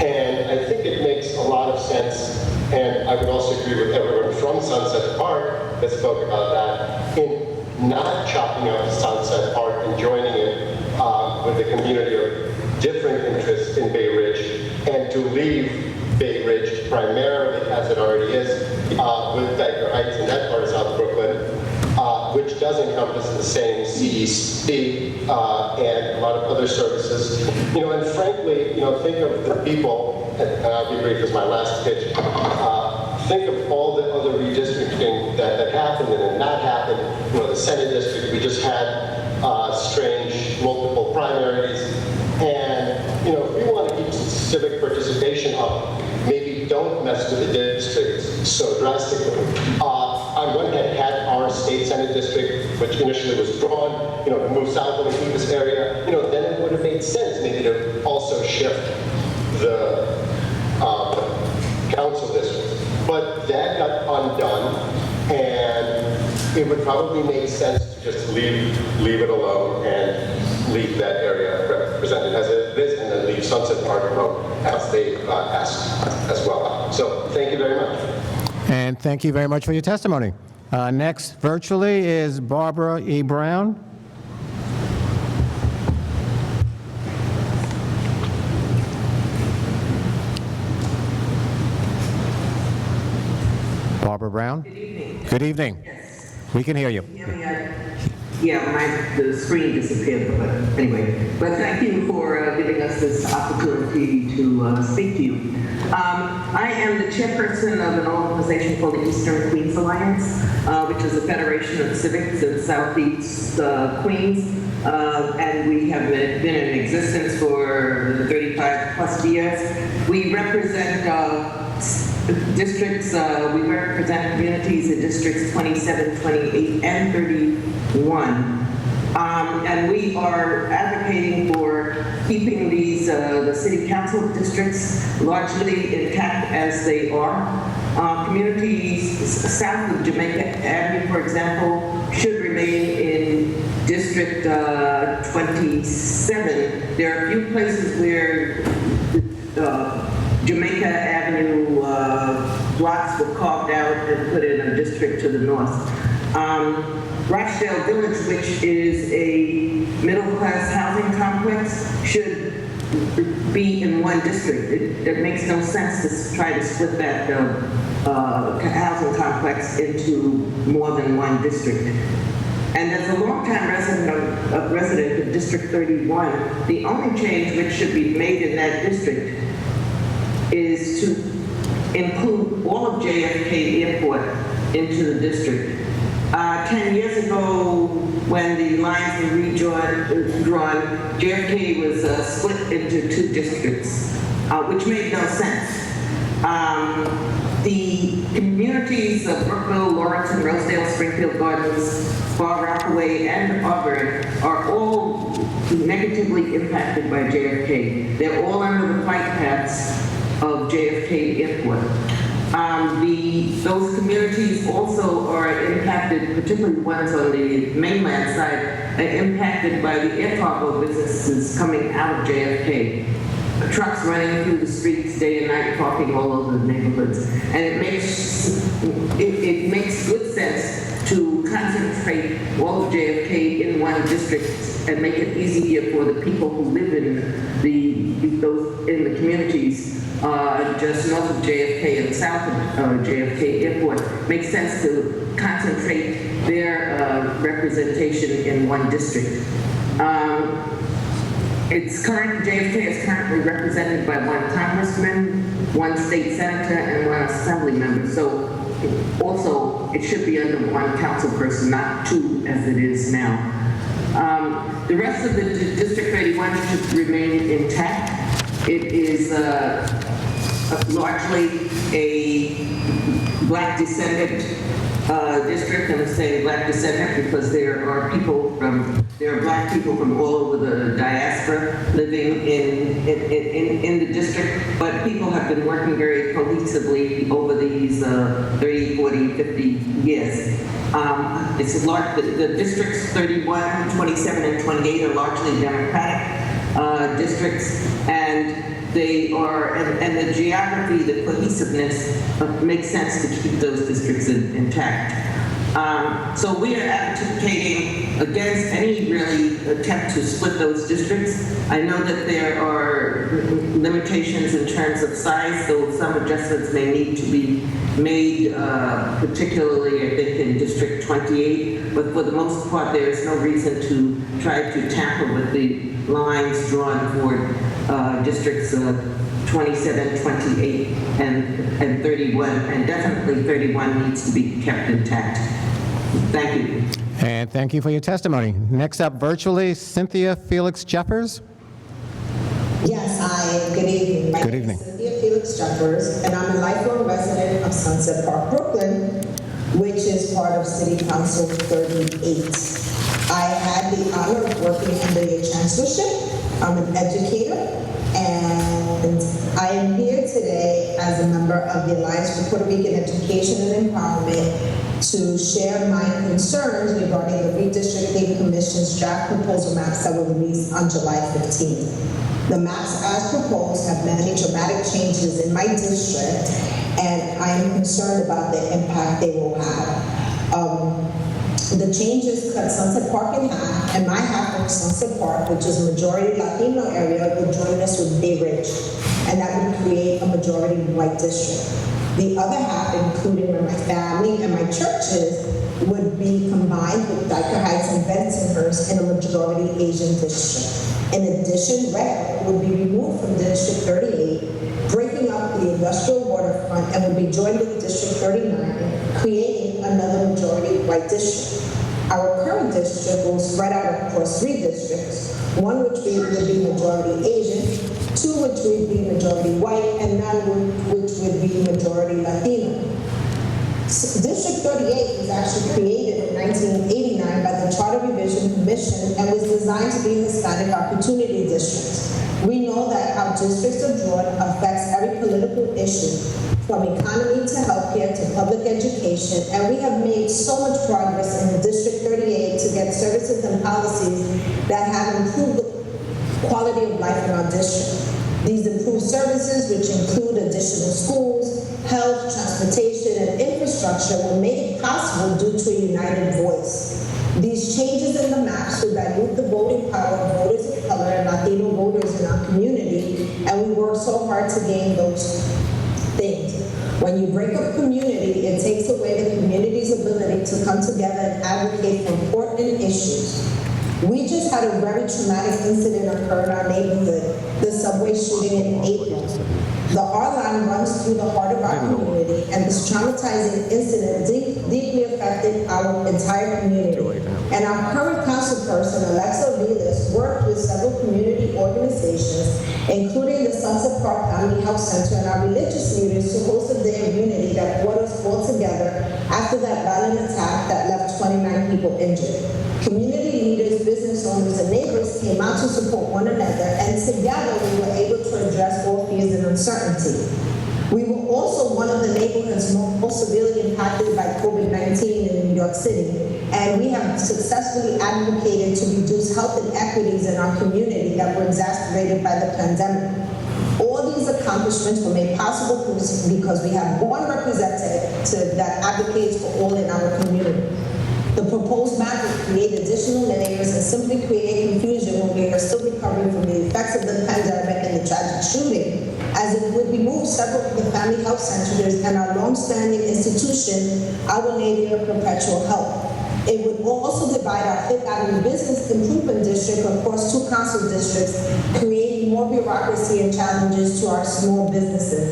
And I think it makes a lot of sense, and I would also agree with everyone from Sunset Park that spoke about that. In not chopping up Sunset Park and joining it with the community of different interests in Bay Ridge, and to leave Bay Ridge primarily, as it already is, with Dyker Heights and that part of South Brooklyn, which does encompass the same CEC and a lot of other services. And frankly, think of the people, and I'll be brief as my last pitch, think of all the other redistricting that happened and did not happen. The Senate district, we just had strange multiple primaries. And, if we want to keep civic participation up, maybe don't mess with the districts so drastically. On one hand, had our state Senate district, which initially was drawn, to move south of the Cleveland area, then it would have made sense maybe to also shift the council districts. But that got undone, and it would probably make sense to just leave it alone and leave that area represented as it is, and then leave Sunset Park alone as they asked as well. So thank you very much. And thank you very much for your testimony. Next, virtually, is Barbara E. Brown. Barbara Brown? Good evening. Good evening. Yes. We can hear you. The screen disappeared, but anyway. But thank you for giving us this opportunity to speak to you. I am the chairperson of an organization called the Eastern Queens Alliance, which is a federation of civics in Southeast Queens. And we have been in existence for 35 plus years. We represent districts, we represent communities in districts 27, 28, and 31. And we are advocating for keeping these, the city council districts largely intact as they are. Communities south of Jamaica Avenue, for example, should remain in District 27. There are a few places where Jamaica Avenue blocks were carved out and put in a district to the north. Rochdale Village, which is a middle-class housing complex, should be in one district. It makes no sense to try to split that housing complex into more than one district. And as a longtime resident of District 31, the only change which should be made in that district is to include all of JFK Airport into the district. 10 years ago, when the lines were redrawn, JFK was split into two districts, which made no sense. The communities of Brookville, Lawrence, and Rosedale, Springfield Gardens, Far Rockaway, and Auburn are all negatively impacted by JFK. They're all under the flight paths of JFK Airport. Those communities also are impacted, particularly the ones on the mainland side, are impacted by the air cargo businesses coming out of JFK. Trucks running through the streets day and night, parking all over the neighborhoods. And it makes good sense to concentrate all of JFK in one district and make it easier for the people who live in the communities just north of JFK and south of JFK Airport. Makes sense to concentrate their representation in one district. JFK is currently represented by one congressman, one state senator, and one assembly member. So also, it should be under one council person, not two as it is now. The rest of the District 31 should remain intact. It is largely a black descendant district. I'm saying black descendant because there are black people from all over the diaspora living in the district, but people have been working very cohesively over these 30, 40, 50 years. It's the districts 31, 27, and 28 are largely Democratic districts, and they are, and the geography, the cohesiveness makes sense to keep those districts intact. So we are advocating against any really attempt to split those districts. I know that there are limitations in terms of size, so some adjustments may need to be made, particularly I think in District 28, but for the most part there is no reason to try to tamper with the lines drawn for districts 27, 28, and 31, and definitely 31 needs to be kept intact. Thank you. And thank you for your testimony. Next up, virtually, Cynthia Felix Jeffers. Yes, hi, good evening. Good evening. My name is Cynthia Felix Jeffers, and I'm a lifelong resident of Sunset Park, Brooklyn, which is part of City Council 38. I had the honor of working under your chancellorship. I'm an educator, and I am here today as a member of the Alliance for Puerto Rican Education and Empowerment to share my concerns regarding the Redistricting Commission's draft proposal maps that were released on July 15th. The maps as proposed have many dramatic changes in my district, and I am concerned about the impact they will have. The changes cut Sunset Park in half, and my half of Sunset Park, which is a majority Latino area, would join us with Bay Ridge, and that would create a majority white district. The other half, including my family and my churches, would be combined with Dyker Heights and Bensonhurst in a majority Asian district. In addition, Red would be removed from District 38, breaking up the industrial waterfront, and would be joined with District 39, creating another majority white district. Our current district will spread out across 3 districts, one which would be majority Asian, 2 which would be majority white, and none which would be majority Latino. District 38 was actually created in 1989 by the Charter Revision Commission and was designed to be a Hispanic Opportunity District. We know that how districts are drawn affects every political issue, from economy to healthcare to public education, and we have made so much progress in District 38 to get services and policies that have improved the quality of life in our district. These improved services, which include additional schools, health, transportation, and infrastructure, were made possible due to a united voice. These changes in the maps will dilute the voting power of voters of color and Latino voters in our community, and we work so hard to gain those things. When you break up community, it takes away the community's ability to come together and advocate for important issues. We just had a very traumatic incident occur in our neighborhood, the subway shooting in April. The R line runs through the heart of our community, and this traumatizing incident deeply affected our entire community. And our current councilperson, Alexa Vilas, worked with several community organizations, including the Sunset Park Family Health Center and our religious leaders, to host a day of unity that brought us all together after that violent attack that left 29 people injured. Community leaders, business owners, and neighbors came out to support one another, and together we were able to address all fears and uncertainty. We were also one of the neighborhoods most severely impacted by COVID-19 in New York City, and we have successfully advocated to reduce health inequities in our community that were exacerbated by the pandemic. All these accomplishments were made possible because we have one representative that advocates for all in our community. The proposed map would create additional layers and simply create confusion when we are still recovering from the effects of the pandemic and the tragic shooting, as it would remove several of the family health centers and our long-standing institution, Our Lady of Perpetual Health. It would also divide our Fifth Avenue Business Improvement District across 2 council districts, creating more bureaucracy and challenges to our small businesses.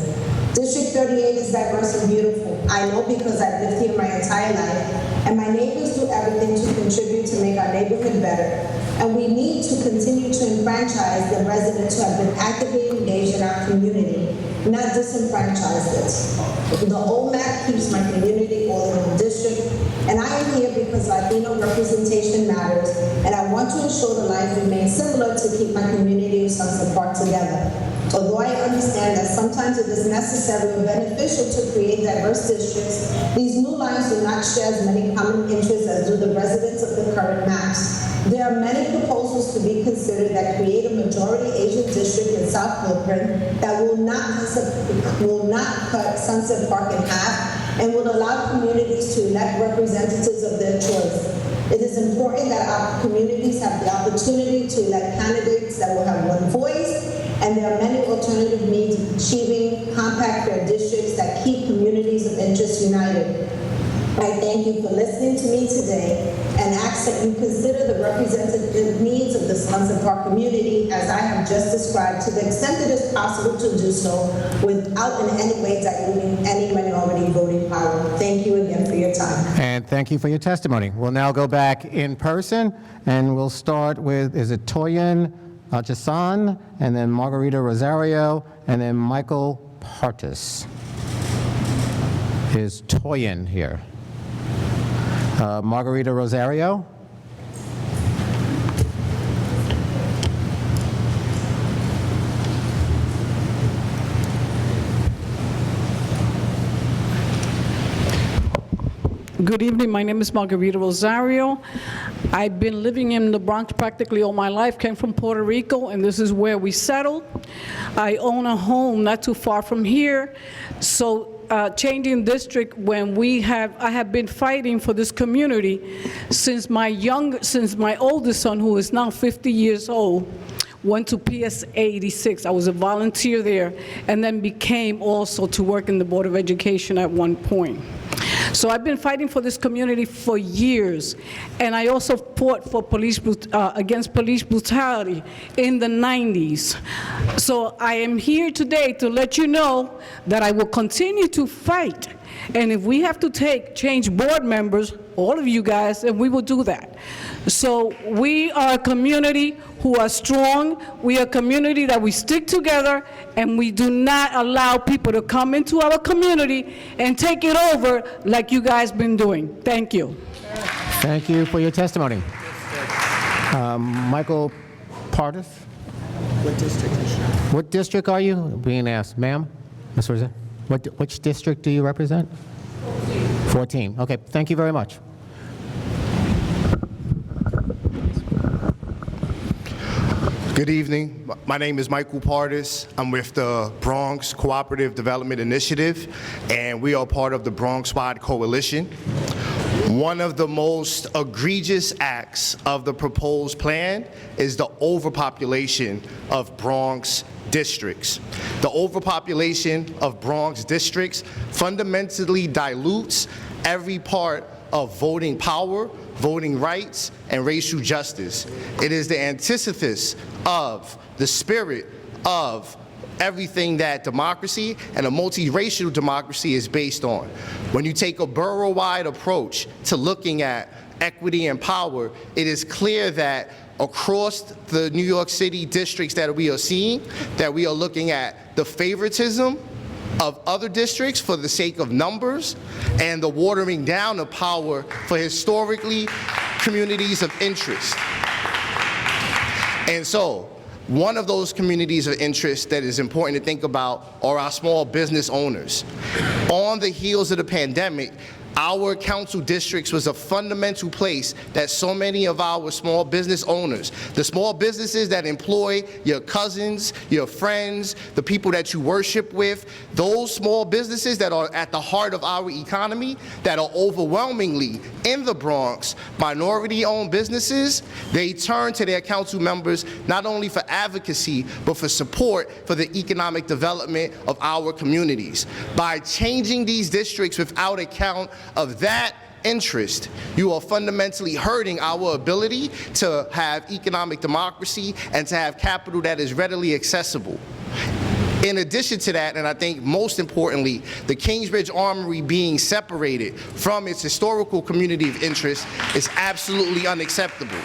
District 38 is diverse and beautiful. I know because I've lived here my entire life, and my neighbors do everything to contribute to make our neighborhood better. And we need to continue to enfranchise the residents who have been actively engaged in our community, not disenfranchise it. The old map keeps my community all in one district, and I am here because Latino representation matters, and I want to ensure the lines remain similar to keep my community of Sunset Park together. Although I understand that sometimes it is necessary or beneficial to create diverse districts, these new lines do not share as many common interests as do the residents of the current maps. There are many proposals to be considered that create a majority Asian district in South Brooklyn that will not cut Sunset Park in half and will allow communities to elect representatives of their choice. It is important that our communities have the opportunity to elect candidates that will have one voice, and there are many alternative means of achieving compact fair districts that keep communities of interest united. I thank you for listening to me today and ask that you consider the representative needs of the Sunset Park community as I have just described to the extent it is possible to do so without in any way diluting any minority voting power. Thank you again for your time. And thank you for your testimony. We'll now go back in person, and we'll start with, is it Toyin Jason, and then Margarita Rosario, and then Michael Partis. Is Toyin here? Margarita Rosario. Good evening, my name is Margarita Rosario. I've been living in the Bronx practically all my life, came from Puerto Rico, and this is where we settled. I own a home not too far from here, so changing district when I have been fighting for this community since my oldest son, who is now 50 years old, went to PS 86. I was a volunteer there, and then became also to work in the Board of Education at one point. So I've been fighting for this community for years, and I also fought for against police brutality in the 90s. So I am here today to let you know that I will continue to fight, and if we have to change board members, all of you guys, and we will do that. So we are a community who are strong. We are a community that we stick together, and we do not allow people to come into our community and take it over like you guys been doing. Thank you. Thank you for your testimony. Michael Partis? What district is she? What district are you being asked? Ma'am? Ms. Rosa? Which district do you represent? 14. Okay, thank you very much. Good evening. My name is Michael Partis. I'm with the Bronx Cooperative Development Initiative, and we are part of the Bronx Wide Coalition. One of the most egregious acts of the proposed plan is the overpopulation of Bronx districts. The overpopulation of Bronx districts fundamentally dilutes every part of voting power, voting rights, and racial justice. It is the antithesis of the spirit of everything that democracy and a multiracial democracy is based on. When you take a borough-wide approach to looking at equity and power, it is clear that across the New York City districts that we are seeing, that we are looking at the favoritism of other districts for the sake of numbers and the watering down of power for historically communities of interest. And so, one of those communities of interest that is important to think about are our small business owners. On the heels of the pandemic, our council districts was a fundamental place that so many of our small business owners, the small businesses that employ your cousins, your friends, the people that you worship with, those small businesses that are at the heart of our economy, that are overwhelmingly in the Bronx, minority-owned businesses, they turn to their council members not only for advocacy, but for support for the economic development of our communities. By changing these districts without account of that interest, you are fundamentally hurting our ability to have economic democracy and to have capital that is readily accessible. In addition to that, and I think most importantly, the Kingsbridge Armory being separated from its historical community of interest is absolutely unacceptable.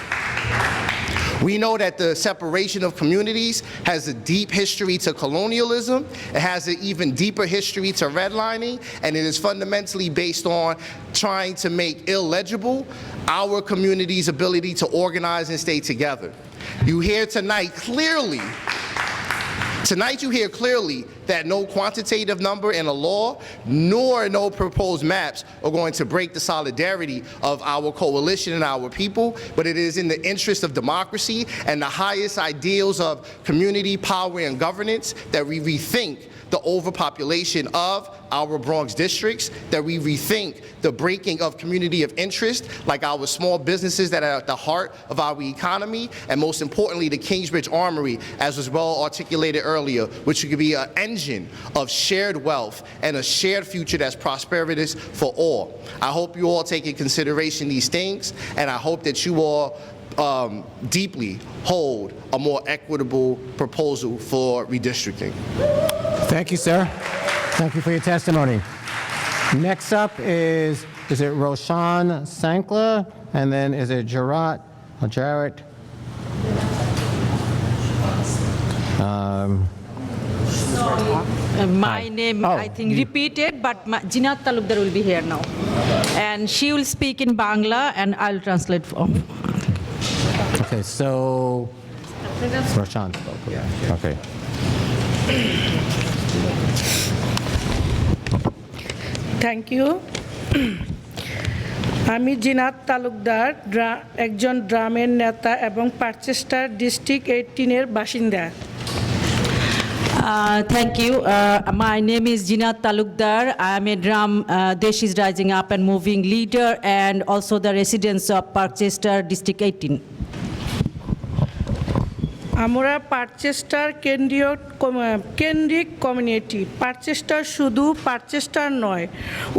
We know that the separation of communities has a deep history to colonialism. It has an even deeper history to redlining, and it is fundamentally based on trying to make illegible our community's ability to organize and stay together. You hear tonight clearly, you hear clearly that no quantitative number in a law, nor no proposed maps are going to break the solidarity of our coalition and our people, but it is in the interest of democracy and the highest ideals of community, power, and governance that we rethink the overpopulation of our Bronx districts, that we rethink the breaking of community of interest, like our small businesses that are at the heart of our economy, and most importantly, the Kingsbridge Armory, as was well articulated earlier, which could be an engine of shared wealth and a shared future that's prosperous for all. I hope you all take in consideration these things, and I hope that you all deeply hold a more equitable proposal for redistricting. Thank you, sir. Thank you for your testimony. Next up is it Roshan Sankla, and then is it Jarrett? My name, I think, repeated, but Jinat Talukdar will be here now. And she will speak in Bangla, and I'll translate for. Okay, so Roshan spoke. Yeah. Okay. Thank you. আমি জিনাত তালুকদার একজন ড্রামের নেতা এবং পারচেস্টার district 18 এর বাসিন্দা। Thank you. My name is Jinat Talukdar. I am a drum Desh is Rising Up and Moving leader and also the residents of Parkchester District 18. আমরা পারচেস্টার কেন্দ্রিক community. পারচেস্টার শুধু পারচেস্টার নয়,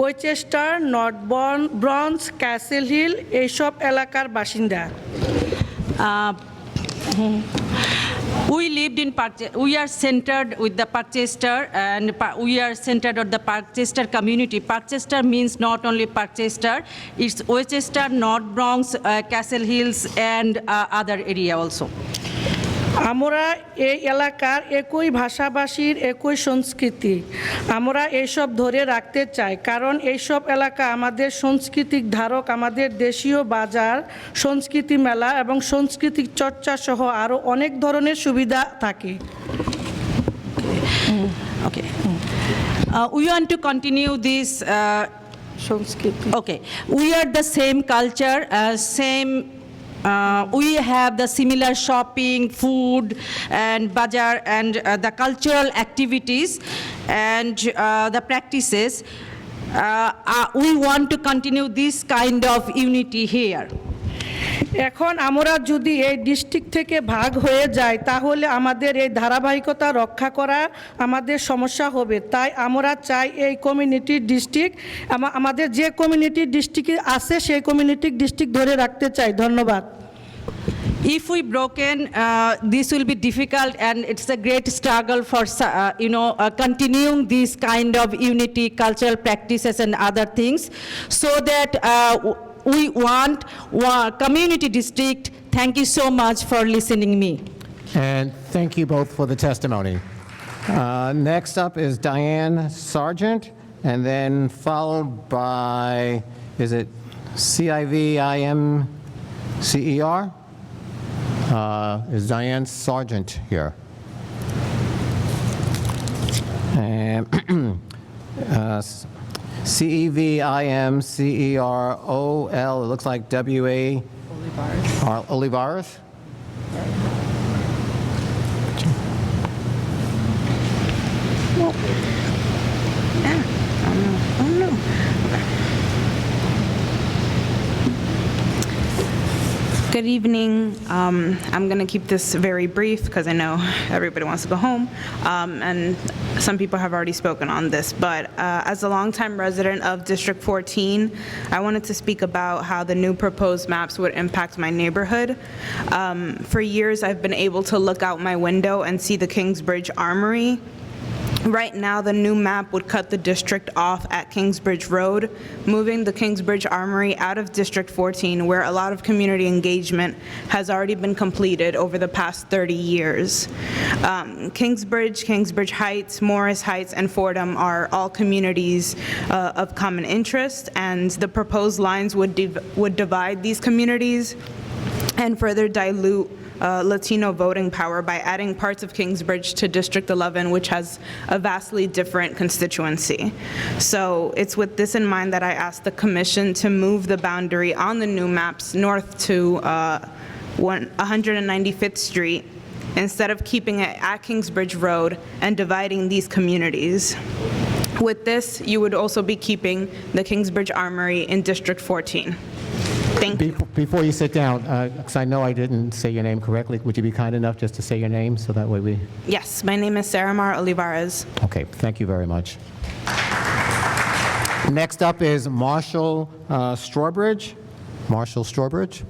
ওয়েচেস্টার, নর্থ ব্রঞ্চ, ক্যাসেল হিল এইসব এলাকার বাসিন্দা। We lived in we are centered with the Parkchester, and we are centered on the Parkchester community. Parkchester means not only Parkchester, it's Westchester, North Bronx, Castle Hills, and other area also. আমরা এই এলাকার একই ভাষাভাষীর একই সংস্কৃতি, আমরা এইসব ধরে রাখতে চাই, কারণ এইসব এলাকা আমাদের সাংস্কৃতিক ধারক, আমাদের দেশীয় বাজার, সংস্কৃতি মেলা এবং সাংস্কৃতিক চর্চা সহ আরও অনেক ধরনের সুবিধা থাকে। Okay. We want to continue this. Okay. We are the same culture, same. We have the similar shopping, food, and bazaar, and the cultural activities and the practices. We want to continue this kind of unity here. এখন আমরা যদি এই district থেকে ভাগ হয়ে যাই তাহলে আমাদের এই ধারাবাহিকতা রক্ষা করা আমাদের সমস্যা হবে। তাই আমরা চাই এই কমিউনিটি ডিস্ট্রিক্ট, আমাদের যে কমিউনিটি ডিস্ট্রিক্ট আছে সেই কমিউনিটি ডিস্ট্রিক্ট ধরে রাখতে চাই। ধন্যবাদ। If we broken, this will be difficult, and it's a great struggle for continuing this kind of unity, cultural practices, and other things, so that we want community district. Thank you so much for listening me. And thank you both for the testimony. Next up is Diane Sargent, and then followed by, is it CIVIMCER? Is Diane Sargent here? And CEVIMCEROL, it looks like WA Olivares. Good evening. I'm going to keep this very brief because I know everybody wants to go home, and some people have already spoken on this. But as a longtime resident of District 14, I wanted to speak about how the new proposed maps would impact my neighborhood. For years, I've been able to look out my window and see the Kingsbridge Armory. Right now, the new map would cut the district off at Kingsbridge Road, moving the Kingsbridge Armory out of District 14, where a lot of community engagement has already been completed over the past 30 years. Kingsbridge Heights, Morris Heights, and Fordham are all communities of common interest, and the proposed lines would divide these communities and further dilute Latino voting power by adding parts of Kingsbridge to District 11, which has a vastly different constituency. So it's with this in mind that I asked the Commission to move the boundary on the new maps north to 195th Street instead of keeping it at Kingsbridge Road and dividing these communities. With this, you would also be keeping the Kingsbridge Armory in District 14. Thank you. Before you sit down, because I know I didn't say your name correctly, would you be kind enough just to say your name so that way we... Yes, my name is Sarah Mar Olivares. Okay, thank you very much. Next up is Marshall Strawbridge. Marshall Strawbridge.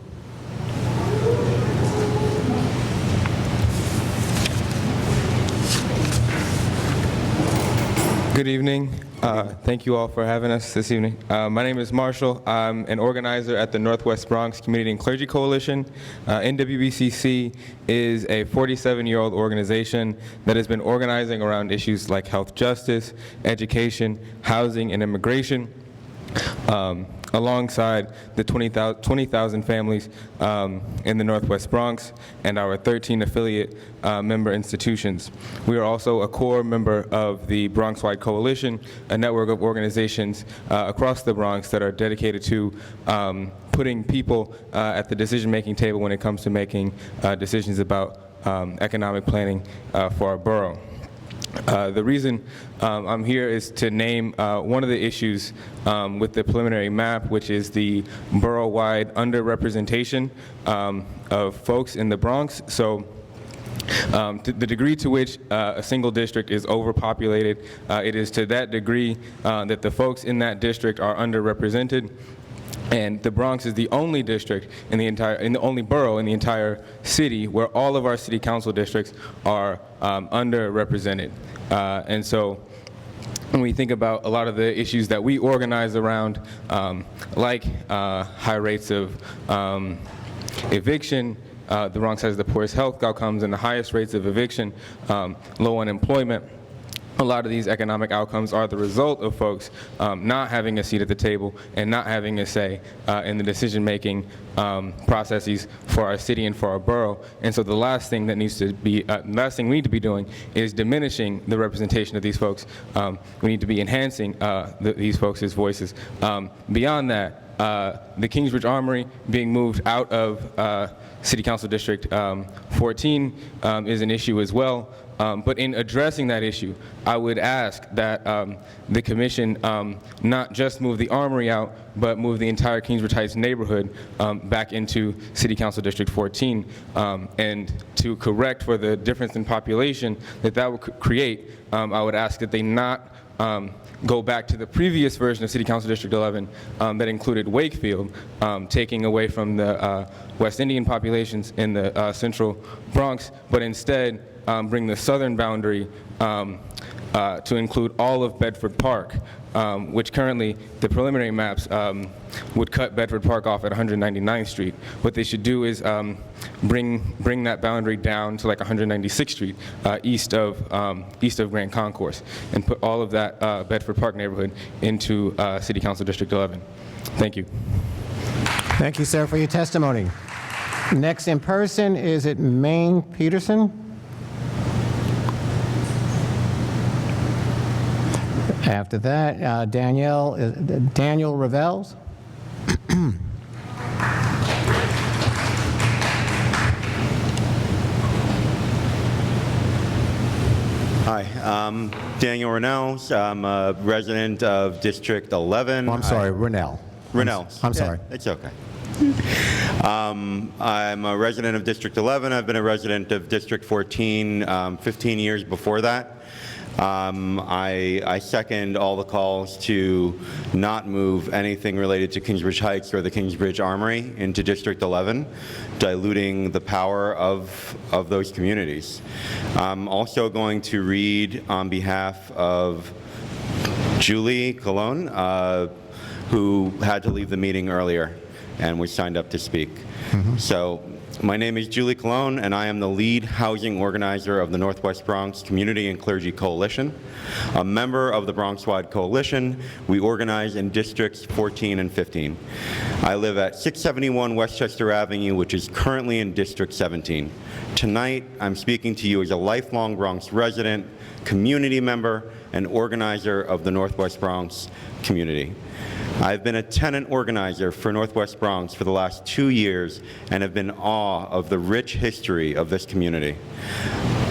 Good evening. Thank you all for having us this evening. My name is Marshall. I'm an organizer at the Northwest Bronx Community and Clergy Coalition. NWBCC is a 47-year-old organization that has been organizing around issues like health justice, education, housing, and immigration, alongside the 20,000 families in the Northwest Bronx and our 13 affiliate member institutions. We are also a core member of the Bronx-wide Coalition, a network of organizations across the Bronx that are dedicated to putting people at the decision-making table when it comes to making decisions about economic planning for our borough. The reason I'm here is to name one of the issues with the preliminary map, which is the borough-wide underrepresentation of folks in the Bronx. So to the degree to which a single district is overpopulated, it is to that degree that the folks in that district are underrepresented. And the Bronx is the only district in the only borough in the entire city where all of our city council districts are underrepresented. And so when we think about a lot of the issues that we organize around, like high rates of eviction, the Bronx has the poorest health outcomes and the highest rates of eviction, low unemployment. A lot of these economic outcomes are the result of folks not having a seat at the table and not having a say in the decision-making processes for our city and for our borough. And so the last thing that needs to be, last thing we need to be doing is diminishing the representation of these folks. We need to be enhancing these folks' voices. Beyond that, the Kingsbridge Armory being moved out of City Council District 14 is an issue as well. But in addressing that issue, I would ask that the commission not just move the Armory out, but move the entire Kingsbridge Heights neighborhood back into City Council District 14. And to correct for the difference in population that would create, I would ask that they not go back to the previous version of City Council District 11 that included Wakefield, taking away from the West Indian populations in the central Bronx, but instead bring the southern boundary to include all of Bedford Park, which currently the preliminary maps would cut Bedford Park off at 199th Street. What they should do is bring that boundary down to like 196th Street, east of Grand Concourse, and put all of that Bedford Park neighborhood into City Council District 11. Thank you. Thank you, sir, for your testimony. Next in person, is it Maine Peterson? After that, Daniel Revels. Hi, I'm Daniel Rennell. I'm a resident of District 11. Oh, I'm sorry, Rennell. I'm sorry. Yeah, it's okay. I'm a resident of District 11. I've been a resident of District 14 15 years before that. I second all the calls to not move anything related to Kingsbridge Heights or the Kingsbridge Armory into District 11, diluting the power of those communities. I'm also going to read on behalf of Julie Colon, who had to leave the meeting earlier and was signed up to speak. So my name is Julie Colon, and I am the lead housing organizer of the Northwest Bronx Community and Clergy Coalition. A member of the Bronx-wide Coalition, we organize in Districts 14 and 15. I live at 671 Westchester Avenue, which is currently in District 17. Tonight, I'm speaking to you as a lifelong Bronx resident, community member, and organizer of the Northwest Bronx community. I've been a tenant organizer for Northwest Bronx for the last 2 years and have been in awe of the rich history of this community.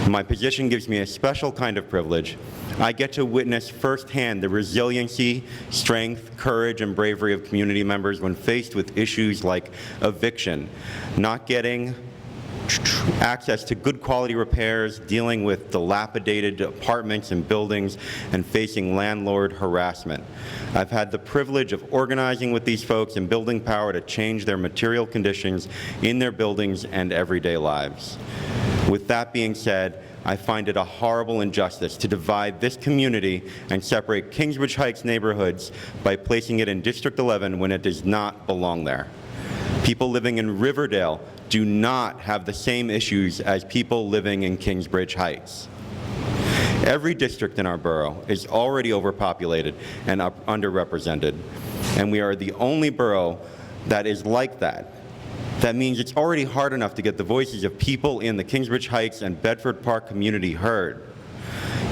My position gives me a special kind of privilege. I get to witness firsthand the resiliency, strength, courage, and bravery of community members when faced with issues like eviction, not getting access to good quality repairs, dealing with dilapidated apartments and buildings, and facing landlord harassment. I've had the privilege of organizing with these folks and building power to change their material conditions in their buildings and everyday lives. With that being said, I find it a horrible injustice to divide this community and separate Kingsbridge Heights neighborhoods by placing it in District 11 when it does not belong there. People living in Riverdale do not have the same issues as people living in Kingsbridge Heights. Every district in our borough is already overpopulated and underrepresented, and we are the only borough that is like that. That means it's already hard enough to get the voices of people in the Kingsbridge Heights and Bedford Park community heard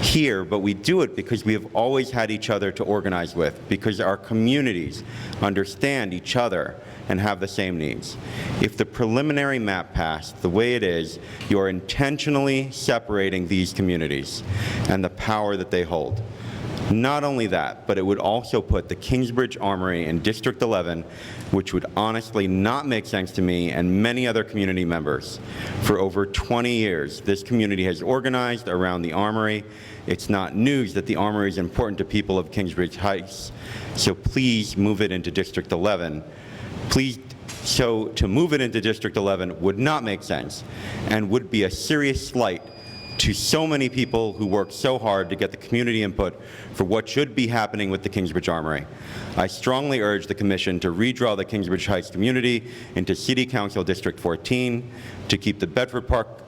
here, but we do it because we have always had each other to organize with, because our communities understand each other and have the same needs. If the preliminary map passed the way it is, you are intentionally separating these communities and the power that they hold. Not only that, but it would also put the Kingsbridge Armory in District 11, which would honestly not make sense to me and many other community members. For over 20 years, this community has organized around the Armory. It's not news that the Armory is important to people of Kingsbridge Heights, so please move it into District 11. So to move it into District 11 would not make sense and would be a serious slight to so many people who work so hard to get the community input for what should be happening with the Kingsbridge Armory. I strongly urge the Commission to redraw the Kingsbridge Heights community into City Council District 14, to keep the Bedford Park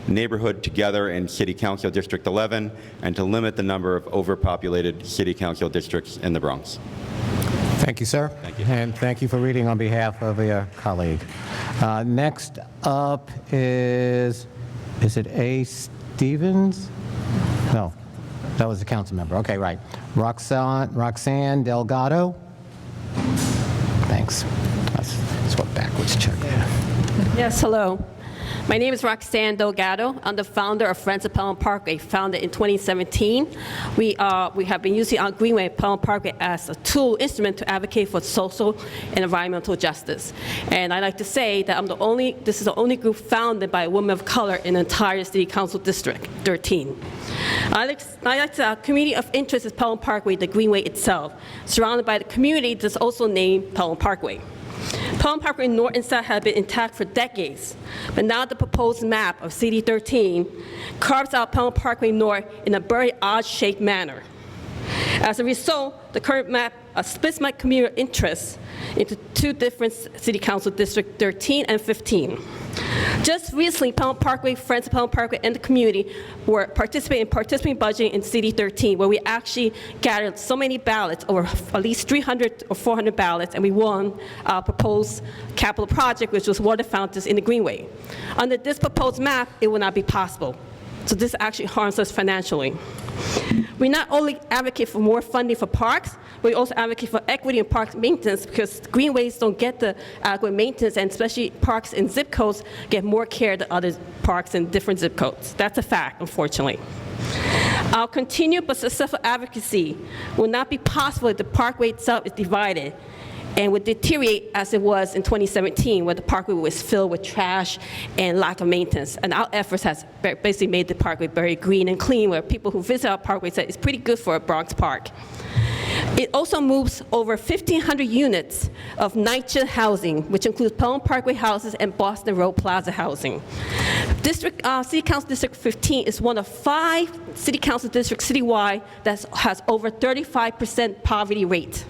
neighborhood together in City Council District 11, and to limit the number of overpopulated City Council districts in the Bronx. Thank you, sir. Thank you. And thank you for reading on behalf of your colleague. Next up is it A. Stevens? No, that was the council member. Okay, right. Roxanne Delgado. Thanks. Let's swap backwards, check there. Yes, hello. My name is Roxanne Delgado. I'm the founder of Friends of Pelham Parkway, founded in 2017. We have been using our Greenway Pelham Parkway as a tool, instrument to advocate for social and environmental justice. And I like to say that this is the only group founded by a woman of color in the entire City Council District 13. Our community of interest is Pelham Parkway, the Greenway itself, surrounded by the community that's also named Pelham Parkway. Pelham Parkway North and South have been intact for decades, but now the proposed map of CD 13 carves out Pelham Parkway North in a very odd-shaped manner. As a result, the current map splits my community interests into two different City Council District 13 and 15. Just recently, Pelham Parkway, Friends of Pelham Parkway, and the community were participating budgeting in CD 13, where we actually gathered so many ballots, over at least 300 or 400 ballots, and we won our proposed capital project, which was water fountains in the Greenway. Under this proposed map, it will not be possible. So this actually harms us financially. We not only advocate for more funding for parks, we also advocate for equity in park maintenance, because greenways don't get the adequate maintenance, and especially parks in zip codes get more care than other parks in different zip codes. That's a fact, unfortunately. Our continued but successful advocacy will not be possible if the parkway itself is divided and would deteriorate as it was in 2017, where the parkway was filled with trash and lack of maintenance. And our efforts has basically made the parkway very green and clean, where people who visit our parkway say it's pretty good for a Bronx park. It also moves over 1,500 units of NYCHA housing, which includes Pelham Parkway houses and Boston Road Plaza housing. City Council District 15 is one of 5 City Council districts citywide that has over 35% poverty rate.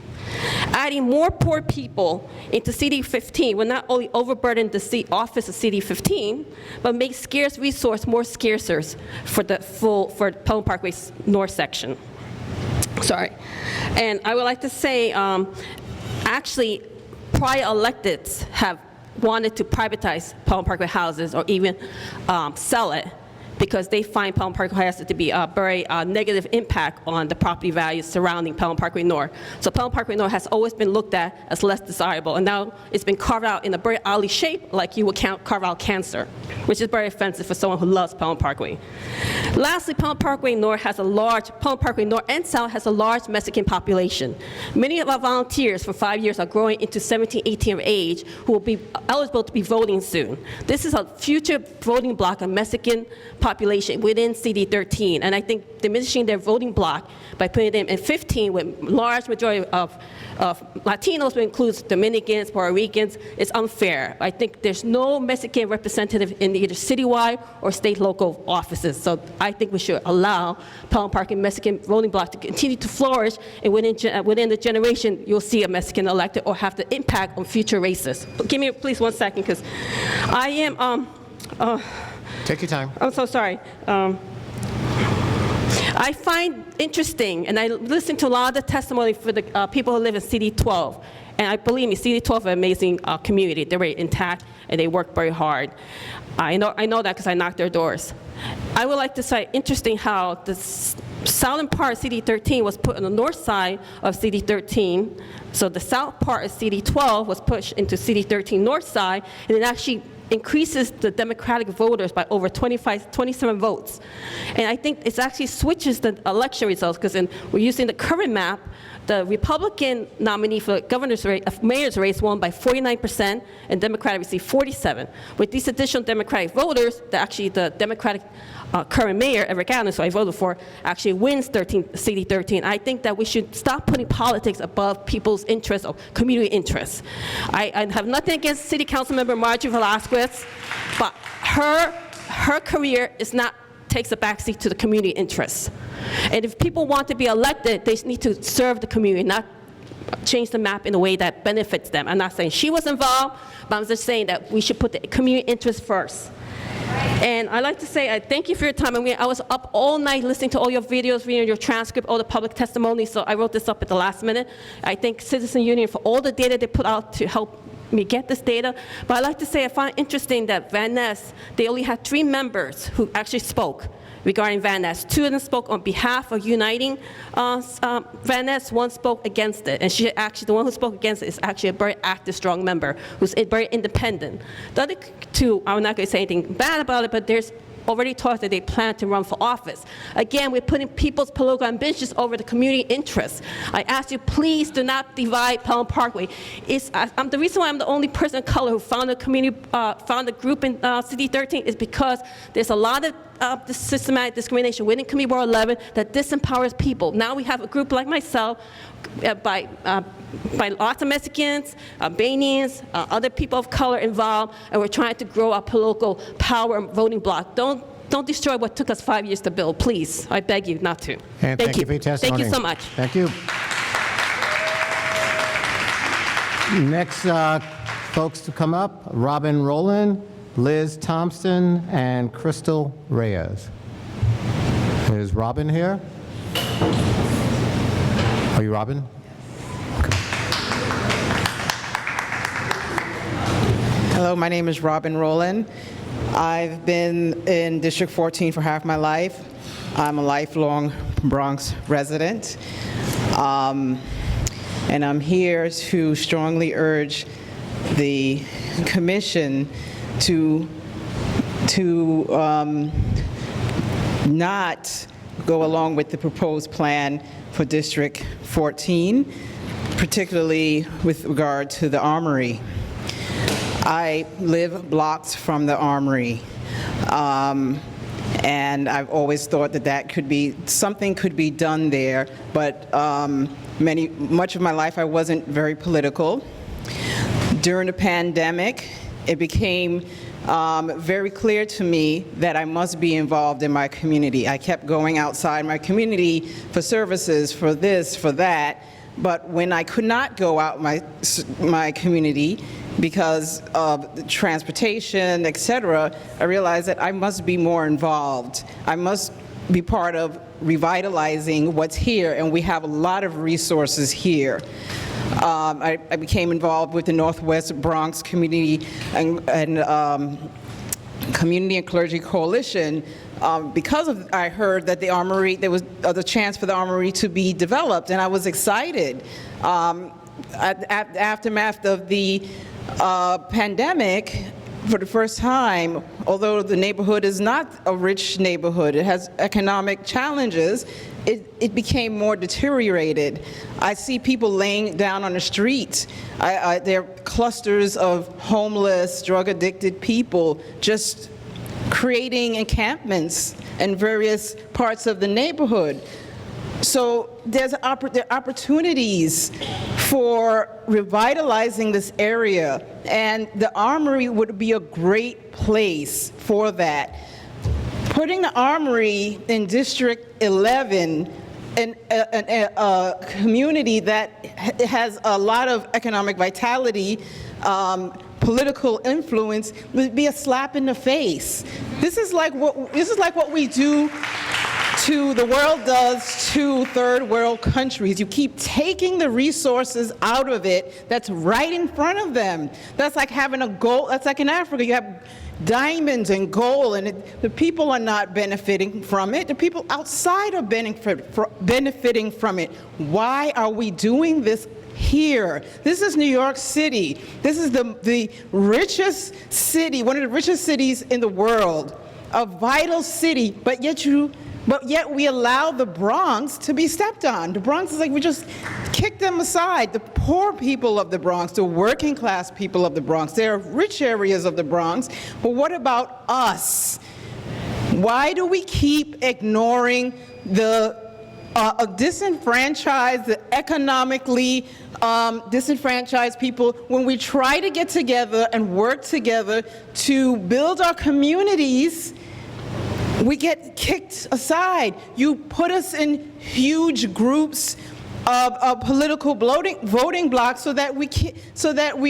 Adding more poor people into CD 15 will not only overburden the office of CD 15, but make scarce resource more scarcer for Pelham Parkway's north section. Sorry. And I would like to say, actually, prior electeds have wanted to privatize Pelham Parkway houses or even sell it, because they find Pelham Parkway has to be a very negative impact on the property values surrounding Pelham Parkway North. So Pelham Parkway North has always been looked at as less desirable, and now it's been carved out in a very oddly shape, like you would carve out cancer, which is very offensive for someone who loves Pelham Parkway. Lastly, Pelham Parkway North and South has a large Mexican population. Many of our volunteers for 5 years are growing into 17, 18 of age who will be eligible to be voting soon. This is a future voting block of Mexican population within CD 13, and I think diminishing their voting block by putting them in 15 with large majority of Latinos, which includes Dominicans, Puerto Ricans, is unfair. I think there's no Mexican representative in either citywide or state local offices, so I think we should allow Pelham Parkway Mexican voting block to continue to flourish, and within the generation, you'll see a Mexican elected or have the impact on future races. But give me please 1 second, because I am, Take your time. I'm so sorry. I find interesting, and I listen to a lot of the testimony for the people who live in CD12, and I believe me, CD12 is an amazing community. They're very intact, and they work very hard. I know that because I knocked their doors. I would like to say, interesting how the southern part of CD13 was put on the north side of CD13, so the south part of CD12 was pushed into CD13 north side, and it actually increases the Democratic voters by over 27 votes. And I think it actually switches the election results, because we're using the current map, the Republican nominee for governor's race, mayor's race won by 49%, and Democratic received 47. With these additional Democratic voters, the Democratic current mayor, Eric Adams, who I voted for, actually wins CD13. I think that we should stop putting politics above people's interests or community interests. I have nothing against City Council member Margie Velasquez, but her career takes a backseat to the community interests. And if people want to be elected, they need to serve the community, not change the map in a way that benefits them. I'm not saying she was involved, but I'm just saying that we should put the community interest first. And I'd like to say I thank you for your time. I was up all night listening to all your videos, reading your transcript, all the public testimony, so I wrote this up at the last minute. I thank Citizen Union for all the data they put out to help me get this data. But I'd like to say I find it interesting that Van Ness, they only had 3 members who actually spoke regarding Van Ness. 2 of them spoke on behalf of uniting Van Ness. 1 spoke against it. And the one who spoke against it is actually a very active, strong member who's very independent. The other 2, I'm not going to say anything bad about it, but there's already talked that they plan to run for office. Again, we're putting people's political ambitions over the community interests. I ask you, please do not divide Pelham Parkway. The reason why I'm the only person of color who found a group in CD13 is because there's a lot of systematic discrimination within Community Board 11 that disempowers people. Now we have a group like myself, by lots of Mexicans, Albanians, other people of color involved, and we're trying to grow our political power and voting bloc. Don't destroy what took us 5 years to build, please. I beg you not to. And thank you for your testimony. Thank you so much. Thank you. Next folks to come up, Robin Rowland, Liz Thompson, and Crystal Reyes. Is Robin here? Are you Robin? Hello, my name is Robin Rowland. I've been in District 14 for half my life. I'm a lifelong Bronx resident. And I'm here to strongly urge the commission to not go along with the proposed plan for District 14, particularly with regard to the Armory. I live blocks from the Armory, and I've always thought that something could be done there, but much of my life I wasn't very political. During the pandemic, it became very clear to me that I must be involved in my community. I kept going outside my community for services, for this, for that, but when I could not go out my community because of transportation, etc., I realized that I must be more involved. I must be part of revitalizing what's here, and we have a lot of resources here. I became involved with the Northwest Bronx Community and Community and Clergy Coalition because of, I heard that the Armory, there was the chance for the Armory to be developed, and I was excited. At the aftermath of the pandemic, for the first time, although the neighborhood is not a rich neighborhood, it has economic challenges, it became more deteriorated. I see people laying down on the street. There are clusters of homeless, drug-addicted people just creating encampments in various parts of the neighborhood. So there are opportunities for revitalizing this area, and the Armory would be a great place for that. Putting the Armory in District 11, in a community that has a lot of economic vitality, political influence, would be a slap in the face. This is like what we do the world does to third world countries. You keep taking the resources out of it that's right in front of them. That's like having a gold, that's like in Africa, you have diamonds and gold, and the people are not benefiting from it. The people outside are benefiting from it. Why are we doing this here? This is New York City. This is the richest city, one of the richest cities in the world, a vital city, but yet we allow the Bronx to be stepped on. The Bronx is like, we just kick them aside. The poor people of the Bronx, the working class people of the Bronx, there are rich areas of the Bronx, but what about us? Why do we keep ignoring the disenfranchised, the economically disenfranchised people when we try to get together and work together to build our communities? We get kicked aside. You put us in huge groups of political voting blocks so that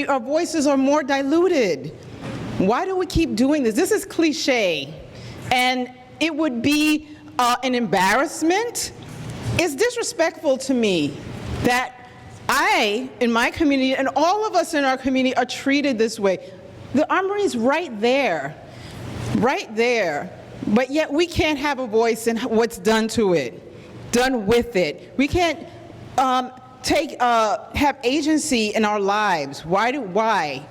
our voices are more diluted. Why do we keep doing this? This is cliche, and it would be an embarrassment. It's disrespectful to me that I, in my community, and all of us in our community are treated this way. The Armory is right there, but yet we can't have a voice in what's done to it, done with it. We can't have agency in our lives. Why?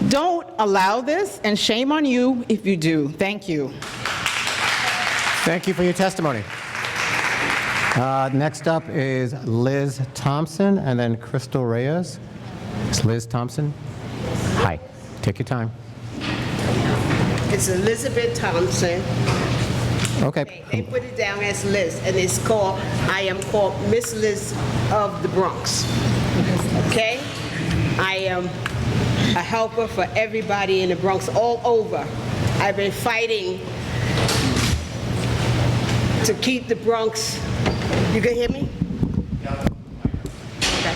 Don't allow this, and shame on you if you do. Thank you. Thank you for your testimony. Next up is Liz Thompson, and then Crystal Reyes. It's Liz Thompson. Hi. Take your time. It's Elizabeth Thompson. Okay. They put it down as Liz, and it's called, I am called Miss Liz of the Bronx. Okay? I am a helper for everybody in the Bronx, all over. I've been fighting to keep the Bronx. You can hear me? Okay.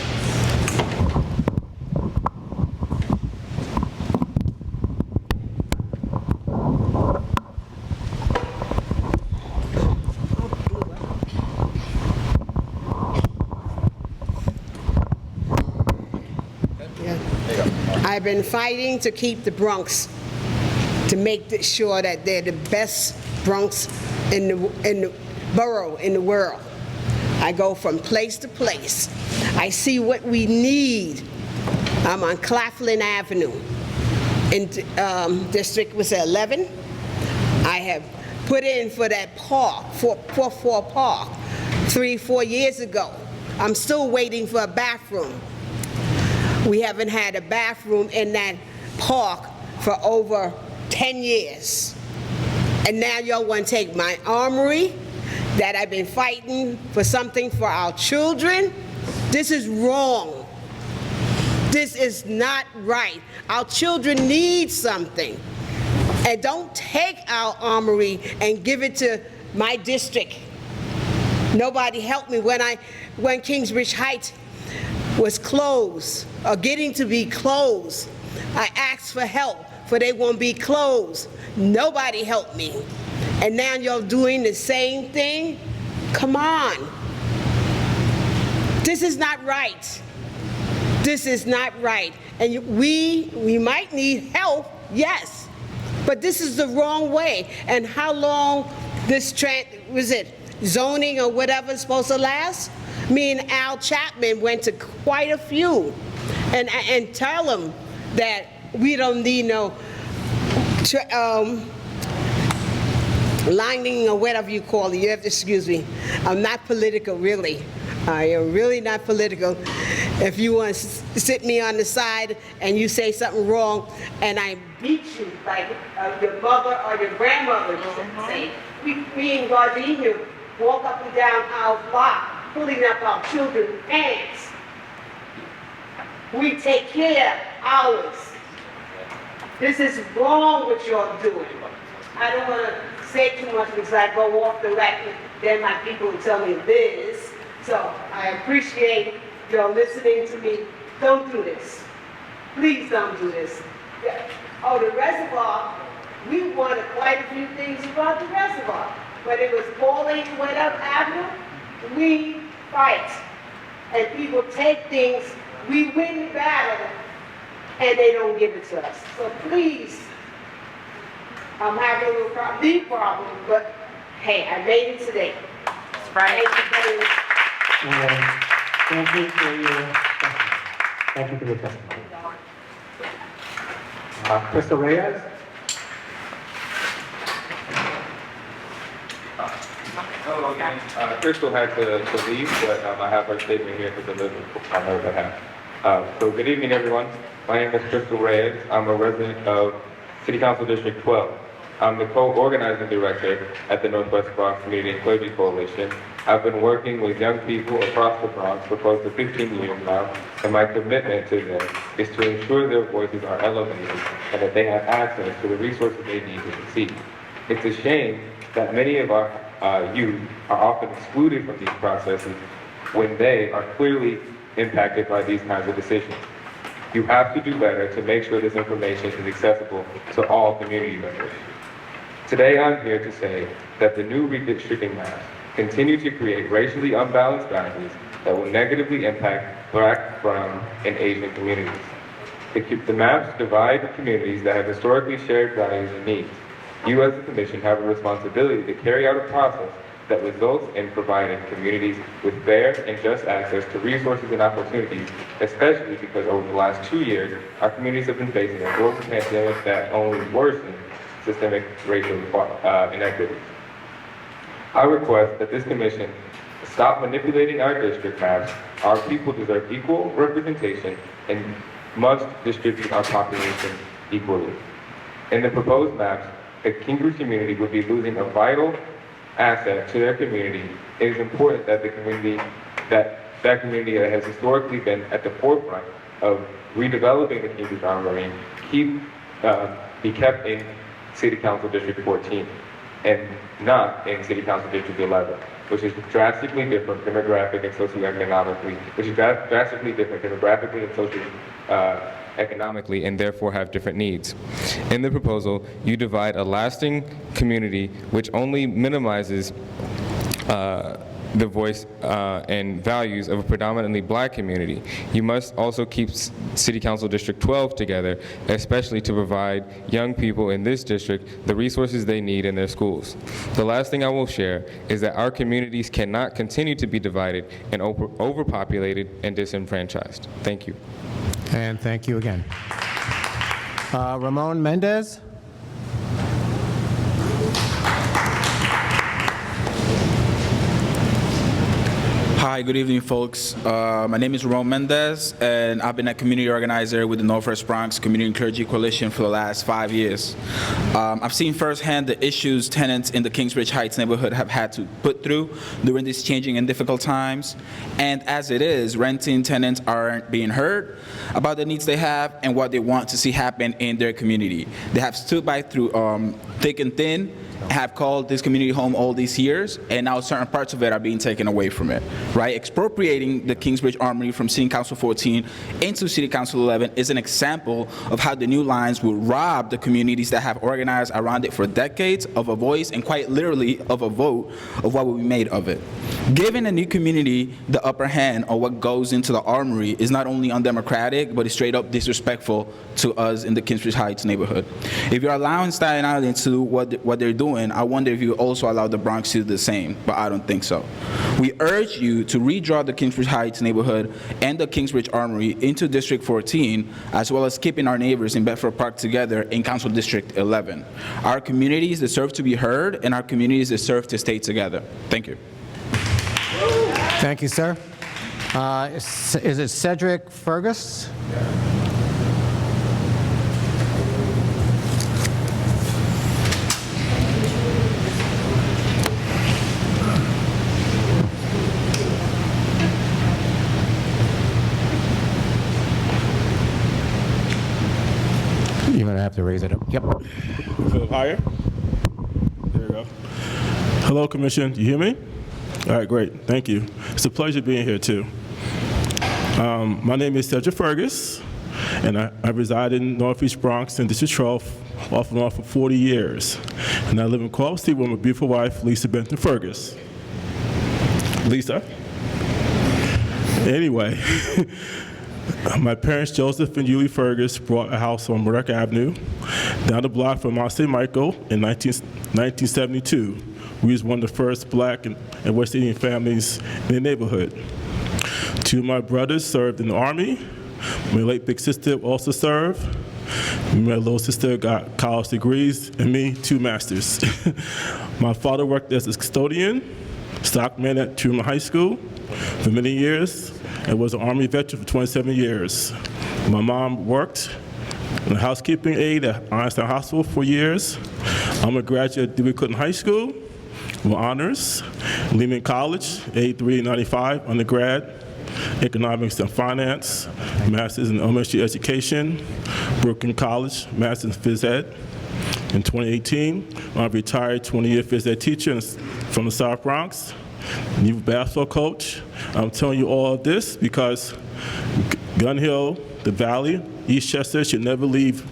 I've been fighting to keep the Bronx, to make sure that they're the best Bronx in the borough in the world. I go from place to place. I see what we need. I'm on Claflin Avenue in District 11. I have put in for that park, for Park, 3-4 years ago. I'm still waiting for a bathroom. We haven't had a bathroom in that park for over 10 years. And now y'all want to take my Armory that I've been fighting for something for our children? This is wrong. This is not right. Our children need something. And don't take our Armory and give it to my district. Nobody helped me when Kingsbridge Heights was closed, or getting to be closed. I asked for help, for they won't be closed. Nobody helped me. And now you're doing the same thing? Come on. This is not right. This is not right. And we might need help, yes. But this is the wrong way. And how long this zoning or whatever is supposed to last? Me and Al Chapman went to quite a few and tell them that we don't need no lining or whatever you call it. You have to excuse me. I'm not political, really. I am really not political. If you want to sit me on the side and you say something wrong and I beat you like your mother or your grandmother used to say, we in Gardenia walk up and down our block, pulling up our children's pants. We take care of ours. This is wrong what you're doing. I don't want to say too much because I go off the record, then my people will tell me this. So I appreciate y'all listening to me. Don't do this. Please don't do this. Oh, the reservoir, we wanted quite a few things about the reservoir. When it was Pauline whatever Avenue, we fight. And people take things, we win the battle, and they don't give it to us. So please, I'm having a little problem, but hey, I made it today. That's right. Thank you for your testimony. Thank you for the testimony. Crystal Reyes? Hello again. Crystal had to leave, but I have her statement here to deliver on her behalf. So good evening, everyone. My name is Crystal Reyes. I'm a resident of City Council District 12. I'm the co-organizing director at the Northwest Bronx Community and Clergy Coalition. I've been working with young people across the Bronx for close to 15 years now, and my commitment to them is to ensure their voices are elevated and that they have access to the resources they need to succeed. It's a shame that many of our youth are often excluded from these processes when they are clearly impacted by these kinds of decisions. You have to do better to make sure this information is accessible to all community members. Today I'm here to say that the new redistricting maps continue to create racially unbalanced boundaries that will negatively impact Black, Brown, and Asian communities. The maps divide communities that have historically shared values and needs. You as the Commission have a responsibility to carry out a process that results in providing communities with fair and just access to resources and opportunities, especially because over the last 2 years, our communities have been facing a global pandemic that only worsens systemic racial inequities. I request that this Commission stop manipulating our district maps. Our people deserve equal representation and must distribute our population equally. In the proposed maps, the Kingsbridge community would be losing a vital asset to their community. It is important that that community that has historically been at the forefront of redeveloping the Kingsbridge Armory be kept in City Council District 14 and not in City Council District 11, which is drastically different demographically and socioeconomically, economically, and therefore have different needs. In the proposal, you divide a lasting community which only minimizes the voice and values of a predominantly Black community. You must also keep City Council District 12 together, especially to provide young people in this district the resources they need in their schools. The last thing I will share is that our communities cannot continue to be divided and overpopulated and disenfranchised. Thank you. And thank you again. Ramon Mendez? Hi, good evening, folks. My name is Ramon Mendez, and I've been a community organizer with the Northwest Bronx Community and Clergy Coalition for the last 5 years. I've seen firsthand the issues tenants in the Kingsbridge Heights neighborhood have had to put through during these changing and difficult times. And as it is, renting tenants aren't being heard about the needs they have and what they want to see happen in their community. They have stood by through thick and thin, have called this community home all these years, and now certain parts of it are being taken away from it, right? Expropriating the Kingsbridge Armory from City Council 14 into City Council 11 is an example of how the new lines will rob the communities that have organized around it for decades of a voice and quite literally of a vote of what will be made of it. Giving a new community the upper hand on what goes into the Armory is not only undemocratic, but it's straight up disrespectful to us in the Kingsbridge Heights neighborhood. If you're allowing Staten Island to do what they're doing, I wonder if you also allow the Bronx to do the same, but I don't think so. We urge you to redraw the Kingsbridge Heights neighborhood and the Kingsbridge Armory into District 14, as well as keeping our neighbors in Bedford Park together in Council District 11. Our communities deserve to be heard, and our communities deserve to stay together. Thank you. Thank you, sir. Is it Cedric Fergus? You're going to have to raise it up. Yep. A little higher. There we go. Hello, Commission. You hear me? All right, great. Thank you. It's a pleasure being here, too. My name is Cedric Fergus, and I reside in Northeast Bronx in District 12, off and on for 40 years. And I live in Culver City with my beautiful wife, Lisa Benton Fergus. Lisa? Anyway, my parents, Joseph and Julie Fergus, bought a house on Murdoch Avenue, down the block from Mount St. Michael in 1972. We was one of the first Black and West Indian families in the neighborhood. Two of my brothers served in the Army. My late big sister also served. My little sister got college degrees, and me, 2 masters. My father worked as a custodian, stockman at Truman High School for many years, and was an Army veteran for 27 years. My mom worked in a housekeeping aide at Einstein Hospital for years. I'm a graduate of Dewey Clinton High School with honors, Lehman College, 8395 undergrad, Economics and Finance, Masters in Elementary Education, Brooklyn College, Masters in Phys Ed. In 2018, I'm a retired 20-year phys ed teacher from the South Bronx, new basketball coach. I'm telling you all of this because Gun Hill, the Valley, Eastchester should never leave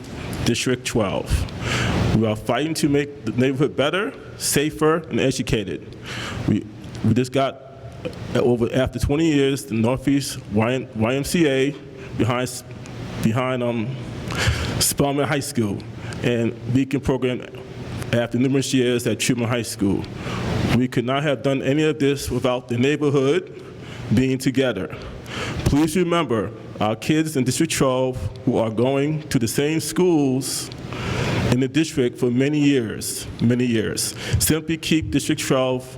District 12. We are fighting to make the neighborhood better, safer, and educated. We just got, after 20 years, the Northeast YMCA behind Spelman High School, and Beacon program after numerous years at Truman High School. We could not have done any of this without the neighborhood being together. Please remember our kids in District 12 who are going to the same schools in the district for many years. Simply keep District 12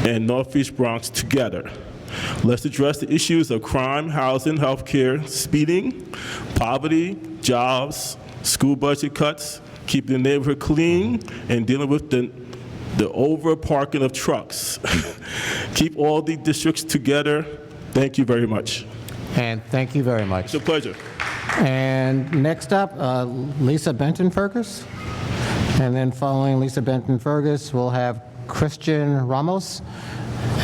and Northeast Bronx together. Let's address the issues of crime, housing, healthcare, speeding, poverty, jobs, school budget cuts, keeping the neighborhood clean, and dealing with the over-parking of trucks. Keep all the districts together. Thank you very much. And thank you very much. It's a pleasure. And next up, Lisa Benton Fergus. And then following Lisa Benton Fergus, we'll have Christian Ramos.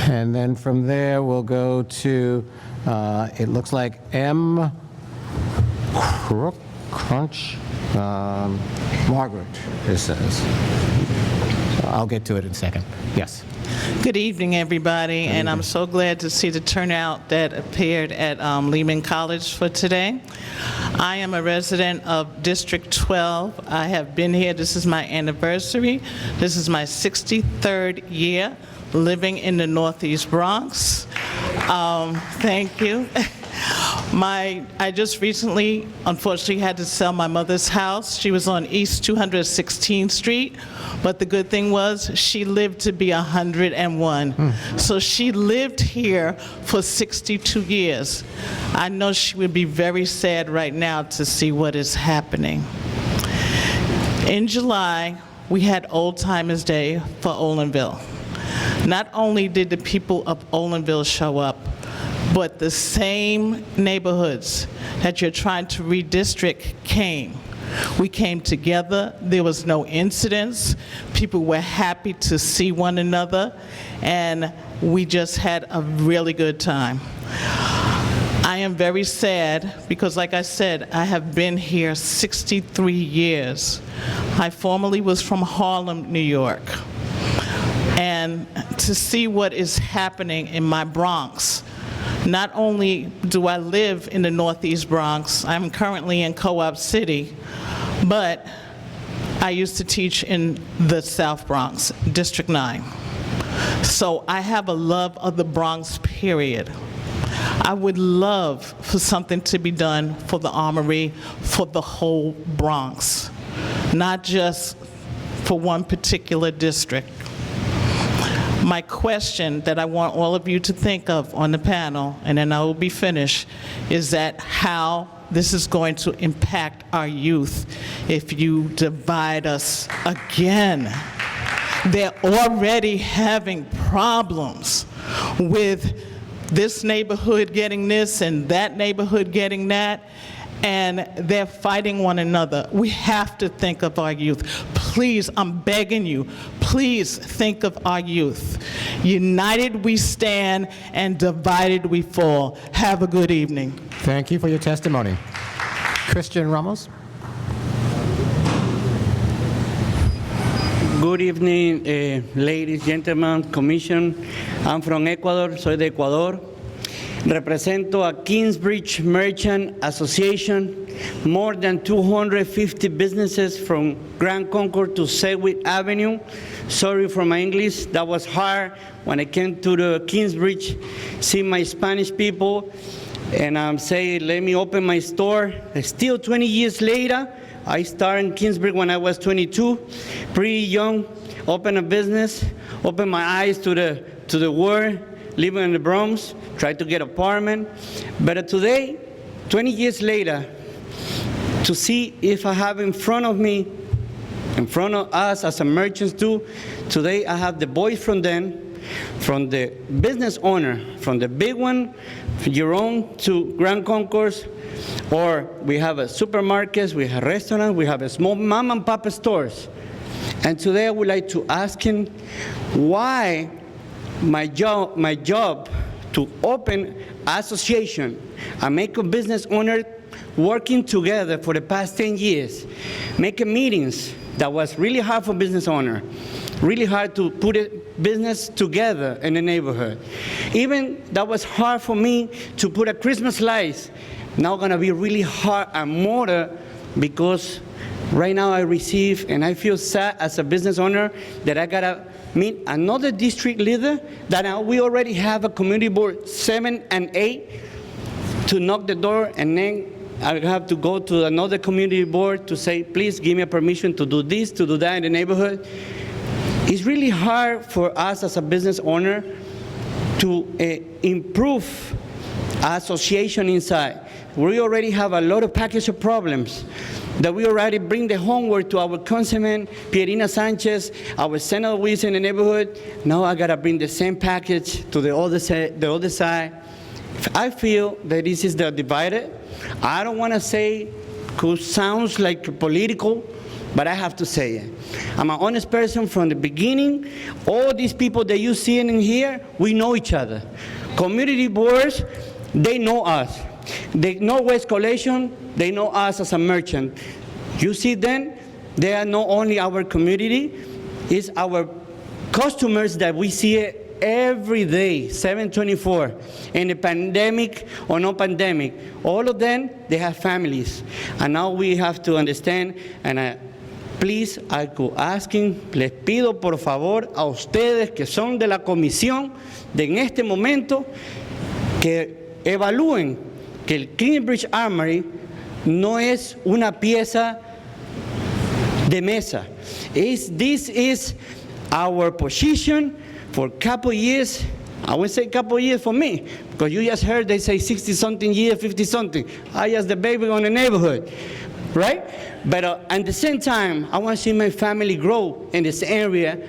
And then from there, we'll go to, it looks like M. Crunch, Margaret, it says. I'll get to it in a second. Yes. Good evening, everybody, and I'm so glad to see the turnout that appeared at Lehman College for today. I am a resident of District 12. I have been here, this is my anniversary. This is my 63rd year living in the Northeast Bronx. Thank you. I just recently, unfortunately, had to sell my mother's house. She was on East 216th Street, but the good thing was she lived to be 101. So she lived here for 62 years. I know she would be very sad right now to see what is happening. In July, we had Old Timers Day for Olinville. Not only did the people of Olinville show up, but the same neighborhoods that you're trying to redistrict came. We came together. There was no incidents. People were happy to see one another, and we just had a really good time. I am very sad because, like I said, I have been here 63 years. I formerly was from Harlem, New York. And to see what is happening in my Bronx, not only do I live in the Northeast Bronx, I'm currently in Co-op City, but I used to teach in the South Bronx, District 9. So I have a love of the Bronx, period. I would love for something to be done for the Armory, for the whole Bronx, not just for one particular district. My question that I want all of you to think of on the panel, and then I will be finished, is that how this is going to impact our youth if you divide us again. They're already having problems with this neighborhood getting this and that neighborhood getting that, and they're fighting one another. We have to think of our youth. Please, I'm begging you, please think of our youth. United we stand, and divided we fall. Have a good evening. Thank you for your testimony. Christian Ramos. Good evening, ladies, gentlemen, commission. I'm from Ecuador, soy de Ecuador. Represento a Kingsbridge Merchant Association, more than 250 businesses from Grand Concourse to Sedgwick Avenue. Sorry for my English, that was hard when I came to the Kingsbridge, see my Spanish people, and I'm saying, let me open my store. Still 20 years later, I started in Kingsbridge when I was 22, pretty young, opened a business, opened my eyes to the world, living in the Bronx, tried to get an apartment. But today, 20 years later, to see if I have in front of me, in front of us as a merchants too, today I have the boys from them, from the business owner, from the big one, your own to Grand Concourse, or we have a supermarkets, we have restaurants, we have a small mom and pop stores. And today I would like to ask him why my job to open association and make a business owner working together for the past 10 years, making meetings that was really hard for business owner, really hard to put a business together in the neighborhood. Even that was hard for me to put a Christmas lights. Now gonna be really hard and more because right now I receive, and I feel sad as a business owner that I gotta meet another district leader that now we already have a community board 7 and 8 to knock the door, and then I have to go to another community board to say, please give me a permission to do this, to do that in the neighborhood. It's really hard for us as a business owner to improve our association inside. We already have a lot of package of problems that we already bring the homework to our councilman, Pierina Sanchez, our Senator Wills in the neighborhood. Now I gotta bring the same package to the other side. I feel that this is the divided. I don't wanna say, because it sounds like political, but I have to say it. I'm an honest person from the beginning. All these people that you see in here, we know each other. Community boards, they know us. They know West Coalition, they know us as a merchant. You see them, they are not only our community, it's our customers that we see every day, 7/24, in the pandemic or no pandemic. All of them, they have families. And now we have to understand, and please, I go asking, les pido por favor a ustedes que son de la comisión de en este momento, que evalúen que el Kingsbridge Armory no es una pieza de mesa. This is our position for a couple years. I would say a couple years for me, because you just heard they say 60-something years, 50-something. I just the baby on the neighborhood, right? But at the same time, I want to see my family grow in this area.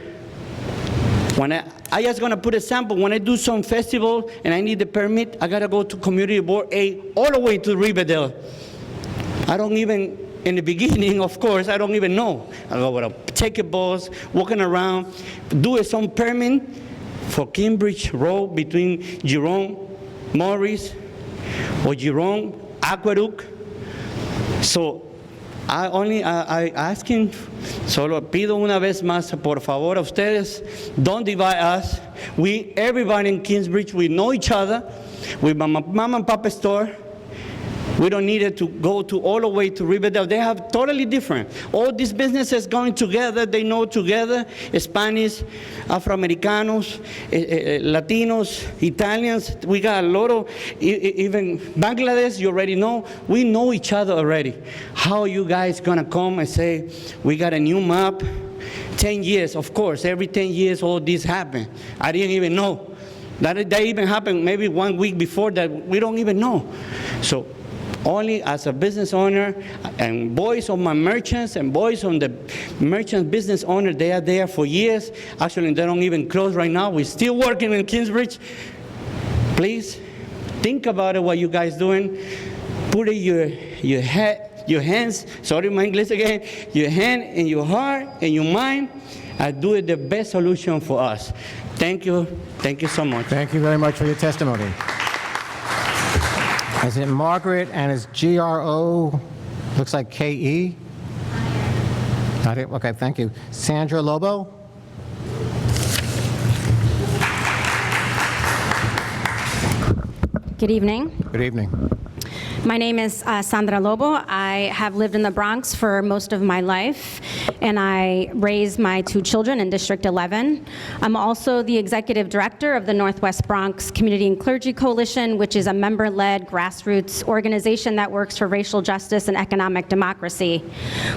When I just gonna put a sample, when I do some festival and I need the permit, I gotta go to Community Board A all the way to Riverdale. I don't even in the beginning, of course, I don't even know. I go with a ticket bus, walking around, do some permit for Cambridge Road between Jerome Morris or Jerome Aqueduct. So I asking, solo pido una vez más, por favor, a ustedes, don't divide us. Everybody in Kingsbridge, we know each other. We mom and papa store. We don't need it to go to all the way to Riverdale. They have totally different. All these businesses going together, they know together, Spanish, Afro-Americanos, Latinos, Italians. We got a lot of, even Bangladesh, you already know. We know each other already. How you guys gonna come and say, we got a new map? 10 years, of course, every 10 years all this happened. I didn't even know. That even happened maybe 1 week before that, we don't even know. So only as a business owner and boys of my merchants and boys on the merchant business owner, they are there for years. Actually, they don't even close right now. We're still working in Kingsbridge. Please think about it, what you guys doing. Put it your hands, sorry my English again, your hand and your heart and your mind, and do it the best solution for us. Thank you so much. Thank you very much for your testimony. Is it Margaret, and it's GRO, looks like KE? Not it? Okay, thank you. Sandra Lobo? Good evening. Good evening. My name is Sandra Lobo. I have lived in the Bronx for most of my life, and I raised my 2 children in District 11. I'm also the executive director of the Northwest Bronx Community and Clergy Coalition, which is a member-led grassroots organization that works for racial justice and economic democracy.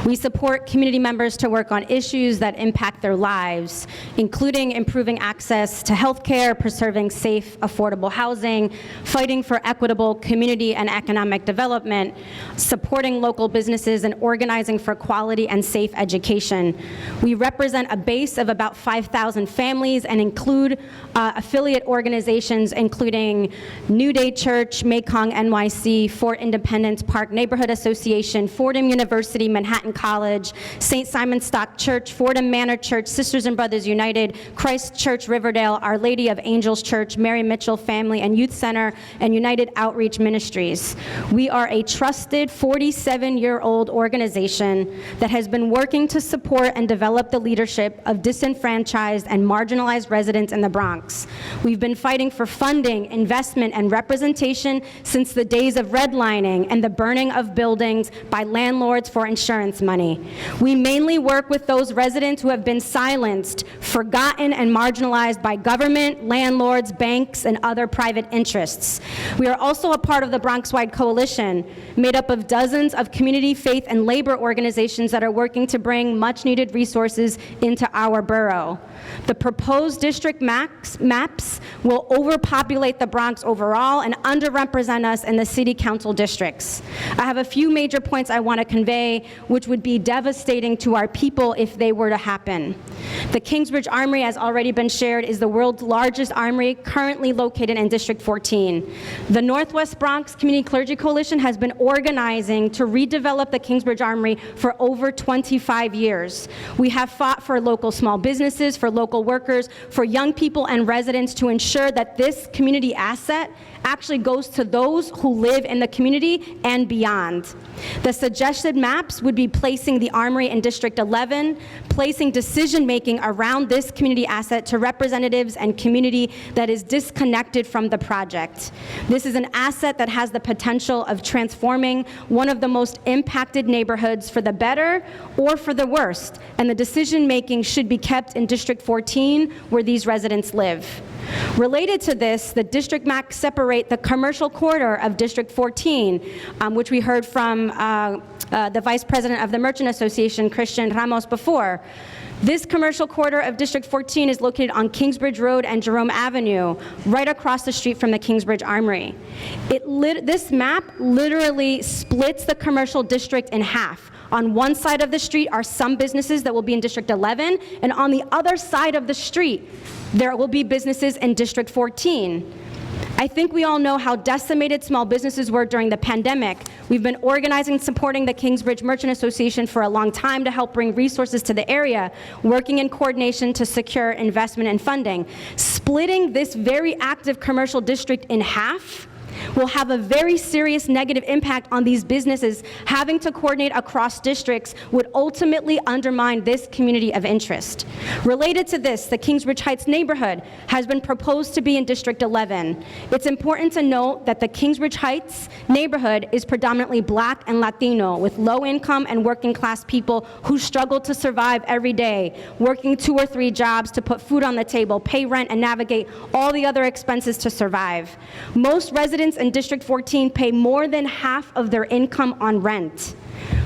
We support community members to work on issues that impact their lives, including improving access to health care, preserving safe, affordable housing, fighting for equitable community and economic development, supporting local businesses, and organizing for quality and safe education. We represent a base of about 5,000 families and include affiliate organizations including New Day Church, Mekong NYC, Fort Independence Park Neighborhood Association, Fordham University, Manhattan College, St. Simon Stock Church, Fordham Manor Church, Sisters and Brothers United, Christ Church Riverdale, Our Lady of Angels Church, Mary Mitchell Family and Youth Center, and United Outreach Ministries. We are a trusted 47-year-old organization that has been working to support and develop the leadership of disenfranchised and marginalized residents in the Bronx. We've been fighting for funding, investment, and representation since the days of redlining and the burning of buildings by landlords for insurance money. We mainly work with those residents who have been silenced, forgotten, and marginalized by government, landlords, banks, and other private interests. We are also a part of the Bronx-wide coalition made up of dozens of community, faith, and labor organizations that are working to bring much-needed resources into our borough. The proposed district maps will overpopulate the Bronx overall and underrepresent us in the city council districts. I have a few major points I want to convey, which would be devastating to our people if they were to happen. The Kingsbridge Armory, as already been shared, is the world's largest armory currently located in District 14. The Northwest Bronx Community Clergy Coalition has been organizing to redevelop the Kingsbridge Armory for over 25 years. We have fought for local small businesses, for local workers, for young people and residents to ensure that this community asset actually goes to those who live in the community and beyond. The suggested maps would be placing the Armory in District 11, placing decision-making around this community asset to representatives and community that is disconnected from the project. This is an asset that has the potential of transforming one of the most impacted neighborhoods for the better or for the worst, and the decision-making should be kept in District 14, where these residents live. Related to this, the district maps separate the commercial corridor of District 14, which we heard from the Vice President of the Merchant Association, Christian Ramos, before. This commercial corridor of District 14 is located on Kingsbridge Road and Jerome Avenue, right across the street from the Kingsbridge Armory. This map literally splits the commercial district in half. On one side of the street are some businesses that will be in District 11, and on the other side of the street, there will be businesses in District 14. I think we all know how decimated small businesses were during the pandemic. We've been organizing and supporting the Kingsbridge Merchant Association for a long time to help bring resources to the area, working in coordination to secure investment and funding. Splitting this very active commercial district in half will have a very serious negative impact on these businesses. Having to coordinate across districts would ultimately undermine this community of interest. Related to this, the Kingsbridge Heights neighborhood has been proposed to be in District 11. It's important to note that the Kingsbridge Heights neighborhood is predominantly Black and Latino, with low income and working class people who struggle to survive every day, working 2 or 3 jobs to put food on the table, pay rent, and navigate all the other expenses to survive. Most residents in District 14 pay more than half of their income on rent.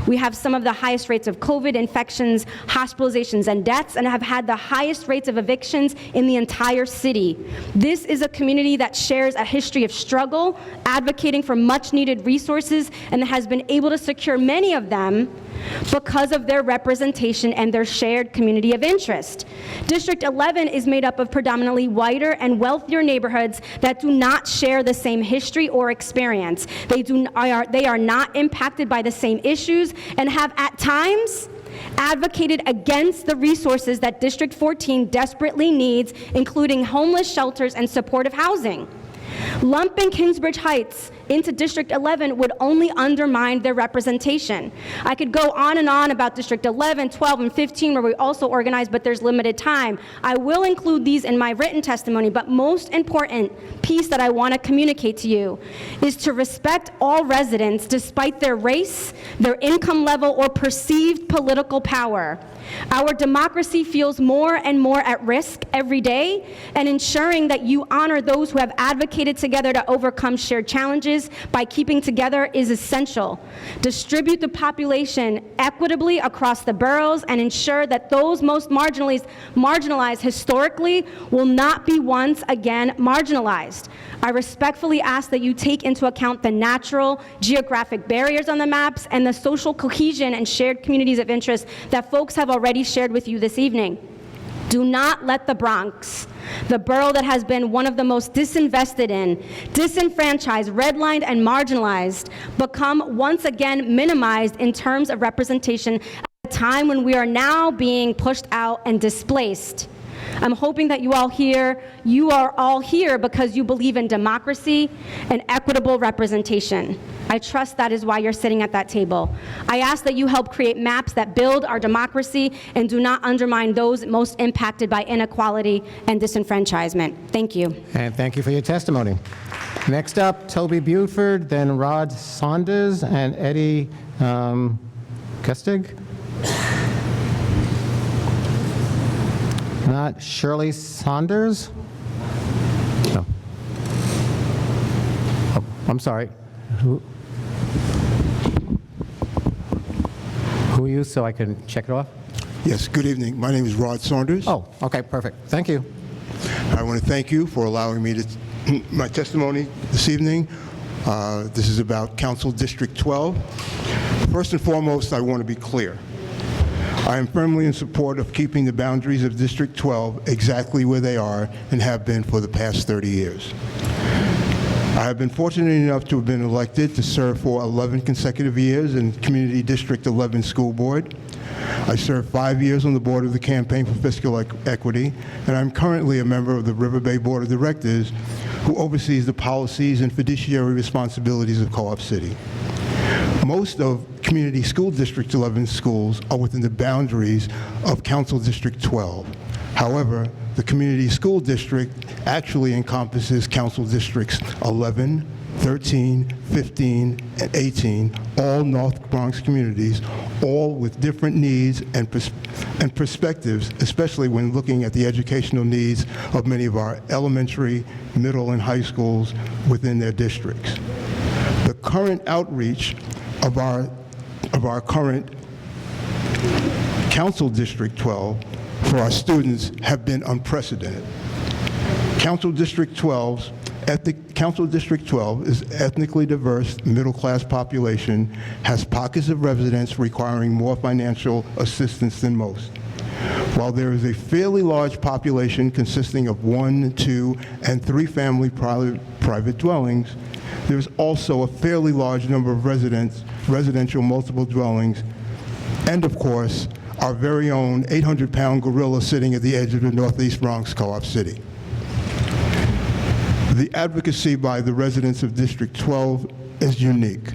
We have some of the highest rates of COVID infections, hospitalizations, and deaths, and have had the highest rates of evictions in the entire city. This is a community that shares a history of struggle, advocating for much-needed resources, and has been able to secure many of them because of their representation and their shared community of interest. District 11 is made up of predominantly whiter and wealthier neighborhoods that do not share the same history or experience. They are not impacted by the same issues and have at times advocated against the resources that District 14 desperately needs, including homeless shelters and supportive housing. Lumping Kingsbridge Heights into District 11 would only undermine their representation. I could go on and on about District 11, 12, and 15, where we also organize, but there's limited time. I will include these in my written testimony, but most important piece that I want to communicate to you is to respect all residents despite their race, their income level, or perceived political power. Our democracy feels more and more at risk every day, and ensuring that you honor those who have advocated together to overcome shared challenges by keeping together is essential. Distribute the population equitably across the boroughs and ensure that those most marginalized historically will not be once again marginalized. I respectfully ask that you take into account the natural geographic barriers on the maps and the social cohesion and shared communities of interest that folks have already shared with you this evening. Do not let the Bronx, the borough that has been one of the most disinvested in, disenfranchised, redlined, and marginalized, become once again minimized in terms of representation at a time when we are now being pushed out and displaced. I'm hoping that you are all here because you believe in democracy and equitable representation. I trust that is why you're sitting at that table. I ask that you help create maps that build our democracy and do not undermine those most impacted by inequality and disenfranchisement. Thank you. And thank you for your testimony. Next up, Toby Buford, then Rod Saunders, and Eddie Gustig. Not Shirley Saunders? No. Oh, I'm sorry. Who are you, so I can check it off? Yes, good evening. My name is Rod Saunders. Oh, okay, perfect. Thank you. I want to thank you for allowing me to my testimony this evening. This is about Council District 12. First and foremost, I want to be clear. I am firmly in support of keeping the boundaries of District 12 exactly where they are and have been for the past 30 years. I have been fortunate enough to have been elected to serve for 11 consecutive years in Community District 11 School Board. I served 5 years on the board of the Campaign for Fiscal Equity, and I'm currently a member of the River Bay Board of Directors, who oversees the policies and fiduciary responsibilities of Co-op City. Most of Community School District 11 schools are within the boundaries of Council District 12. However, the Community School District actually encompasses Council Districts 11, 13, 15, and 18, all North Bronx communities, all with different needs and perspectives, especially when looking at the educational needs of many of our elementary, middle, and high schools within their districts. The current outreach of our current Council District 12 for our students have been unprecedented. Council District 12 is ethnically diverse, middle-class population, has pockets of residents requiring more financial assistance than most. While there is a fairly large population consisting of 1, 2, and 3 family private dwellings, there's also a fairly large number of residential multiple dwellings, and of course, our very own 800-pound gorilla sitting at the edge of the Northeast Bronx Co-op City. The advocacy by the residents of District 12 is unique.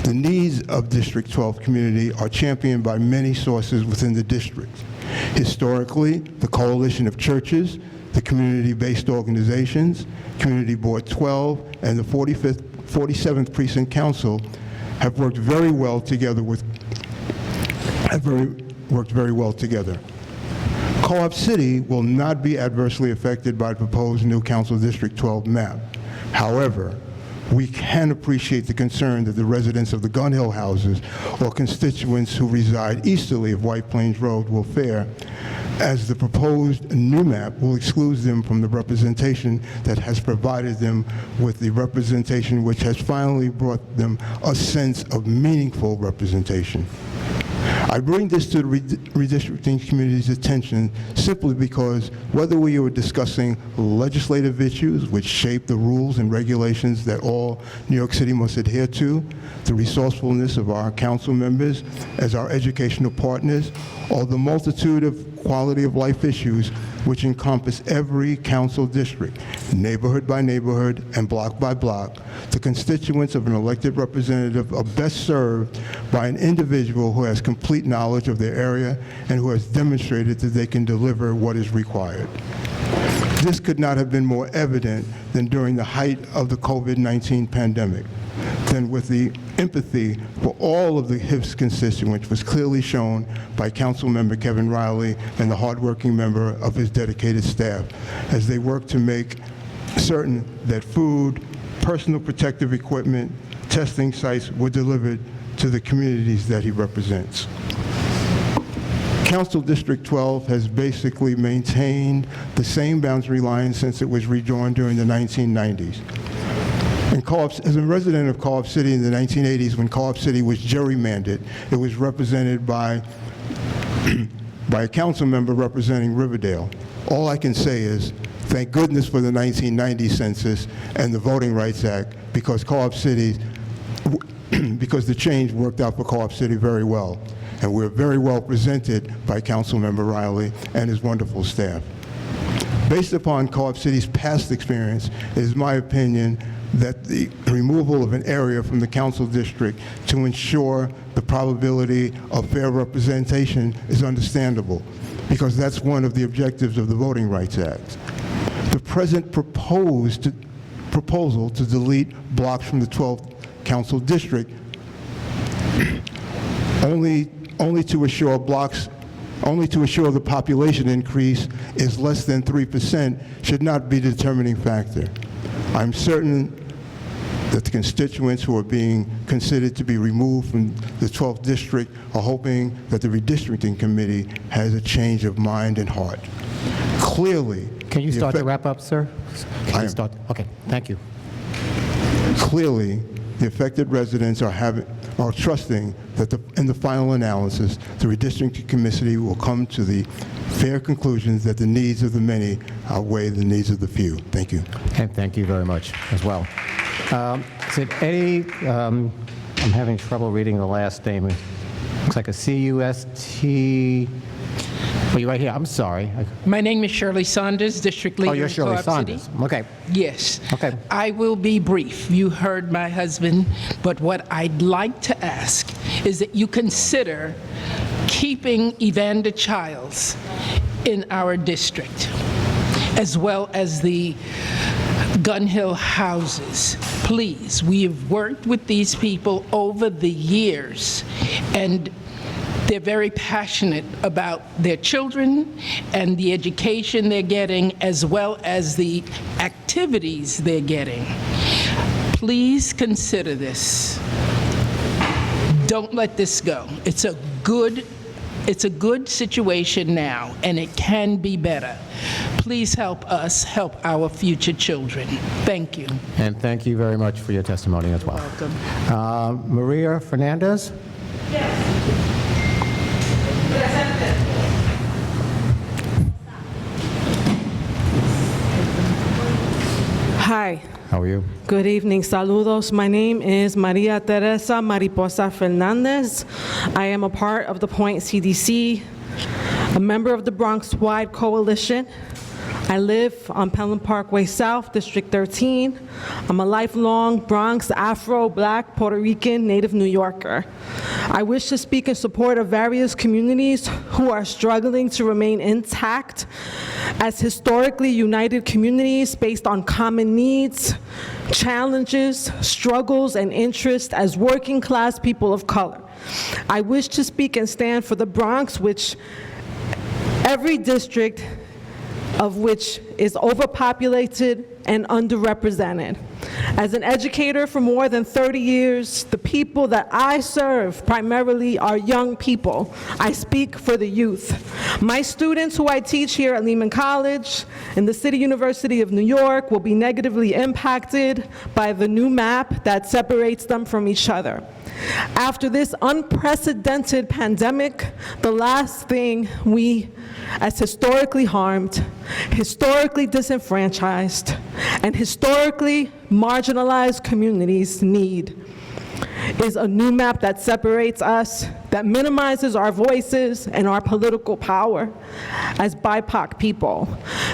The needs of District 12 community are championed by many sources within the district. Historically, the Coalition of Churches, the community-based organizations, Community Board 12, and the 47th Precinct Council have worked very well together Co-op City will not be adversely affected by the proposed new Council District 12 map. However, we can appreciate the concern that the residents of the Gun Hill houses or constituents who reside easterly of White Plains Road will fare, as the proposed new map will exclude them from the representation that has provided them with the representation which has finally brought them a sense of meaningful representation. I bring this to the redistricting community's attention simply because whether we are discussing legislative issues which shape the rules and regulations that all New York City must adhere to, the resourcefulness of our council members as our educational partners, or the multitude of quality of life issues which encompass every council district, neighborhood by neighborhood and block by block, the constituents of an elected representative are best served by an individual who has complete knowledge of their area and who has demonstrated that they can deliver what is required. This could not have been more evident than during the height of the COVID-19 pandemic, than with the empathy for all of his constituents was clearly shown by Councilmember Kevin Riley and the hardworking member of his dedicated staff as they worked to make certain that food, personal protective equipment, testing sites were delivered to the communities that he represents. Council District 12 has basically maintained the same boundary line since it was rejoined during the 1990s. As a resident of Co-op City in the 1980s, when Co-op City was gerrymandered, it was represented by a council member representing Riverdale. All I can say is, thank goodness for the 1990 census and the Voting Rights Act, because because the change worked out for Co-op City very well. And we're very well presented by Councilmember Riley and his wonderful staff. Based upon Co-op City's past experience, it is my opinion that the removal of an area from the council district to ensure the probability of fair representation is understandable, because that's one of the objectives of the Voting Rights Act. The present proposal to delete blocks from the 12th council district only to assure the population increase is less than 3% should not be the determining factor. I'm certain that the constituents who are being considered to be removed from the 12th district are hoping that the redistricting committee has a change of mind and heart. Clearly, can you start to wrap up, sir? Can you start? Okay, thank you. Clearly, the affected residents are trusting that in the final analysis, the redistricting committee will come to the fair conclusions that the needs of the many outweigh the needs of the few. Thank you. And thank you very much as well. Is it Eddie? I'm having trouble reading the last name. Looks like a C-U-S-T. Oh, you're right here. I'm sorry. My name is Shirley Saunders, District Leader. Oh, you're in Shirley Co-op Saunders. City. Okay. Yes. Okay. I will be brief. You heard my husband, but what I'd like to ask is that you consider keeping Evander Childs in our district, as well as the Gun Hill houses. Please, we have worked with these people over the years, and they're very passionate about their children and the education they're getting, as well as the activities they're getting. Please consider this. Don't let this go. It's a good situation now, and it can be better. Please help us help our future children. Thank you. And thank you very much for your testimony as well. Welcome. Maria Fernandez? Hi. How are you? Good evening. Saludos. My name is Maria Teresa Mariposa Fernandez. I am a part of the Point CDC, a member of the Bronx Wide Coalition. I live on Pelham Parkway South, District 13. I'm a lifelong Bronx, Afro, Black, Puerto Rican, native New Yorker. I wish to speak in support of various communities who are struggling to remain intact as historically united communities based on common needs, challenges, struggles, and interests as working class people of color. I wish to speak and stand for the Bronx, which every district of which is overpopulated and underrepresented. As an educator for more than 30 years, the people that I serve primarily are young people. I speak for the youth. My students who I teach here at Lehman College and the City University of New York will be negatively impacted by the new map that separates them from each other. After this unprecedented pandemic, the last thing we, as historically harmed, historically disenfranchised, and historically marginalized communities need is a new map that separates us, that minimizes our voices and our political power as BIPOC people.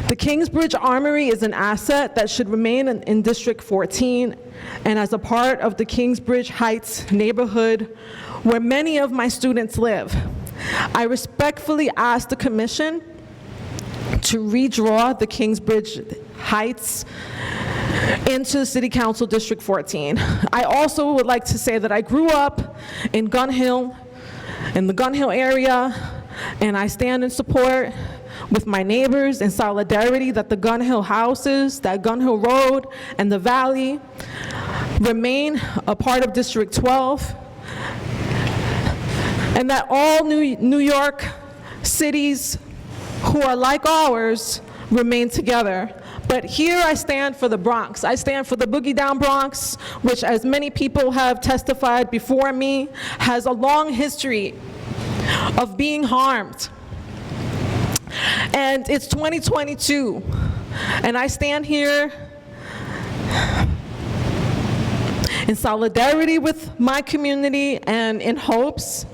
The Kingsbridge Armory is an asset that should remain in District 14 and as a part of the Kingsbridge Heights neighborhood where many of my students live. I respectfully ask the Commission to redraw the Kingsbridge Heights into City Council District 14. I also would like to say that I grew up in Gun Hill, in the Gun Hill area, and I stand in support with my neighbors in solidarity that the Gun Hill houses, that Gun Hill Road, and the Valley remain a part of District 12, and that all New York cities who are like ours remain together. But here I stand for the Bronx. I stand for the Boogie Down Bronx, which, as many people have testified before me, has a long history of being harmed. And it's 2022, and I stand here in solidarity with my community and in hopes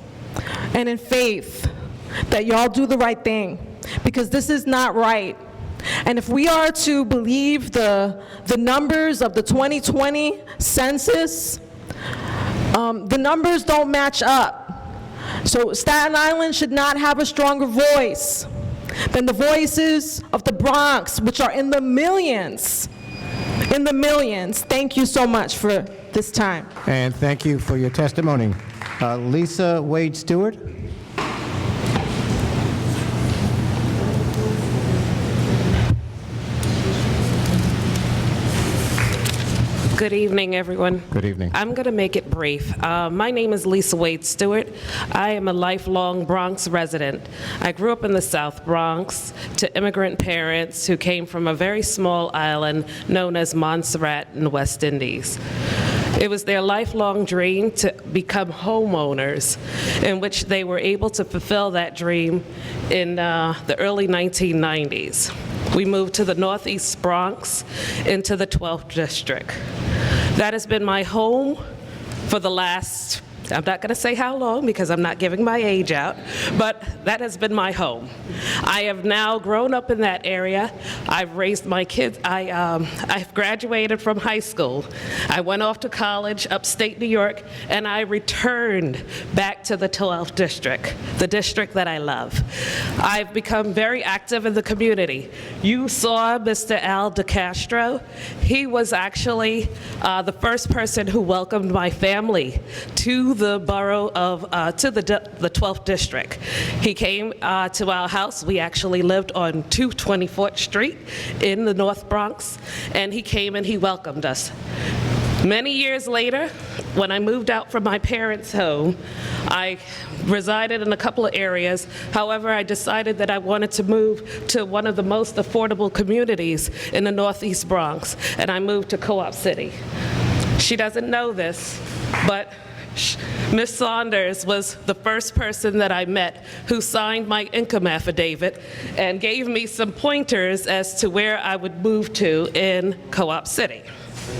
and in faith that y'all do the right thing, because this is not right. And if we are to believe the numbers of the 2020 census, the numbers don't match up. So Staten Island should not have a stronger voice than the voices of the Bronx, which are in the millions. In the millions. Thank you so much for this time. And thank you for your testimony. Lisa Wade Stewart. Good evening, everyone. Good evening. I'm going to make it brief. My name is Lisa Wade Stewart. I am a lifelong Bronx resident. I grew up in the South Bronx to immigrant parents who came from a very small island known as Montserrat in the West Indies. It was their lifelong dream to become homeowners, in which they were able to fulfill that dream in the early 1990s. We moved to the Northeast Bronx into the 12th District. That has been my home for the last, I'm not going to say how long because I'm not giving my age out, but that has been my home. I have now grown up in that area. I've raised my kids. I've graduated from high school. I went off to college, upstate New York, and I returned back to the 12th District, the district that I love. I've become very active in the community. You saw Mr. Al DeCastro. He was actually the first person who welcomed my family to the borough of, to the 12th District. He came to our house. We actually lived on 224th Street in the North Bronx, and he came and he welcomed us. Many years later, when I moved out from my parents' home, I resided in a couple of areas. However, I decided that I wanted to move to one of the most affordable communities in the Northeast Bronx, and I moved to Co-op City. She doesn't know this, but Ms. Saunders was the first person that I met who signed my income affidavit and gave me some pointers as to where I would move to in Co-op City.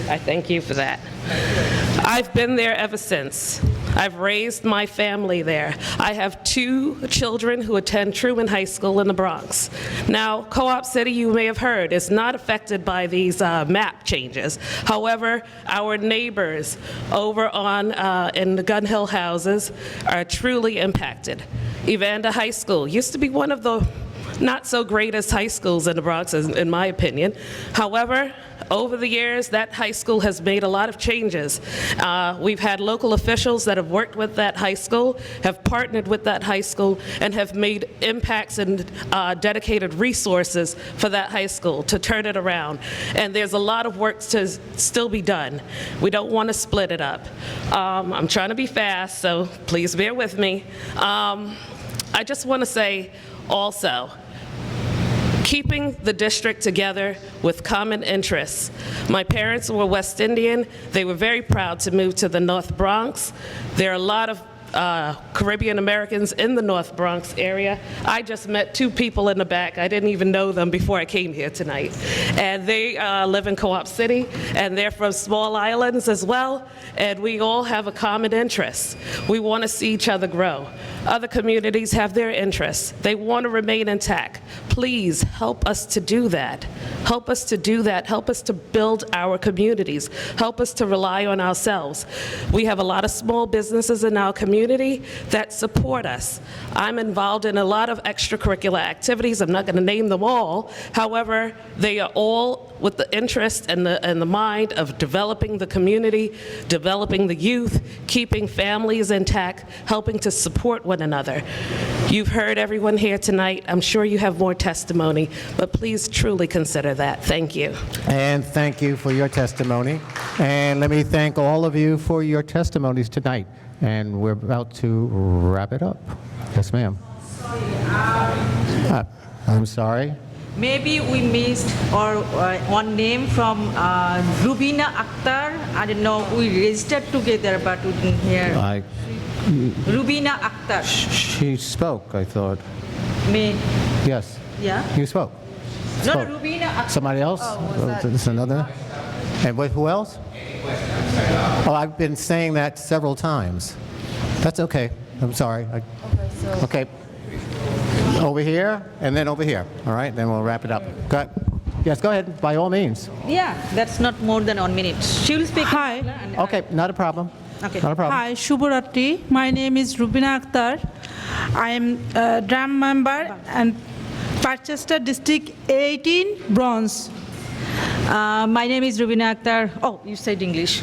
I thank you for that. I've been there ever since. I've raised my family there. I have 2 children who attend Truman High School in the Bronx. Now, Co-op City, you may have heard, is not affected by these map changes. However, our neighbors over on in the Gun Hill houses are truly impacted. Evander High School used to be one of the not so greatest high schools in the Bronx, in my opinion. However, over the years, that high school has made a lot of changes. We've had local officials that have worked with that high school, have partnered with that high school, and have made impacts and dedicated resources for that high school to turn it around. And there's a lot of work to still be done. We don't want to split it up. I'm trying to be fast, so please bear with me. I just want to say also, keeping the district together with common interests. My parents were West Indian. They were very proud to move to the North Bronx. There are a lot of Caribbean Americans in the North Bronx area. I just met 2 people in the back. I didn't even know them before I came here tonight. And they live in Co-op City, and they're from small islands as well, and we all have a common interest. We want to see each other grow. Other communities have their interests. They want to remain intact. Please help us to do that. Help us to do that. Help us to build our communities. Help us to rely on ourselves. We have a lot of small businesses in our community that support us. I'm involved in a lot of extracurricular activities. I'm not going to name them all. However, they are all with the interest and the mind of developing the community, developing the youth, keeping families intact, helping to support one another. You've heard everyone here tonight. I'm sure you have more testimony, but please truly consider that. Thank you. And thank you for your testimony. And let me thank all of you for your testimonies tonight. And we're about to wrap it up. Yes, ma'am. I'm sorry. Maybe we missed one name from Rubina Akhtar. I don't know, we registered together, but we didn't hear. Rubina Akhtar. She spoke, I thought. Me? Yes. Yeah? You spoke. No, Rubina Akhtar. Somebody else? This is another? And who else? Oh, I've been saying that several times. That's okay. I'm sorry. Okay. Over here, and then over here. All right, then we'll wrap it up. Yes, go ahead, by all means. Yeah, that's not more than 1 minute. She will speak. Hi. Okay, not a problem. Okay. Not a problem. Hi, Shubharatri. My name is Rubina Akhtar. I am a DRAM member and Parchester District 18, Bronx. My name is Rubina Akhtar. Oh, you said English.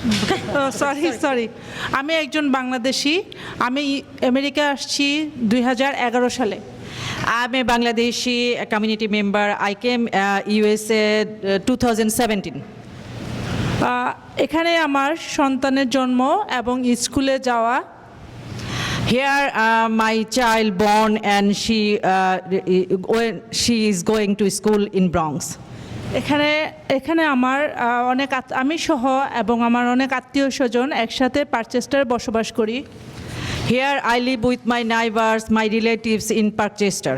Sorry. আমি একজন বাংলাদেশী। আমি America আসছি 2011 সালে। I'm a Bangladeshi community member. I came USA 2017. এখানে আমার সন্তানের জন্ম এবং স্কুলে যাওয়া। Here my child born and she is going to school in Bronx. এখানে আমার আমি সহ এবং আমার অনেক আত্মীয় স্বজন একসাথে পারচেস্টারে বসবাস করি। Here I live with my neighbors, my relatives in Parkchester.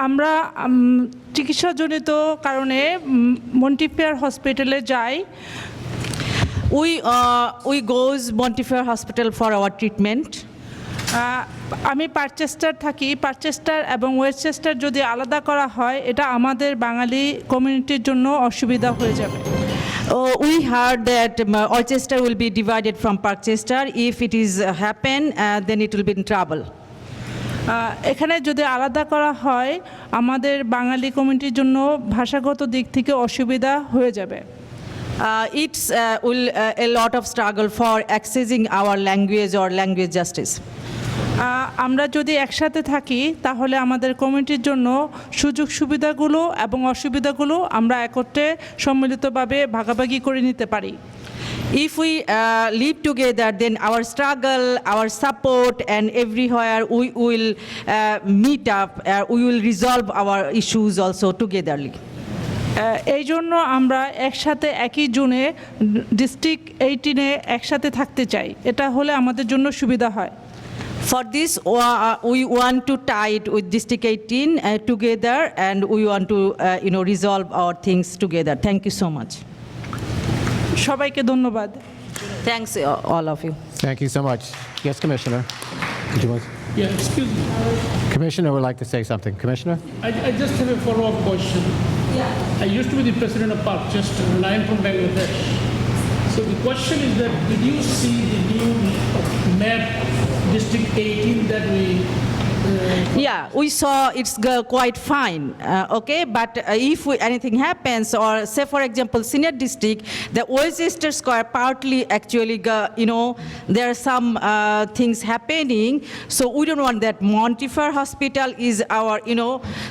আমরা চিকিৎসাজনিত কারণে মন্টিফেয়ার হসপিটালে যাই। We goes Montefiore Hospital for our treatment. আমি পারচেস্টার থাকি। পারচেস্টার এবং ওয়েস্টচেস্টার যদি আলাদা করা হয় এটা আমাদের বাঙালি কমিউনিটির জন্য অসুবিধা হয়ে যাবে। We heard that Orchester will be divided from Parkchester. If it is happen, then it will be in trouble. এখানে যদি আলাদা করা হয় আমাদের বাঙালি কমিউনিটির জন্য ভাষাগত দিক থেকে অসুবিধা হয়ে যাবে। It's will a lot of struggle for accessing our language or language justice. আমরা যদি একসাথে থাকি তাহলে আমাদের কমিউনিটির জন্য সুযোগ সুবিধাগুলো এবং অসুবিধাগুলো আমরা একত্রে সম্মিলিতভাবে ভাগাভাগি করে নিতে পারি। If we live together, then our struggle, our support, and everywhere we will meet up, we will resolve our issues also togetherly. এই জন্য আমরা একসাথে একই জোনে ডিস্ট্রিক্ট 18-এ একসাথে থাকতে চাই, এটা হলে আমাদের জন্য সুবিধা হয়। For this, we want to tie it with District 18 together, and we want to, resolve our things together. Thank you so much. সবাইকে ধন্যবাদ। Thanks, all of you. Thank you so much. Yes, Commissioner. Did you want? Yeah, excuse me. Commissioner would like to say something. Commissioner? I just have a follow-up question. I used to be the president of Parkchester, and I am from Bangladesh. So the question is that, did you see the new map, District 18, that we Yeah, we saw it's quite fine, okay? But if anything happens, or say for example, senior district, the Westchester Square partly actually, there are some things happening, so we don't want that. Montefiore Hospital is our,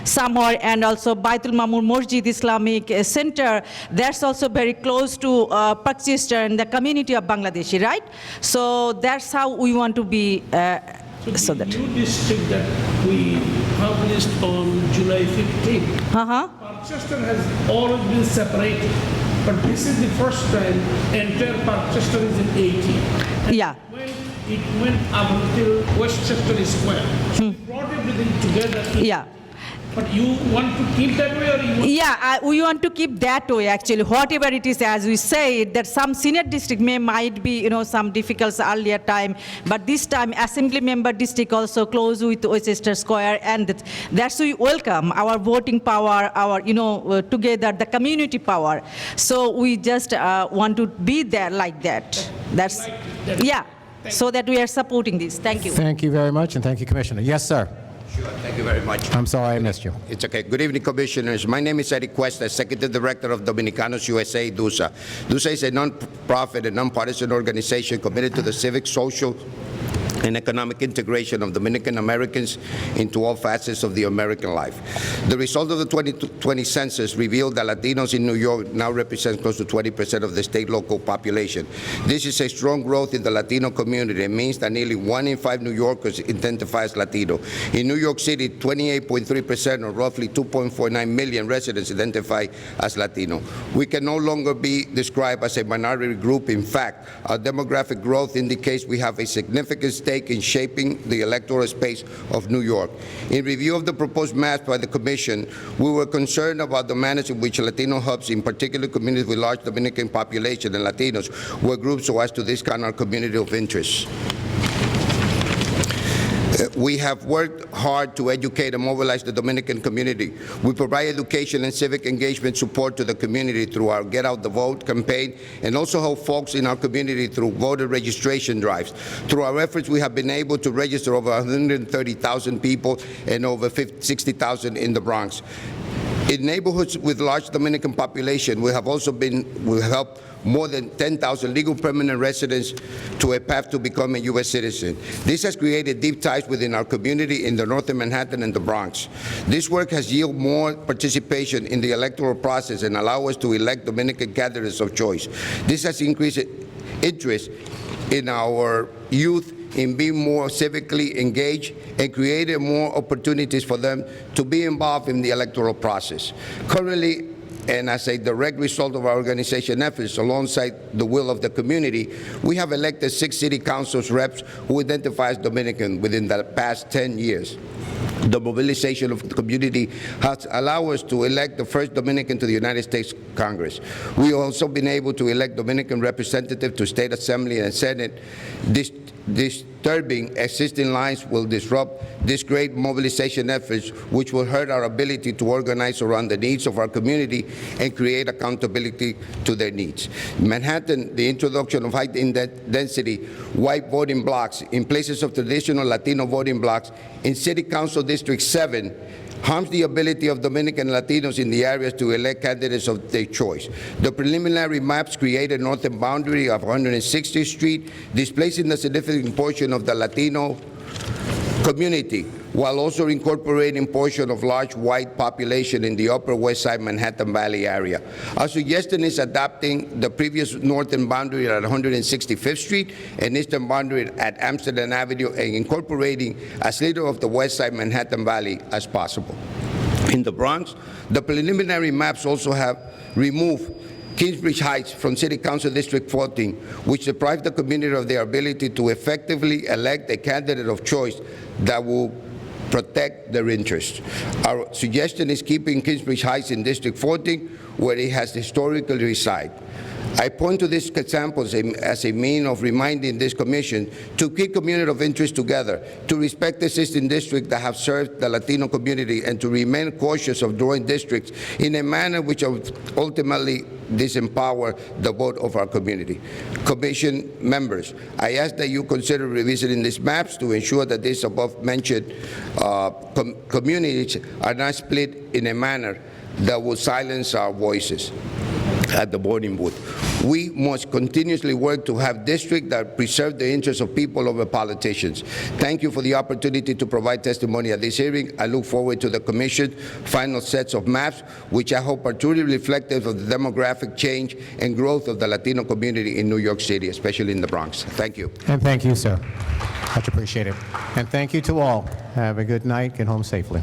somewhere, and also Baitul Mamur Masjid Islamic Center, that's also very close to Parkchester and the community of Bangladeshi, right? So that's how we want to be. So the new district that we published on July 15th, Parkchester has always been separated, but this is the first time entire Parkchester is in 18. Yeah. It went up until Westchester Square. So we brought everything together. Yeah. But you want to keep that way, or you want? Yeah, we want to keep that way actually. Whatever it is, as we say, that some senior district might be, some difficulties earlier time, but this time Assembly member district also close with Westchester Square, and that's we welcome our voting power, our together the community power. So we just want to be there like that. That's yeah. So that we are supporting this. Thank you. Thank you very much, and thank you, Commissioner. Yes, sir. Sure, thank you very much. I'm sorry I missed you. It's okay. Good evening, Commissioners. My name is Eric Cuesta, Executive Director of Dominicanos USA, DUSA. DUSA is a non-profit and non-partisan organization committed to the civic, social, and economic integration of Dominican Americans into all facets of the American life. The result of the 2020 census revealed that Latinos in New York now represent close to 20% of the state local population. This is a strong growth in the Latino community. It means that nearly 1 in 5 New Yorkers identify as Latino. In New York City, 28.3%, or roughly 2.49 million residents, identify as Latino. We can no longer be described as a minority group. In fact, our demographic growth indicates we have a significant stake in shaping the electoral space of New York. In review of the proposed maps by the Commission, we were concerned about the manner in which Latino hubs, in particular communities with large Dominican population and Latinos, were grouped so as to discount our community of interest. We have worked hard to educate and mobilize the Dominican community. We provide education and civic engagement support to the community through our Get Out the Vote campaign, and also help folks in our community through voter registration drives. Through our efforts, we have been able to register over 130,000 people and over 60,000 in the Bronx. In neighborhoods with large Dominican population, we have helped more than 10,000 legal permanent residents to a path to become a U.S. citizen. This has created deep ties within our community in the North Manhattan and the Bronx. This work has yielded more participation in the electoral process and allowed us to elect Dominican candidates of choice. This has increased interest in our youth in being more civically engaged and created more opportunities for them to be involved in the electoral process. Currently, and as a direct result of our organization efforts alongside the will of the community, we have elected 6 city councils reps who identify as Dominican within the past 10 years. The mobilization of the community has allowed us to elect the first Dominican to the United States Congress. We have also been able to elect Dominican representatives to State Assembly and Senate. Disturbing existing lines will disrupt this great mobilization efforts, which will hurt our ability to organize around the needs of our community and create accountability to their needs. Manhattan, the introduction of high-density white voting blocks in places of traditional Latino voting blocks in City Council District 7 harms the ability of Dominican Latinos in the areas to elect candidates of their choice. The preliminary maps create a northern boundary of 160th Street, displacing a significant portion of the Latino community, while also incorporating portion of large white population in the Upper West Side Manhattan Valley area. Our suggestion is adopting the previous northern boundary at 165th Street and eastern boundary at Amsterdam Avenue, and incorporating as little of the West Side Manhattan Valley as possible. In the Bronx, the preliminary maps also have removed Kingsbridge Heights from City Council District 14, which deprived the community of their ability to effectively elect a candidate of choice that will protect their interests. Our suggestion is keeping Kingsbridge Heights in District 14, where it has historically resided. I point to these examples as a means of reminding this commission to keep community of interest together, to respect the existing districts that have served the Latino community, and to remain cautious of drawing districts in a manner which ultimately disempower the vote of our community. Commission members, I ask that you consider revisiting these maps to ensure that these above-mentioned communities are not split in a manner that will silence our voices at the voting booth. We must continuously work to have districts that preserve the interests of people over politicians. Thank you for the opportunity to provide testimony at this hearing. I look forward to the Commission's final sets of maps, which I hope are truly reflective of the demographic change and growth of the Latino community in New York City, especially in the Bronx. Thank you. And thank you, sir. Much appreciated. And thank you to all. Have a good night. Get home safely.